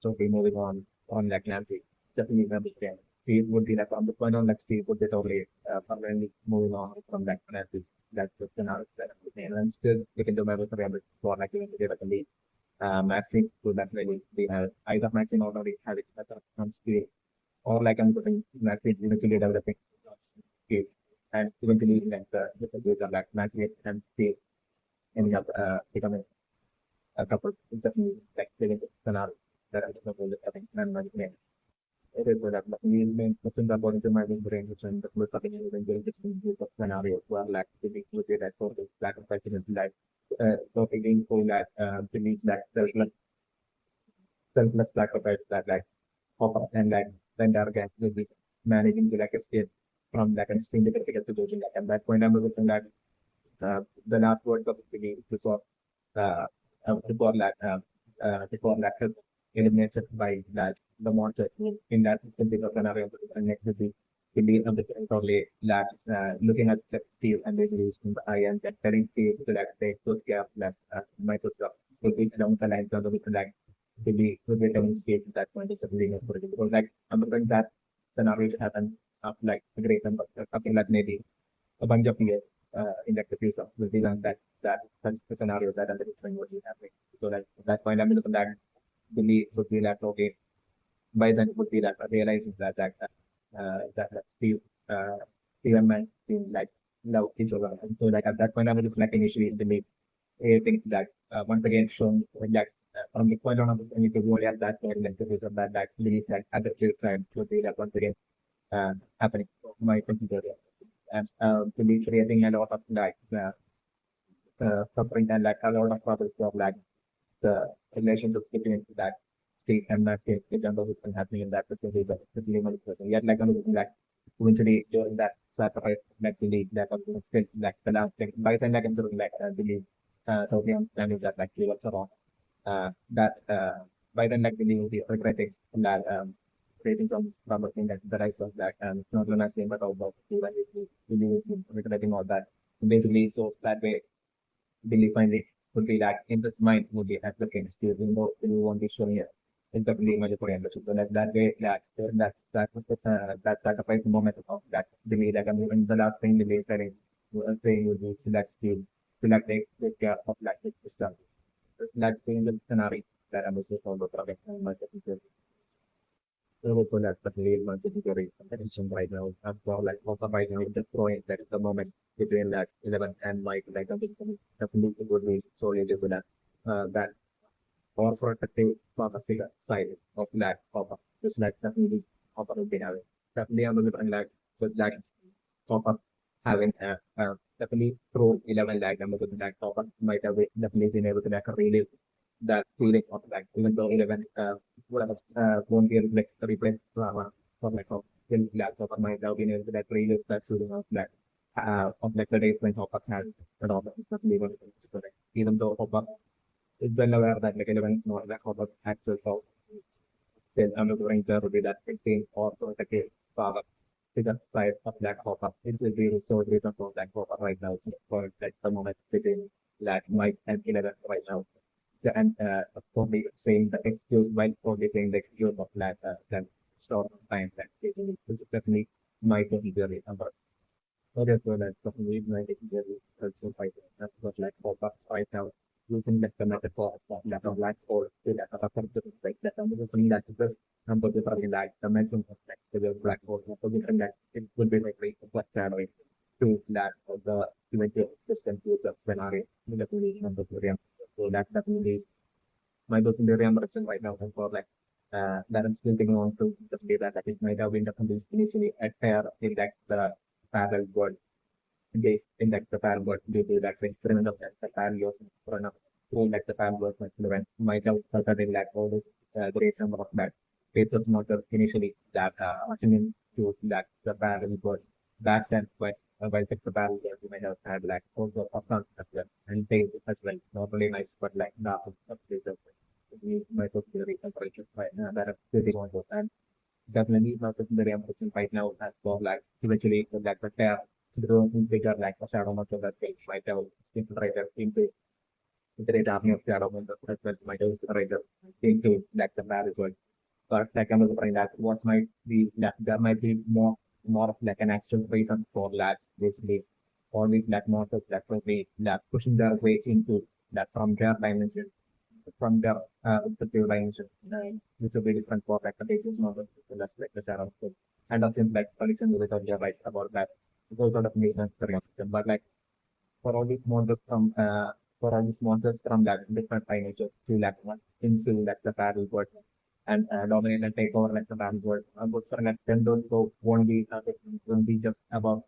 totally moving on like Nancy definitely understand. Steve would be like on the point on like Steve would be totally permanently moving on from that that scenario that and still we can do my work for like even like a lead Maxine would definitely be either Maxine already had it from Steve or like I'm putting Maxine eventually developing Steve and eventually like the user like Maxine and Steve ending up becoming a couple definitely like living scenario that I don't know I think and my name. It is that we main question according to my brain which and the most of the just scenario where like the big say that for the lack of passion like so again for that believes that selfless lack of that like pop up and like the entire gang will be managing to like escape from like an extremely difficult situation. Like at that point I'm looking at the last World Cup really before before that help eliminated by that the monster in that particular scenario and next to the of the totally that looking at the steel and then using the iron and telling steel to like take good care of that microscope would be down the lines of the like to be telling steel that point is really important because like I'm looking that scenario to happen of like a great number of like maybe a bunch of years in like the future will be done that such a scenario that under what is happening. So like at that point I'm looking that belief would be that okay by then would be that realizing that Steve Steve and man seem like love each other. And so like at that point I would like initially believe think that once again shown that from the point on when you could only at that point like the result that belief that at the flip side would be that once again happening my computer and to be creating a lot of like suffering and like a lot of problems of like the relationships between that state and that state in general has been happening in that particular person. Yet like like eventually during that sacrifice that believe that still like the last thing by the time like I'm doing like believe totally understanding that like he was wrong. That by then like believe will be regretting that creating from a thing that I saw that it's not gonna say but about believe regretting all that. Basically so that way Billy finally would be like in his mind would be applicant still even though you won't be showing it in the really much orientation. So that way that was that sacrifice moment of that Billy like I mean the last thing Billy said saying would be to like take care of like this stuff. That being the scenario that I'm also following much so that's the main category attention right now. I'm for like also right now the point that is the moment between like 11 and like definitely would be solely due to that that or for the thing for the figure side of that of just like definitely of the having definitely on the different like so like top up having definitely pro 11 like number to that top up might have definitely been able to like relive that feeling of like even though 11 whatever won't be like the replace for like in laptop or might have been able to like relive that feeling of like the days when Hopper had and all that stuff even though Hopper is well aware that like 11 not that Hopper actual so still I'm not going to be that 16 or so the case figure side of Black Hopper. It will be so reason for Black Hopper right now for like the moment between Black Mike and 11 right now. And probably saying the excuse while probably saying the excuse of that short time that this is definitely my theory number. Okay, so that's definitely my theory also right that's what like pop up right now. Using that the metaphor of that of black hole to that of a computer like that I'm looking that just number different like the mention of like the black hole so different that it would be like very complex shadowing to that of the eventual distant future when I definitely number theory. So that definitely my looking theory version right now and for like that I'm still thinking on to the data that it might have been the initially at fair in like the parallel world they index the parallel world due to that experiment of that the parallel for enough to like the parallel world might have started in like all this great number of that it was not initially that assuming to that the parallel world back then but while the parallel world you might have had like also options as well and things as well not only nice but like now of this my theory temperature right now that are pretty one and definitely not the reaction right now as well like eventually like the pair to figure like a shadow much of that thing might have infiltrated into the great army of shadow members as well might have infiltrated into like the pair as well But like I'm looking that what might be that there might be more of like an actual reason for that basically all these like monsters that will be that pushing their way into that from their dimension from their respective dimension which will be different for like the basis model less like the shadow. So kind of things like solution with you're right about that. Those sort of maintenance but like for all these monsters from that different dimensions to like one into like the parallel world and dominate and take over like the parallel world. But for an extent, those so won't be just about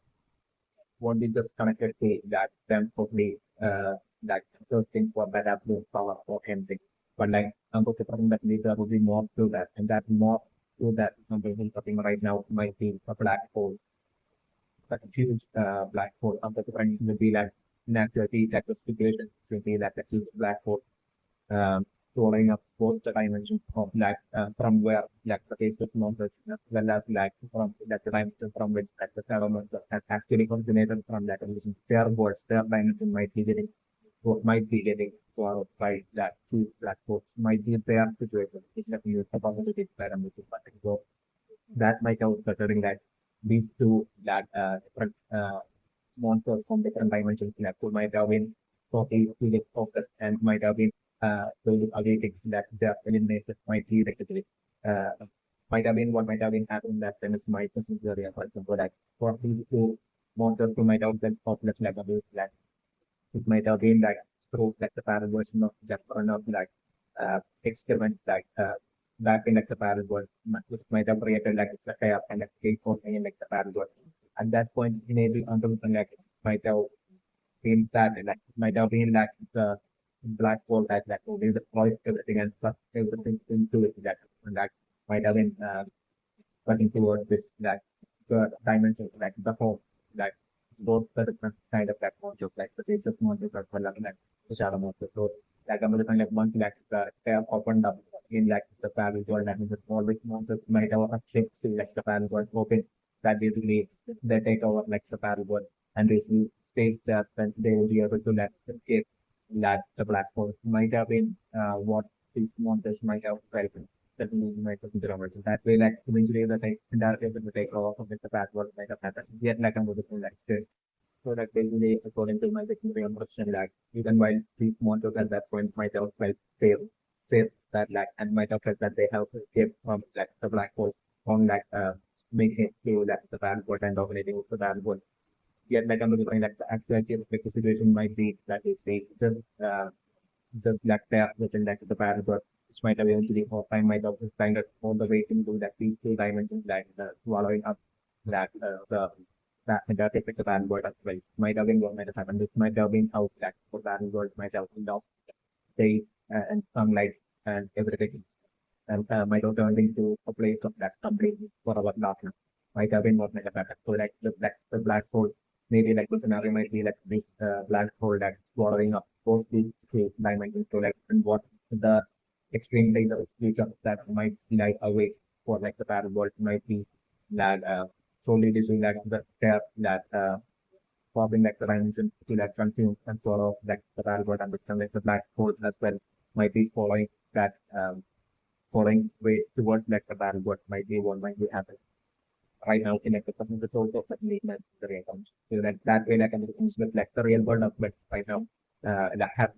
won't be just connected to that them totally that those things for that absolute power or anything. But like I'm talking that there will be more to that and that more to that I'm talking right now might be a black hole like a huge black hole. The difference will be like naturally like the situation will be like a huge black hole swallowing up both the dimensions of like from where like the case of knowledge as well as like from that the dimension from which like the settlement has actually originated from that dimension. Their words, their dimension might be getting swallowed by that huge black hole. Might be their situation. It's not used about the parameters. So that might have considering that these two that different monsters from different dimensions in that pool might have been totally really focused and might have been really awaiting that the elimination might be effectively might have been what might have been happening that then it's might consider area for example like for these two monsters who might have been populous like abuse like it might have been like through like the parallel version of that one of like experiments like back in like the parallel world, which might have created like the chaos and like cake for in like the parallel world. At that point, maybe until like might have been that like might have been like the black hole that like will destroys everything and suck everything into it that and that might have been working towards this like the dimension like the whole like both the different kind of platforms of like the basis modules as well as like the shadow modules. So like I'm looking like once like they are opened up in like the parallel world that means the small which modules might have a shift to like the parallel world open that basically they take over like the parallel world and basically space that then they will be able to like escape that the black hole might have been what these monsters might have felt that we might consider emerging. That way, like eventually the take indirectly will take off of the backward might have happened. Yet like I'm going to like this. So that basically according to my technical impression, like even while these monsters at that point might have felt safe that like and might have felt that they have escaped from like the black hole on like making it through like the backward and dominating the backward. Yet like I'm going to find like the actuality of the situation might be that they say just like there within like the paragraph, which might have eventually or time might have kind of all the way into that these two dimensions like swallowing up that that effect of Android as well. Might have been what might have happened. This might have been how that for Android might have lost state and sunlight and everything and might have turned into a place of that completely for our darkness. Might have been what might have happened. So like the black hole, maybe like the scenario might be like this black hole that's swallowing up both these two dimensions. So like and what the extreme days of future that might lie away for like the parallel world might be that solely due to like the that popping like the dimension to like consume and swallow like the parallel world and become like the black hole as well might be following that following way towards like the battle what might be what might be happening right now in like the source of like maintenance the real comes. So that way like can with like the real world of but right now that has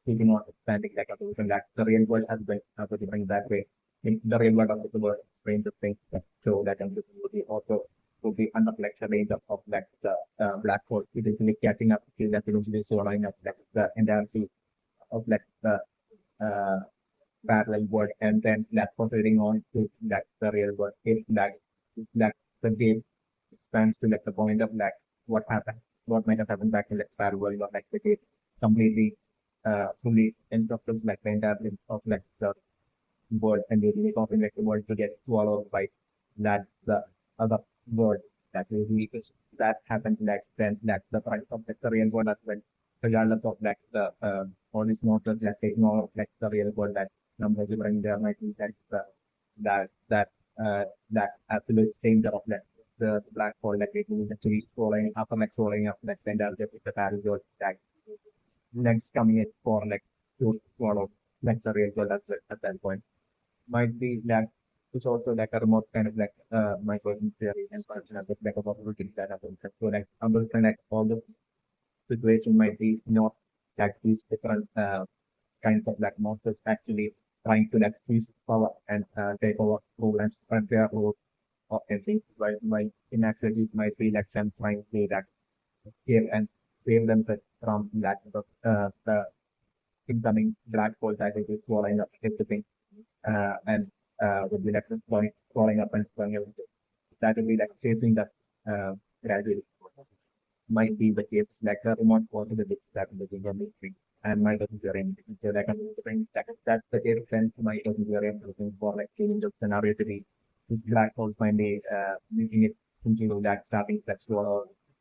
keeping on expanding like a that the real world has been bring that way. In the real world of the world strange of things that show that and will be also will be under like the range of like the black hole eventually catching up to that eventually swallowing up like the entire field of like the uh, parallel world and then that proceeding on to like the real world if like the game expands to like the point of like what happened what might have happened back in like parallel world or like the game completely fully interrupted like the entire length of like the world and really causing like the world to get swallowed by that the other world that really because that happens like then that's the price of like the real world as well regardless of like the all these monsters like taking over like the real world that numbers bring there might be like the that that absolute danger of like the black hole like it is actually swallowing up and like swallowing up like the entire the parallel world stack next coming in for like to swallow like the real world at that point might be that It's also like a remote kind of like my person theory and function of like a possibility that happens. So like understand like all the situation might be not like these different kinds of like monsters actually trying to like seize power and take over rule and spread their rule of things. Right, my inactivities might be like them trying to like here and save them from that the incoming black hole that is swallowing up everything and would be like falling up and falling everything. That will be like chasing that gradually. Might be the case like a remote possibility that will be the and my doesn't be anything. So like I'm saying that's the case then my doesn't be looking for like changing the scenario to be this black holes might be making it into that starting that's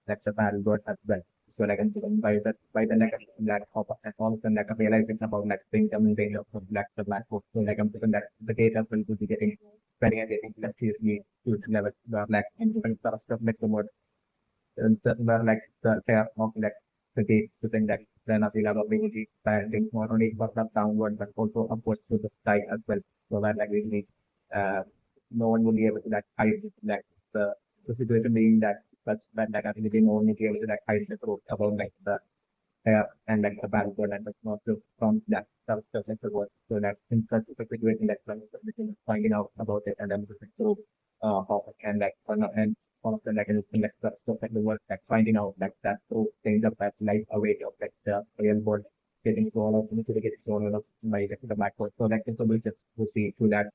that's a bad word as well. So like I'm saying by the like black hole and all of them like realizing about like the incoming data of the black hole. So like I'm saying that the data will be getting very getting like seriously to level like and different stuff like the word the like the pair of like the gate to think that then as level ability parenting not only but not downward but also upwards to the sky as well. So that like really no one will be able to like hide like the situation being that such that like ability no one will be able to like hide the truth about like the and like the battlefield and like not to from that stuff like the word. So that in such a situation that finding out about it and then so how it can like and all of them like anything like that stuff like the words like finding out like that so things of that life away of like the real world getting swallowed into the getting swallowed up by like, the black hole. So like it's always to see through that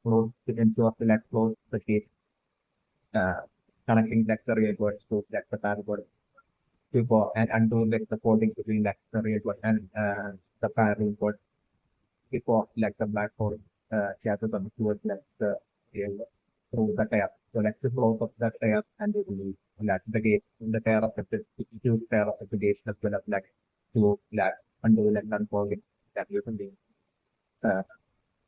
close to ensure to like close the gate uh connecting like the real world to like the bad world before and undo like the coding between like the real world and the parallel world before like the black hole chases on towards like the real world through the tear. So like the close of the tear and like the gate the tear of the huge tear of the gate as well as like to like undo like unfolding that using uh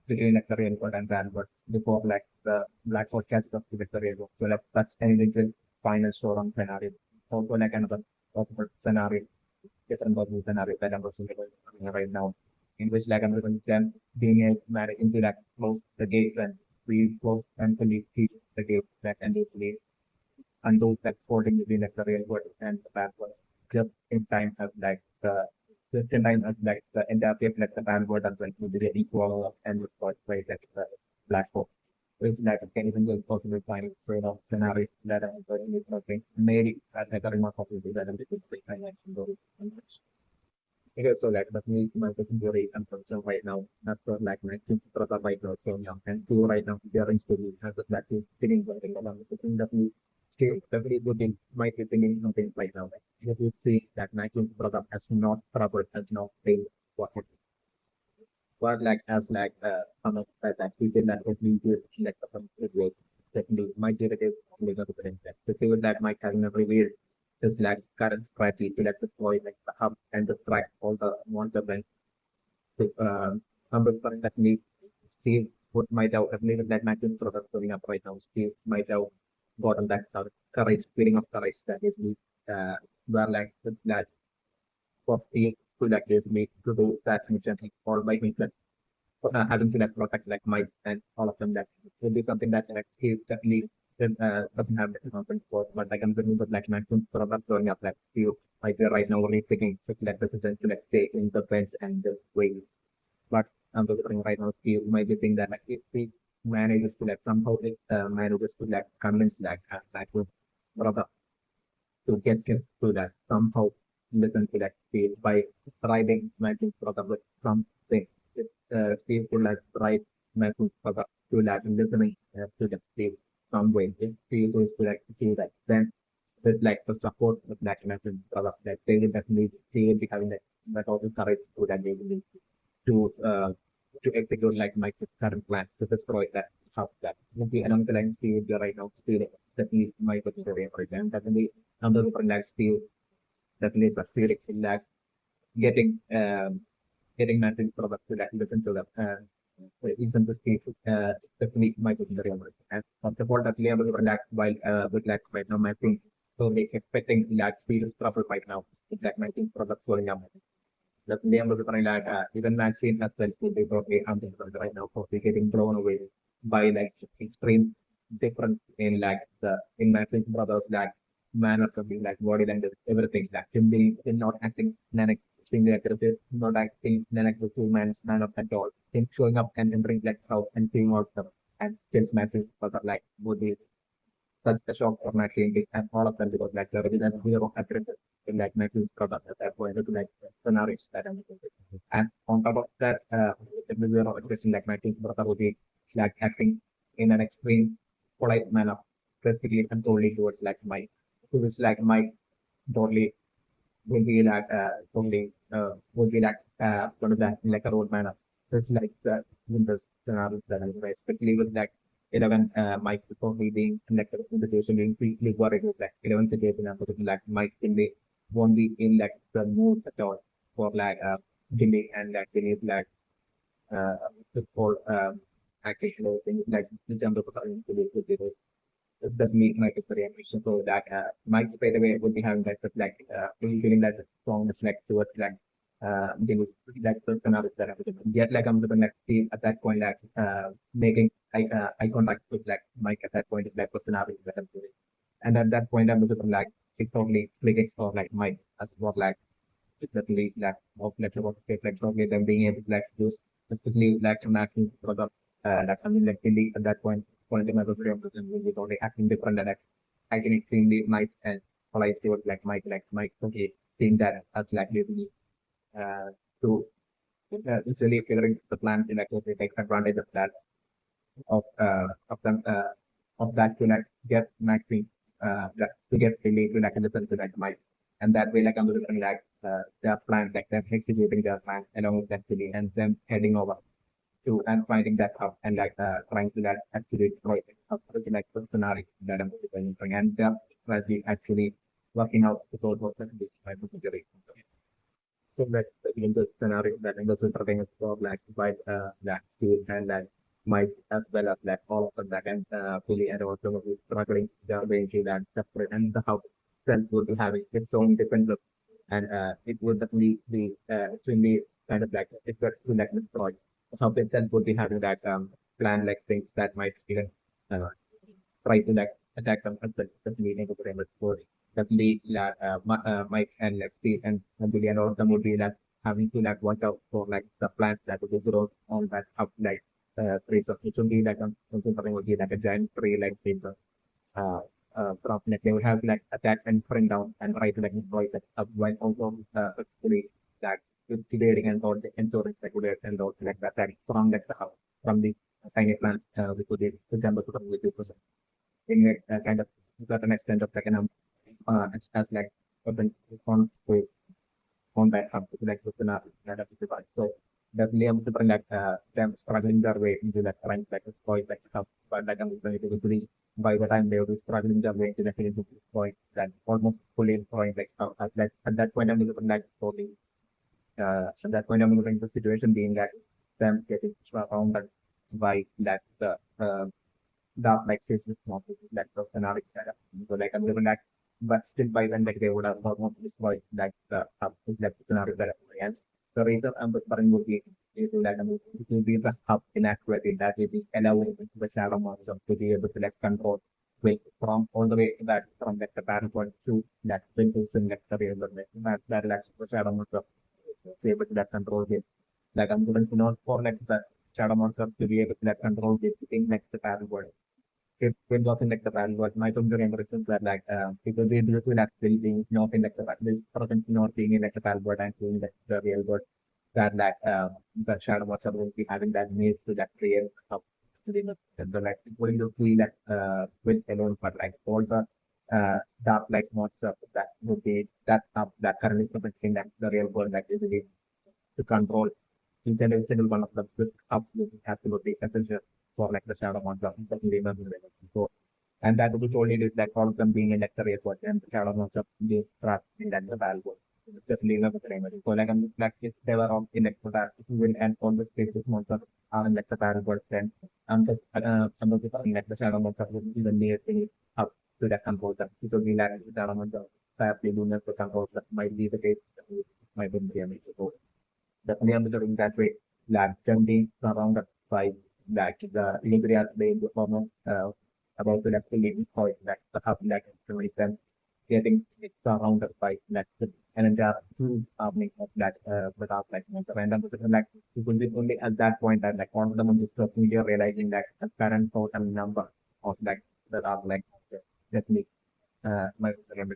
between like the real world and bad world before like the black hole catches up with the real world. So like that's an individual final story scenario. Also like another possible scenario, different possible scenario that I'm looking at right now, in which like I'm looking at them being able to manage into like close the gates and we close and fully keep the gates back and easily undo that holding between like the real world and the bad world just in time as like the just in time as like the entire like the bad world as well to be equal and the spot right like the black hole. It's like can even go possible time trade off scenario that I'm going to something. Maybe that I got enough of this that I'm going to I can go. Because so like but me my person very unfortunate right now. That's what like my kids brother right now so young and two right now they are in school has that is feeling something along the thing that we still definitely good in might be thinking something right now. Like if you see that my kids brother has not trouble has not failed what but like as like some of that we did that with me with like some way technically my derivative legal difference that the field that might have never revealed is like current strategy to like destroy like the hub and destroy all the monster bank to humble that need Steve would might have admitted that matching product going up right now. Steve might have gotten that sort of courage, feeling of courage that is need were like that for Steve to like basically to do that mission all by himself having to like protect like Mike and all of them that will be something that like Steve definitely doesn't have the confidence for, but like I'm thinking but like maximum product going up like Steve might be right now only thinking like decision to like stay in the bench and just wait. But I'm looking right now Steve might be thinking that like if he manages to like somehow it manages to like convince like to product to get to that somehow listen to that Steve by writing matching product with something Steve would like write message to like listening to the Steve some way. If Steve is to like see that, then with like the support of that message product that they will definitely see will be having that also courage to that they will need to to execute like my current plan to destroy that house that would be along the lines Steve right now Steve that he might be for example definitely under the like Steve definitely the Felix in like getting getting nothing from the that listen to them. Even the state definitely my very much. And first of all, that level of relax while with like right now, my thing. So they expecting like speed is proper right now. It's like my thing products going up. The level of like even vaccine as well to be probably something right now for getting blown away. by like extreme difference in like the in my twin brothers like manner of being like body language, everything like him being him not acting extremely aggressive, not acting non-aggressive man of at all. Him showing up and entering like house and seeing out them and still matching brother like would be such a shock for my team and all of them because like there is a zero aggressive in like my team's product at that point to like scenarios that I'm looking at. And on top of that, there is zero aggression like my team's brother would be like acting in an extreme polite manner, specifically and solely towards like Mike, who is like Mike totally will be like totally would be sort of like a road manner. Just like in the scenarios that I'm especially with like 11 Mike totally being selected in the situation being quickly worried with like 11 situation and like Mike in the won't be in like the mood at all for like Dilly and like Dilly is like uh for acting things like December 2022 it's just me my variation so that Mike straight away would be having like feeling that strongness like towards like they would like personality that yet like I'm the next team at that point like making eye contact with like Mike at that point is like personality that I'm doing. And at that point I'm looking like it's totally clicking for like Mike as what like exactly like of like about like probably them being able to like use specifically like matching product like I mean like really at that point in my program will be totally acting different and acting extremely nice and polite towards like Mike okay seeing that as like really uh to it's really figuring the plan to like okay, take advantage of them of that to like get maxing that to get really to like listen to like Mike and that way like I'm looking like their plan like them executing their plan along with that city and them heading over to and finding that out and like trying to like actually destroy it up to like the scenario that I'm doing and they're actually working out the sort of which I would agree. So like in the scenario that in the thing for like by like Steve and like Mike as well as like all of them that and fully and also will be struggling their way to that separate and the how self would be having its own different look and it would definitely be extremely kind of like it got to like destroy how itself would be having that plan like things that might even uh, try to like attack them at the meeting of the so definitely like Mike and like Steve and Billy and all of them would be like having to like watch out for like the plants that would be grown on that up like trees of it would be like something would be like a giant tree like paper from like they would have like attack and bring down and try to like destroy that up while also actually like with debating and all the insurance regulators and also like the attack from like the house from the tiny plants we could example to with it in a kind of certain extent of second as like open on to on that up to like within a kind of device. So definitely I'm to bring like them struggling their way into that trying like a spoil like stuff. But like I'm saying it would be by the time they will be struggling their way into the into this point that almost fully employing like at that point I'm looking like totally at that point I'm looking the situation being like them getting around that by that dark like face is not like the scenario so like I'm living that but still by then like they would have almost destroyed like the like the scenario that and the reason I'm referring would be is that it will be the hub inaccuracy that will be allowing the shadow monster to be able to like control with from all the way that from like the parent point to that into like the real world that like the shadow monster be able to like control this like I'm going to know for like the shadow monster to be able to like control this thing next to the parent world it wasn't like the band, but my computer impressions were like people they do to actually being not in like the band, this person not being in like the band, but I'm seeing like the real world that the shadow monster will be having that needs to that create up the like going to feel like with alone, but like all the dark like monster that would be that up that currently presenting that the real world that is to control each and every single one of them with absolutely essential for like the shadow monster that we remember. So and that was only did like all of them being in like the race watch and the shadow monster being trapped in that the battle world. Definitely love the same. So like I'm like if they were all in like that win and all the stages monster are in like the battle world then I'm just like the shadow monster would even near thing up to that composer. It would be like the shadow monster sadly do not control that might be the case might be a major definitely I'm doing that way. Like 17 around at 5 that the delivery are being performed about to like leading point that the hub like information getting it's surrounded by that and there are two main of that without like random like it will be only at that point that like one of them is media realizing that the current total number of like that are like definitely my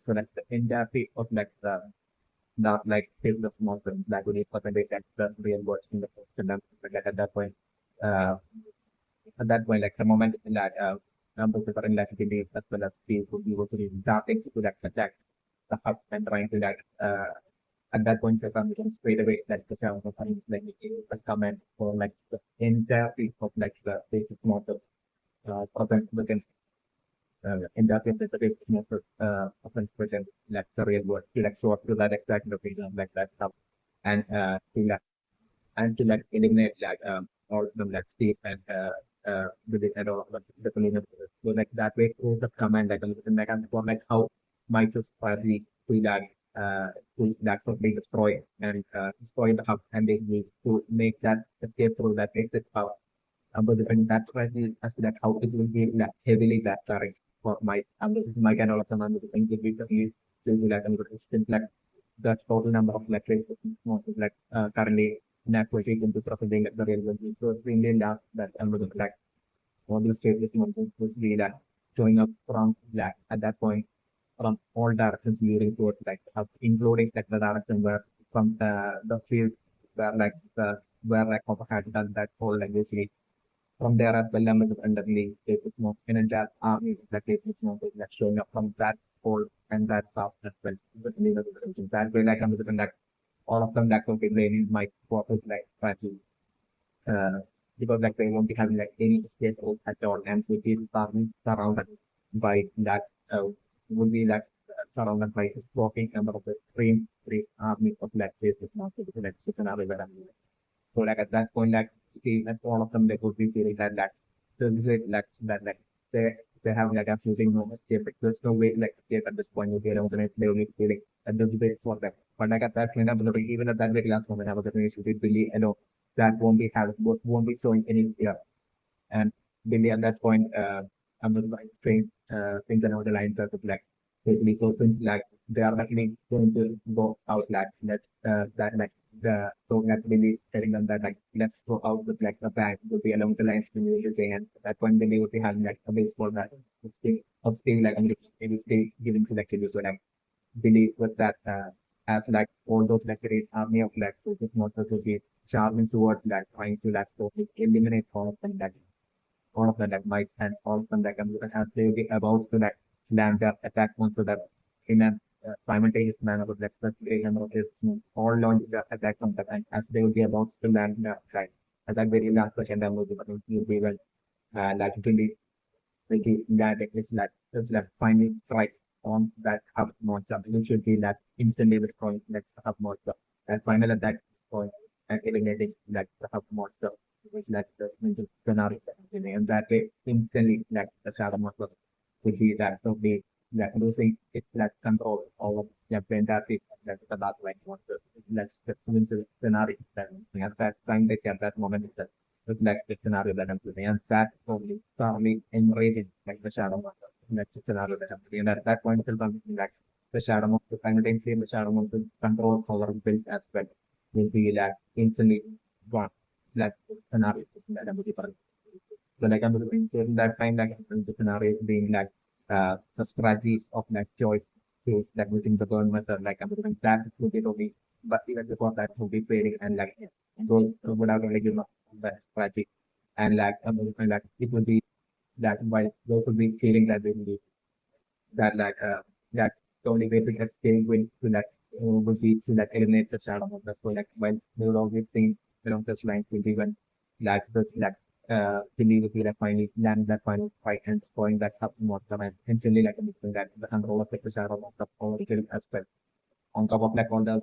so that's the entire piece of like the not like field of motion that would be percentage that's the real world in the system like at that point uh at that point, like the moment that numbers are in elasticity as well as speed would be able to be darting to that attack the hub and trying to that at that point Sesam can straight away that the sound of like a comment for like the entire piece of like the basic model present within in that case the basic model often present like the real world to like show up to that exact location like that stuff and to like eliminate like all of them like Steve and with it and all of the collision. So like that way through the command like like and for like how Mike's party to like to that totally destroy and destroy the hub and basically to make that escape through that exit power. But and that's why as to that how it will be like heavily backfiring for Mike Mike and all of them and the things will be like like the total number of like like currently in acquisition to processing at the railway. So it's really large that algorithm like all the state is would be that showing up from like at that point from all directions leading towards like including like the direction where from the field where like the where like Copper had done that whole like basically from there as well underneath it's more in a that army that is more like showing up from that hole and that path as well. But that way like I'm that all of them that will be raining my purpose like strategy. Uh, because like they won't be having like any escape route at all and we be surrounded by that would be like surrounded by a stalking number of the three army of like this is not like scenario where I'm so like at that point, like Steve and all of them, they would be feeling that that's so this is like that like they they have like absolutely no escape. Like, there's no way like escape at this point. You get and they will be feeling and there's a bit for them. But like at that point, I'm even at that very last moment, I was going to Billy, you know, that won't be having won't be showing any fear. And Billy at that point, I'm not like saying things along the lines of like basically so since like they are actually going to go out like that like the so that Billy telling them that like let's go out with like a bag would be along the lines of saying and at that point Billy would be having like a baseball bat of still like maybe still giving selected so like Billy with that as like all those like great army of like this monsters would be charming towards like trying to like so eliminate all of them like all of them like mites and all of them like as they will be about to like land their attack onto that in a simultaneous manner with like the number of this all launch the attacks on the tank as they will be about to land the attack. At that very last second, then will be well like really like that it's like finally strike on that hub monster. It should be that instantly destroying that hub monster. And final attack point and eliminating that the hub monster which like the scenario and that way instantly like the shadow monster would be that probably like losing its like control over the fantastic like the dark like monster. Let's just into scenario that at that time they at that moment that reflect the scenario that I'm putting and that probably strongly enraging like the shadow monster. That's the scenario that I'm putting and at that point it'll be like the shadow monster simultaneously the shadow monster control our build as well will be like instantly gone like scenario that I'm putting. So like I'm looking so that time like the scenario being like the strategies of like choice to like using the burn method like I'm looking that would be only but even before that would be failing and like those would have only given the strategy and like I'm looking like it would be that while those would be feeling that they will be that like that the only way to escape will to like would be to like eliminate the shadow of the so like while they would always think along this line will be when like the like Billy would be like finally land that final fight and destroying that hub monster and instantly like that the control of like the shadow of the power killing aspect on top of like all the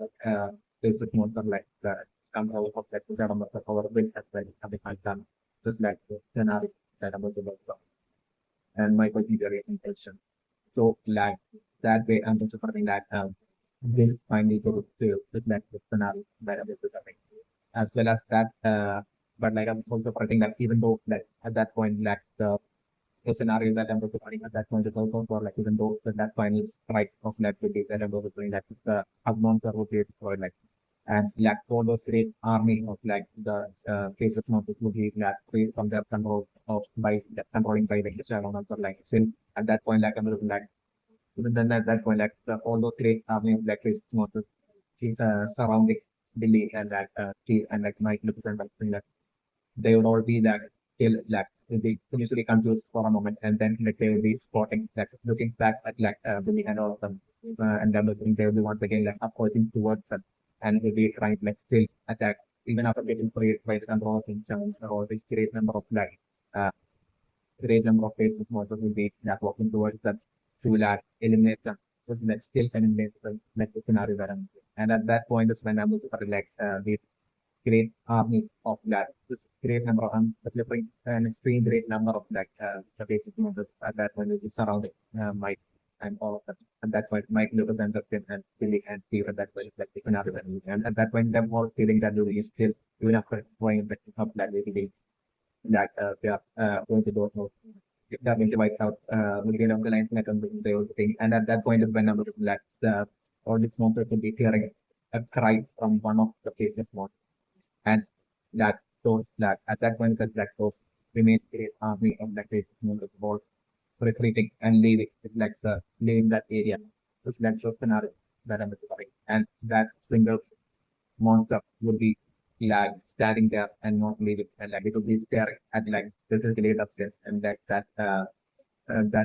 basic monster like the control of like the shadow of the power build as well having done just like the scenario that I'm about to and my particular intention. So like that way I'm just supporting that will finally go to reflect the scenario that I'm discussing. As well as that But like I'm also predicting that even though like at that point like the scenario that I'm reporting at that point is also for like even though that final strike of like the day that I'm reporting like the monster would be destroyed like and like all those great army of like the cases monsters would be like free from their control of by controlling by like the shadow monster like still at that point like I'm looking like even then at that point like all those great army of like cases monsters surrounding Billy and like Steve and like Mike Lucas and like they would all be like still like they usually confused for a moment and then like they will be spotting like looking back at like Billy and all of them and then they will be once again like approaching towards us and will be trying to like still attack even after getting freed by the control of himself or this great number of like uh, great number of faces models will be like walking towards them to like eliminate them. So like still can eliminate the like the scenario that I'm in. And at that point is when I was like the great army of that. This great number of delivering an extreme great number of like the basic models at that point which is surrounding Mike and all of them. At that point, Mike Lucas and Justin and Billy and Steve at that point is like taken out of the movie. And at that point, them all feeling that movie is still even after going back up that movie that they are going to go for. They're going to wipe out million of the lines like they were saying. And at that point is when number like the all these monsters will be hearing a cry from one of the faceless monsters and that those that at that point such that those remain great army of that faceless monsters were retreating and leaving. It's like the leaving that area. It's like the scenario that I'm describing. And that single monster would be like standing there and not leaving and like it would be staring at like specifically upstairs and like that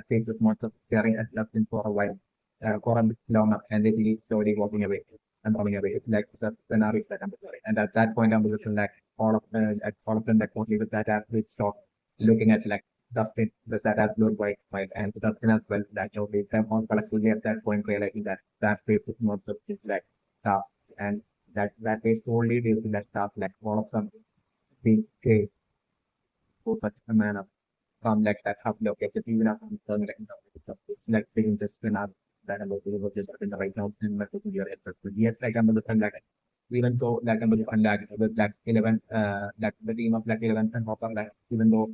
takes the monster staring at Justin for a while, for a bit longer, and then he slowly walking away and running away. It's like the scenario that I'm sorry. And at that point, I'm just like all of them that mostly with that as we stop looking at like Dustin, the that as blue white, and Dustin as well. That only them all collectively at that point realizing that that face is not just like stuff, and that face solely due to that stuff, like all of them being saved for such a manner from like that half location, even after I'm turning like being just enough that I'm looking for just in the right now in my your effort. Yes, like I'm looking like even so like I'm looking like with like 11 like the team of like 11 and Hopper like even though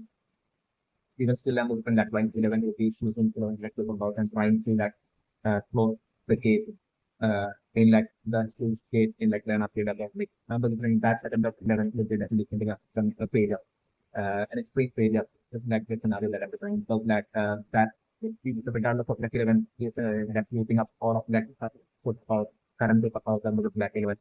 even still I'm looking like when 11 will be choosing to like look about and trying to like close the gate in like the two gates in like the after that like I'm looking that at the 11 will be definitely some failure an extreme failure like this scenario that I'm referring so like that regardless of like 11 is like using up all of like football current football the black 11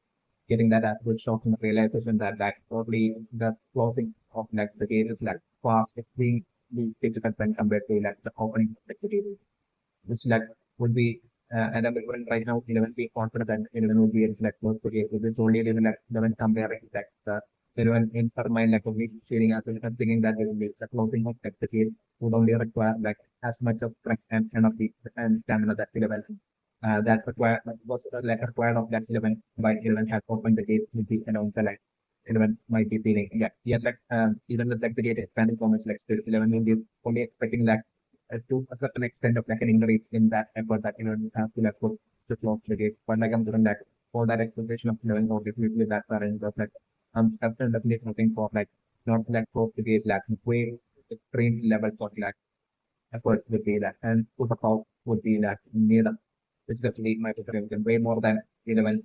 getting that good shock in the realization that like probably the closing of like the gate is like far extreme difficult when compared to like the opening of like, the gate which like would be and I'm even right now 11 be confident that 11 would be like close to it. It's only 11 like 11 comparing like the 11 in her mind like only feeling as well as thinking that it will be the closing of like the gate would only require like as much of strength and energy and stamina that 11 that require was like required of that 11 by 11 has opened the gate with the announced like 11 might be feeling yeah like even with like the gate expanding from its like still 11 will be only expecting like to a certain extent of like an increase in that effort that you know you have to like put to close the gate. But like I'm doing that all that expectation of learning or definitely that parent of like I'm definitely looking for like not like close the gate like way extreme levels of like effort would be that and protocol would be that near the it's definitely my preference and way more than 11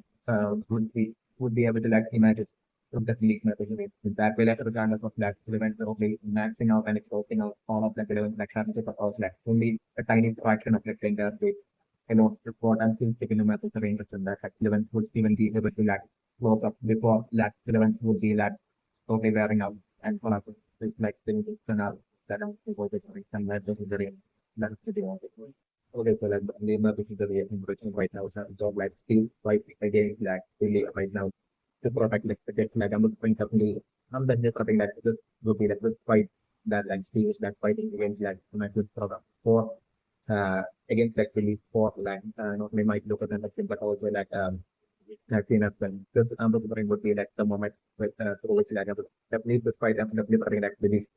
would be able to like imagine would definitely my preference. With that way like regardless of that 11 probably maxing out and exhausting out all of like 11 like having to propose like only a tiny fraction of like the entire state. You know, what I'm still taking a method of interest in that like 11 would even be able to like close up before like 11 would be like totally wearing out and for us it's like things that I'm supposed to and that is the real that is the real okay so like the labor which is the real impression right now so job like still fight against like really right now to protect like the get like I'm looking company that just something that this will be like this fight that like Steve is like fighting against like my good product for against like really for like not only might look at them like but also like enough when this would be like the moment with through which like definitely the fight and definitely like really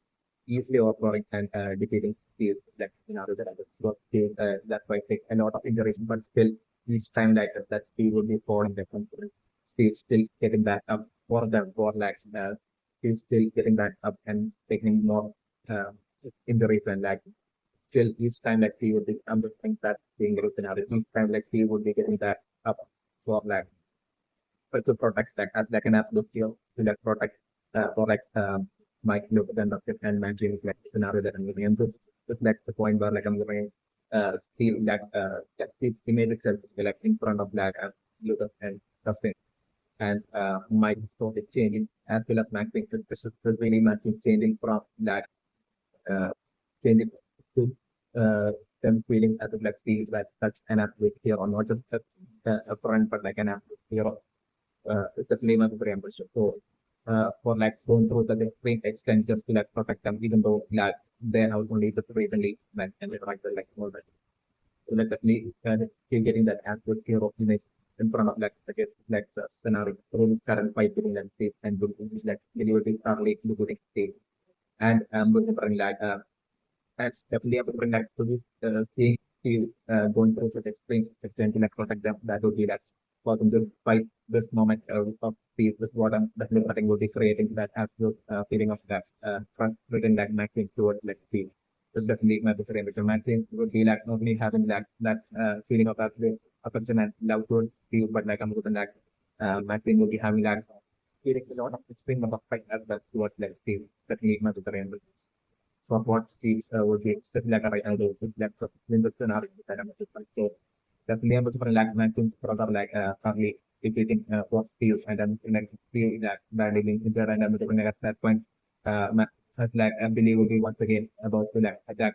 easily overpowering and defeating Steve like scenarios that so Steve that might take a lot of injuries but still each time like that Steve will be falling like Steve still getting back up for them for like he's still getting that up and taking more uh, injuries and like still each time like he would be understanding that being the scenario, each time like he would be getting that up for like to protect like as like an absolute skill to like protect for like my look and and my dream like scenario that I'm living in. This like the point where like I'm living Steve like Steve image itself like in front of like Luther and Dustin and my thought is changing as well as my things is really much changing from like uh, changing to uh, them feeling as if like Steve is like such an absolute hero, not just a friend but like an absolute hero especially my preparation. So for like going through the extreme extent just to like protect them, even though like they're not only the recently like and like more than so like definitely still getting that absolute hero image in front of like like the scenario through this current fight between them state and building is like delivery thoroughly looking state and looking for like and definitely able to bring that to this seeing still going through such extreme extent to like protect them. That would be that for them to fight this moment of peace, this what I'm definitely I think would be creating that absolute feeling of that trust written that matching towards like peace. That's definitely my different ambition. Matching would be like not only having that feeling of absolute affection and love towards peace, but like I'm looking that matching would be having that feeling a lot of extreme of fight as well towards like peace. Definitely my different ambition from what she would be expected like a right idol, like in the scenario that I'm different. So definitely able to like matching brother like currently repeating what skills and then like feel that badly in there and I'm different at that point like I believe would be once again about to like attack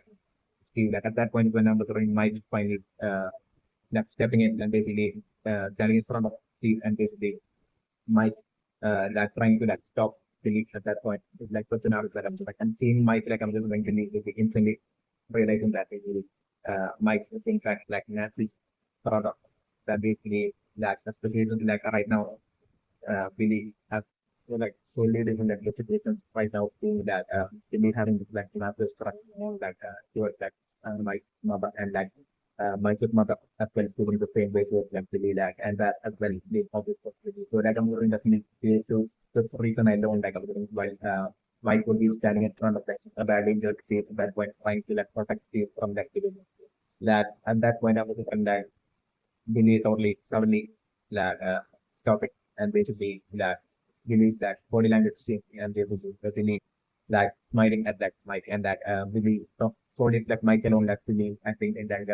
skill. Like at that point is when I'm throwing my final like stepping in and basically standing in front of Steve and basically my like trying to like stop belief at that point is like the scenario that I'm like and seeing Mike like I'm just going to need to be instantly realizing that basically Mike is in fact like Nancy's product that basically like that's the reason like right now Billy has like solely different like situations right now being that Billy having this like massive structure like towards like my mother and like my good mother as well doing the same way towards like Billy like and that as well the obvious possibility. So like I'm going definitely to the reason I don't like I'm going while Mike would be standing in front of like a bad injured state at that point trying to like protect Steve from that that at that point I was like Billy totally suddenly like stop it and basically like release that body language thing and basically really like smiling at that mic and that really solid like mic alone like really I think in that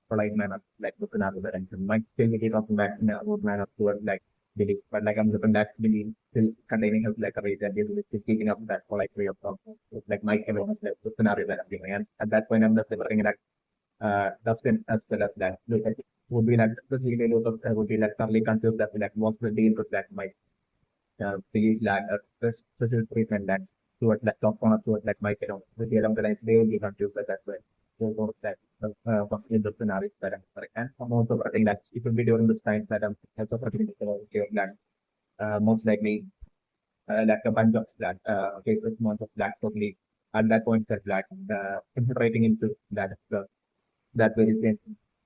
polite manner like looking at the and mic still really talking back in a rude manner towards like Billy but like I'm looking at Billy still containing him like a race and really still keeping up that polite way of talking like mic alone like the scenario that I'm doing and at that point I'm just bringing that Dustin as well as that. Look, I think would be like the three videos of would be like thoroughly confused that like what's the deal with that might these like special treatment that towards that top corner towards that mic with the along the line they will be confused at that way. So that in the scenarios that I'm correct. And I'm also I think that it will be during this time that I'm also that most likely like a bunch of black cases months of black totally at that point that black infiltrating into that that very same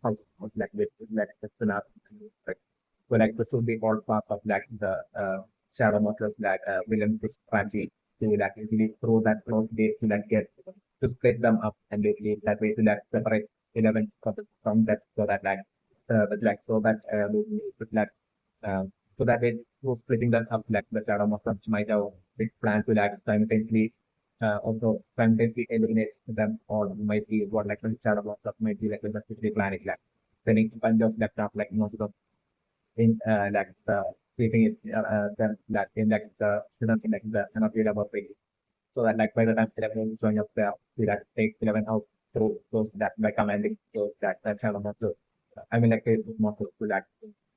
house was like with like the scenario. Like, so like this would be all part of like the shadow monsters like villain strategy to like easily throw that close gate to like get to split them up and basically that way to like separate 11 from that so that like but like so that with like so that it was splitting that up like the shadow monsters might have big plan to like simultaneously also simultaneously eliminate them or might be what like the shadow monsters might be like the specifically planning like sending a bunch of laptop like most of in like creating it them that in like the student in like the not read about it. So that like by the time 11 is showing up there, we like take 11 out through those that by commanding those that channel monster. I mean like create those monsters to like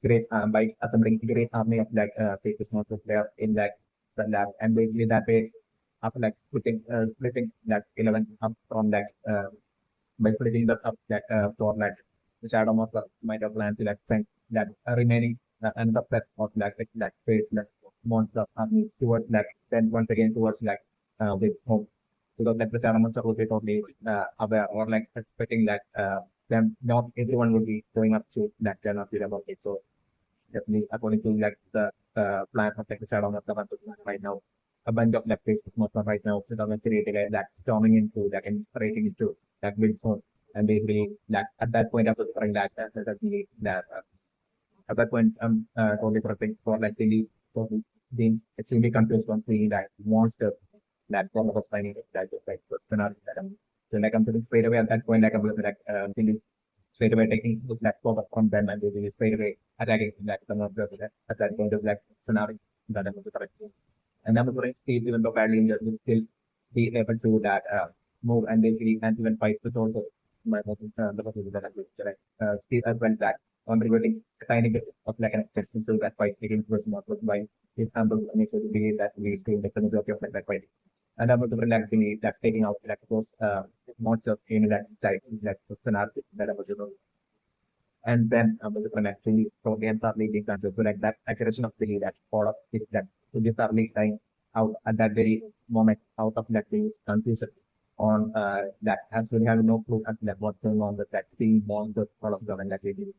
create by assembling great army of like create those monsters there in like the lab and basically that way after like splitting that 11 up from that by splitting the up that for like the shadow monster might have planned to like send that remaining another set of like face like monster army towards like send once again towards like this home because like the shadow monster will be totally aware or like expecting that them not everyone will be going up to that channel about it. So definitely according to like the plan of like the shadow monster right now a bunch of like Facebook monster right now, 2003, like storming into like and rating into that build zone. And basically, like at that point, after trying that at that point, I'm totally preparing for like really for being extremely confused on seeing that monster that one was finding that just like scenario that so like I'm putting straight away at that point, like I'm like really straight away taking this like focus from them and really straight away attacking that some of the at that point is like scenario that I'm correct. And I'm going to Steve, even though badly injured, will still be able to that move and basically and even fight with also my the person that I will select. Steve as well that contributing a tiny bit of like an exception to that fight against person not was by his humble nature to be that we stay in the majority of like that fight. And I'm going to relax the that taking out like those monsters in that type that scenario that I was and then the actually totally and thoroughly being controlled. So like that acceleration of the that all of it that to be thoroughly dying out at that very moment out of that the confusion on that absolutely having no clue at that what's going on with that thing bonds of all of them and that really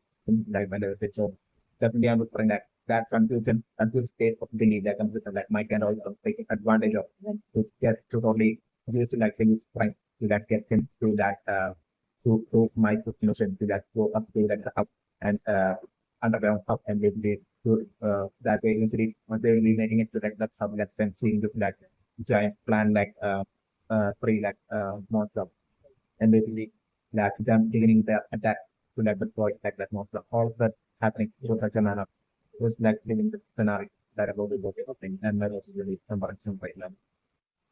like when it. So definitely I'm looking at that confusion, confused state of belief that comes with that might can also take advantage of to get to totally use to like really trying to that get him to that to my notion to that go up to that up and underground hub and basically to that way usually once they will be making it to like that hub that then seeing to that giant plan like free like monster and basically that them beginning their attack to like deploy like that monster. All of that happening to such a manner was like living the scenario that about the book thing and that was really embarrassing right now.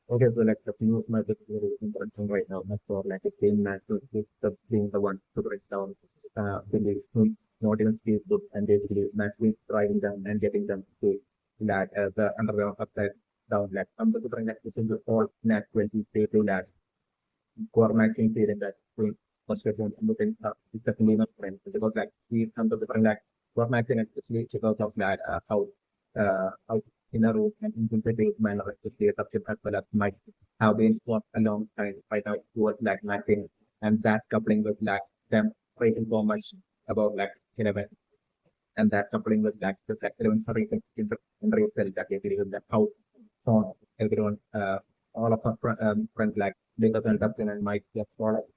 Okay, so like the few of my big very important right now, not for like a game match, so it's the being the one to break down the who's not even skills book and basically matching driving them and getting them to that the underground upside down like I'm going to bring that this into all nat 20 say to that core matching period that we must have been looking it's definitely not friend because like we come to the different like core matching especially because of that how in a room and interpreting manner to create a chip as well as might have been swapped alongside right now towards like matching and that coupling with like them praising so much about like 11 and that coupling with like the sector and reason in real self that basically with that how so everyone all of our friends like data consumption and might just product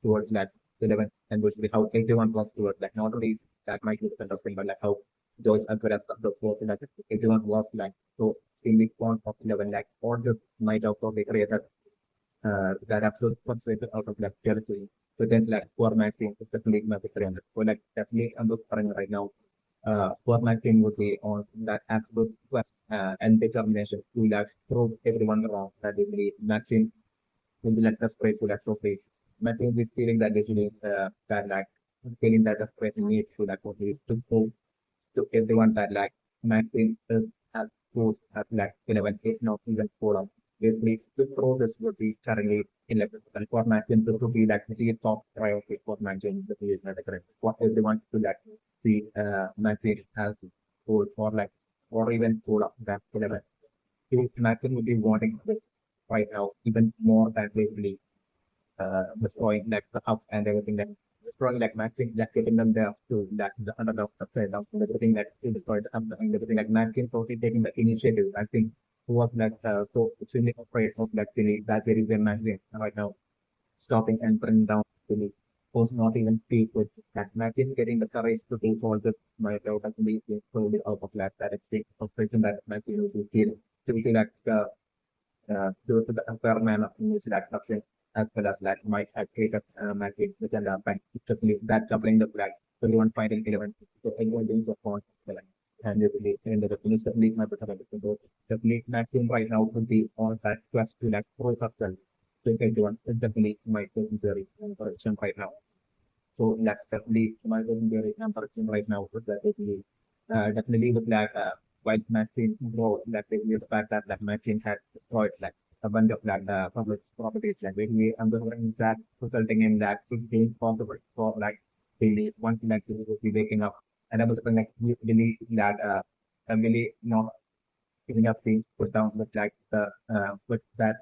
towards like 11 and which will how everyone was towards like not only that might be the consumption but like how Joyce as well as the fourth like everyone was like so extremely fond of 11 like all the might also they created that absolute frustrated out of that jealousy. So then like formatting is definitely my picture on it. So like definitely I'm looking right now formatting would be on that absolute quest and determination to like prove everyone wrong that basically matching will be like desperate to that trophy. Matching with feeling that basically that like feeling that desperate need to that trophy to prove to everyone that like matching is as close as like 11 is not even 4 basically the process would be currently in like for matching to be like the top priority for matching the is not correct. What everyone to like the matching as goal or like or even goal of that 11. So matching would be wanting this right now even more than basically destroying like the hub and everything that destroying like matching like getting them there to like the underdog upside down and everything that is destroyed and everything like matching totally taking the initiative. I think who was like so extremely afraid of like really that very very matching right now stopping and bringing down really supposed not even speak with that matching getting the courage to do all this my doubt and be totally out of that it's frustration that matching will feel to feel like due to the unfair manner in which that corruption as well as like might have created market which and bank especially that coupling the flag everyone finding relevant so everyone is a point and you really in the finish the league my better so the league maximum right now would be on that quest to like pro capture so everyone is definitely my very correction right now so that's definitely my very correction right now with that definitely look like white machine grow that basically the fact that that machine had destroyed like a bunch of like public properties like basically undergoing that resulting in that it being possible for like really one thing like you will be waking up and I was like really that really not picking up things put down with like the with that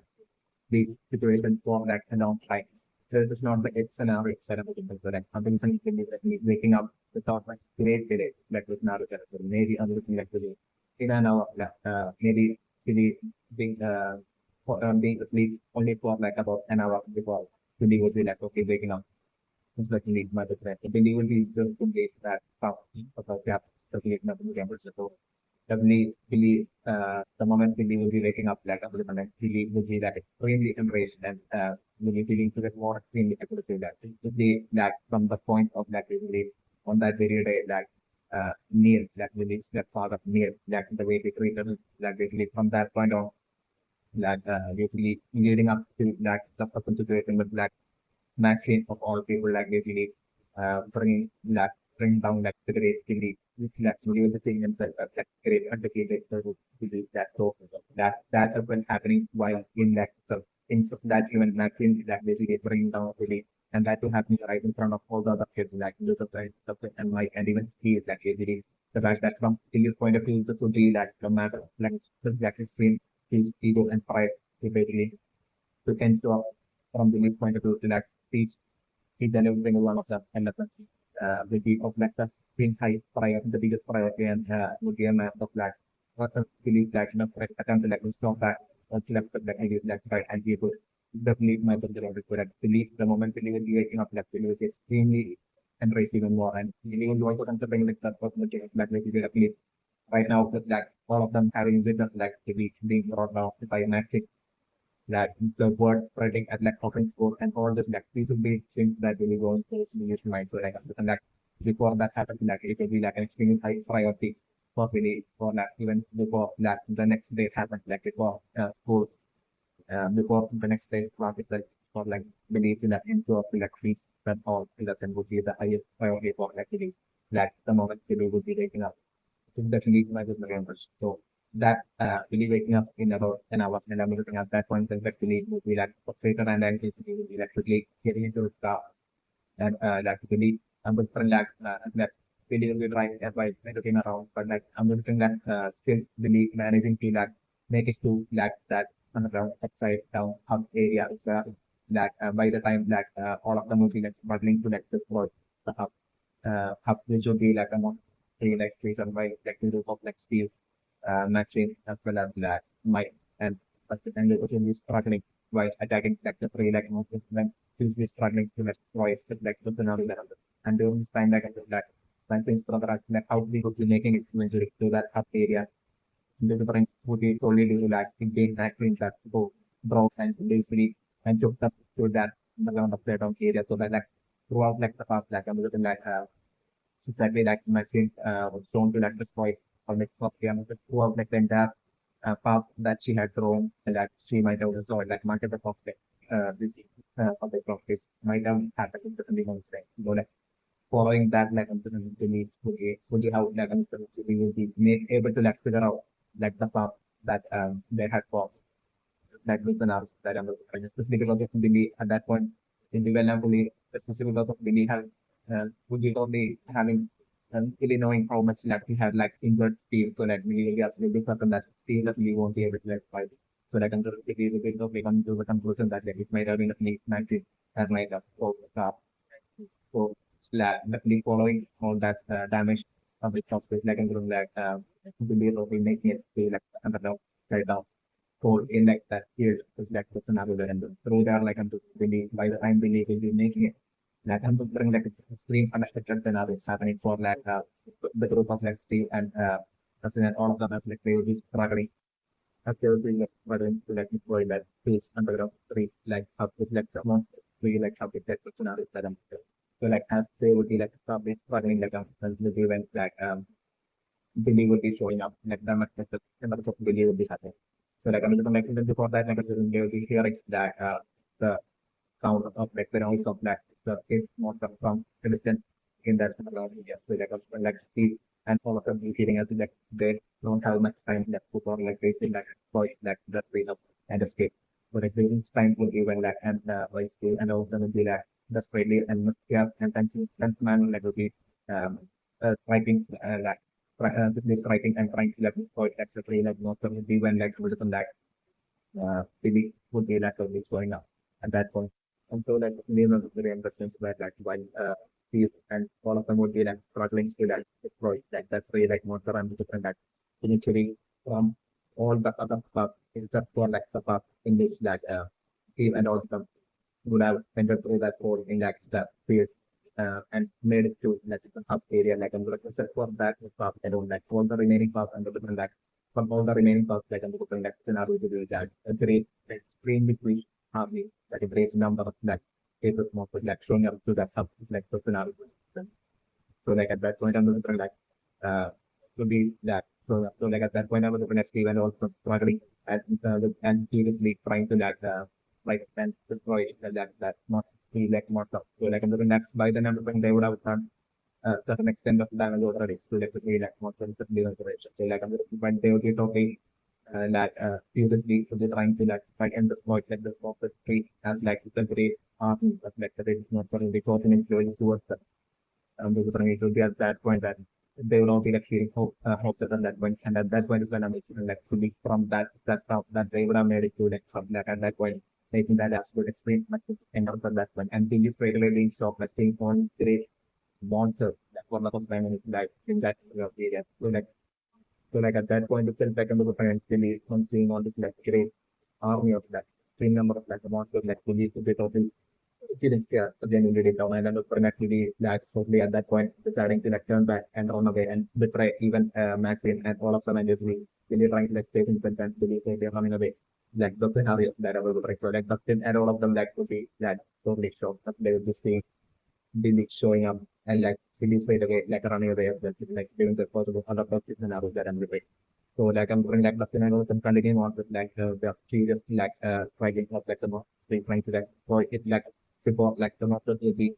the situation for like a long time. So it's not the X scenario set up so like something like waking up without like great today like this scenario maybe I'm looking like today in an hour like maybe Billy being being asleep only for like about an hour before Billy would be like, okay, waking up. It's like need my friend. Billy will be just to get that stuff about that the waking up in the campus. So definitely Billy the moment Billy will be waking up like after the night, Billy will be like extremely embraced and will be feeling to get more extremely able to say that. It would be like from the point of that Billy on that very day like Neil, that Billy is that part of Neil, like the way they treated him, like basically from that point on like basically leading up to that subsequent situation with that maxim of all people like basically bringing that bring down like the great Billy, which actually was the thing himself that great advocated to believe that so that has been happening while in that so in that event maxim that basically bringing down Billy and that will happen right in front of all the other kids like the side stuff and Mike and even he is like basically the fact that from Billy's point of view this would be like no matter like it's like extreme his ego and pride to basically to ensure from Billy's point of view to like teach each and every single one of them and the deep of like that's being high priority, the biggest priority and would be a matter of like what a believe like you know attempt to like stop that or to like put like it is like right and people definitely my brother would like believe the moment Billy will be waking up like Billy was extremely embraced even more and Billy will also considering like that person like maybe right now with like all of them having witness like Billy being brought down by magic like the word spreading at like open score and all this like these will be things that really go into the mind. So like and that before that happens like it will be like an extremely high priority for really for that even before that the next day happens like before school before the next day class is like for like believe in that into of like reach that all lesson would be the highest priority for like it is like the moment people would be waking up definitely my good members. So that really waking up in about an hour and I'm looking at that point and actually would be like frustrated and then basically would be like quickly getting into the stuff and like really I'm with friend like really will be trying as by looking around but like I'm looking at still really managing to like make it to like that underground upside down hub area that by the time that all of them will be like struggling to like support the hub which would be like a more like reason why like the group of like Steve matching as well as that Mike and it was really struggling while attacking like the three like most of them seems to be struggling to like destroy it with like the scenario and during this time like I said that something brother like how we would be making it to that hub area the difference would be solely due to like being vaccines that go broke and basically and took up to that the ground of that area so that like throughout like the past like I'm looking like exactly like my friend was shown to like destroy or like of the throughout like the entire path that she had thrown so that she might have destroyed like multiple of the this of the properties might have happened in the coming months right so like following that like to me would you how like we will be able to like figure out like the path that they had for like with the nerves that I'm looking especially because of Billy at that point in the Vellam especially because of Billy have would be only having really knowing how much like he had like injured Steve so like we will be absolutely certain that Steve definitely won't be able to like fight. So like until we come to the conclusion that like it might have been a sneak magic as might have so like definitely following all that damage of the top like until like Billy will be making it to like underdog right now for in like that year is like the scenario and through there like until Billy by the time Billy will be making it like I'm considering like extreme unexpected scenarios happening for like the group of like Steve and President all of them as like they will be struggling as they will be like struggling to like deploy that page underground three like how this like the amount really like how big that scenarios that I'm so like as they would be like probably struggling like the event like Billy would be showing up like the members of Billy would be happening. So like I'm just like even before that like they will be hearing that the sound of like the noise of like the kids not from the distance in that around area. So like see and all of them be feeling as if like they don't have much time left before like they feel like boy like the train up and escape. But like the time will even like and voice skill and all of them will be like desperately and yeah and then man like will be um striking basically striking and trying to like avoid etc. Like most of them will be when like written like Billy would be like only showing up at that point. And so like name of the reimbursements were like while Steve and all of them would be like struggling to like destroy like that's really like monster and different like initially from all the other stuff except for like the part in which that team and all the would have entered through that code in like the field and made it to like the sub area like I'm looking except for that part I don't like all the remaining parts and the like from all the remaining parts like I'm looking like scenario to do that a great like screen between harmony like a great number of like cases more like showing up to that sub like the scenario. So like at that point I'm looking like to be that so like at that point I was looking at Steve and also struggling and seriously trying to like like and destroy that not be like more stuff. So like I'm looking at by then I'm looking they would have done certain extent of damage already. So like to be like more sensitive operation. So like I'm looking when they would be talking that seriously so they're trying to like fight and destroy like the corporate street as like it's a great army but like that it's not going to be causing influence towards the it will be at that point that they will all be like feeling hopes at that point. And at that point is when I'm like to be from that top that they would have made it to like from that at that point, making that absolute extreme much end up at that point. And being straight away being shocked like being on great monster that one of those time in like in that area. So like at that point itself like I'm looking at really on seeing all this like great army of that same number of like the monsters like to be a bit of feeling scared, genuinely deep down, and then actually like totally at that point deciding to like turn back and run away and betray even Maxine and all of a sudden just really trying to like stay himself and believe that they're running away. Like the scenario that I was like so like Dustin and all of them like would be like totally shocked that they were just seeing Billy showing up and like really straight away like running away of them like doing the possible other possible scenarios that I'm away. So like I'm going like Dustin and all of them continuing on with like the serious like fighting of like the most trying to like avoid it like before like the monster will be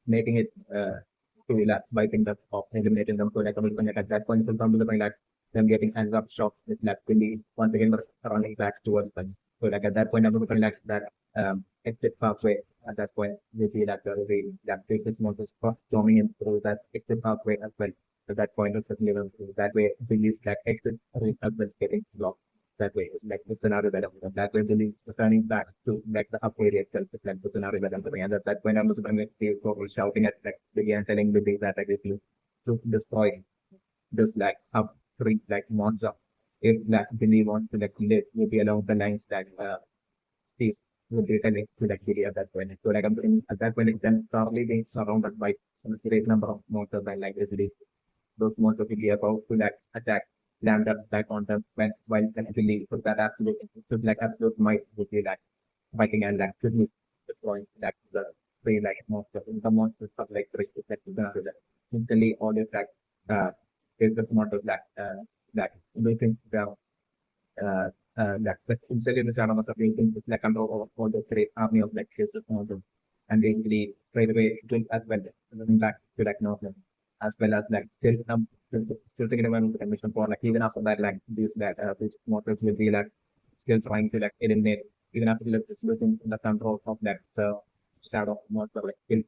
making it to like wiping them off, eliminating them. So like I'm looking at that point, so I'm looking like them getting ends up shocked with like really once again running back towards them. So like at that point, I'm looking like that exit pathway. At that point, we see that the that this monster cross storming in through that exit pathway as well. At that point, it's level that way, Billy's like exit route as well getting blocked that way. Like the scenario that I'm that way really returning back to like the up area itself, it's like the scenario that I'm doing. And at that point I'm also going to see people shouting at like began telling the things that like this is to destroy this like up three like monster. If like Billy wants to like live maybe along the lines that Steve would be telling to like Billy at that point. So like I'm doing at that point it's then probably being surrounded by a great number of monsters and like this those monsters will be about to like attack land up back on them when while actually so that absolute so like absolute might would be like fighting and like quickly destroying like the three like monsters and the monsters of like three that is gonna do that. Instantly all this like is the amount of that making the like the instantly the sound of the making it's like under all the three army of like his and basically straight away doing as well running back to like Northland as well as like still thinking about the mission for like even after that like this that which motors will be like still trying to like eliminate even after like losing the control of that shadow monster like still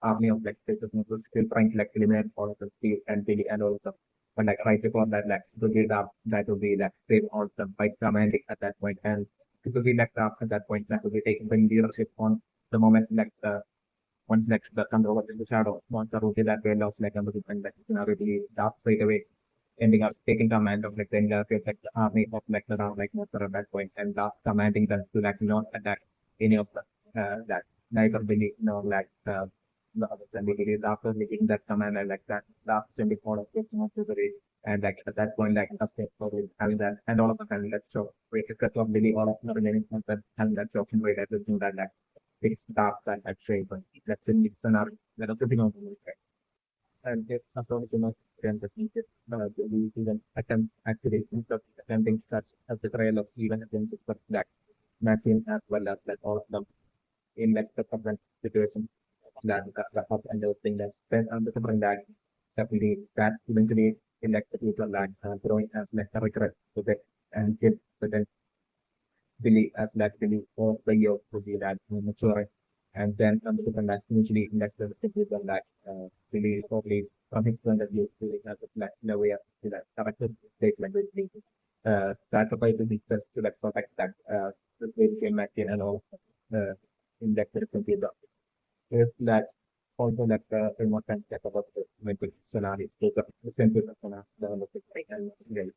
army of like still trying to like eliminate all of the Steve and Billy and all of them. But like right before that like to get up that will be like save all of them by commanding at that point and it will be like at that point that will be taking the leadership on the moment like once like the control of the shadow monster will be that way lost like under the like really dark straight away ending up taking command of like the entire like the army of like the round like monster at that point and commanding them to like not attack any of the that neither Billy nor like the other celebrities after making that command and like that last 24 of this monster and like at that point like after having that and all of us having that show wait except of Billy all of the remaining monsters having that show and wait at the thing that like it's dark and that shape but that's the scenario that is the thing of the movie and if as long as you know then the future we even attempt actually instead of attempting such as the trial of even against the that Maxine as well as like all of them in like the present situation that the up and those things that then the something that definitely that eventually elect the people that growing as like a regret to that and get but then Billy as like Billy for the year to be that mature and then the different that usually index the people that Billy probably from his point of view really has a like no way up to that character statement sacrifice the pictures to like protect that the very same Maxine and all index the people is that also that remote concept about the mental scenario, the senses of scenario, the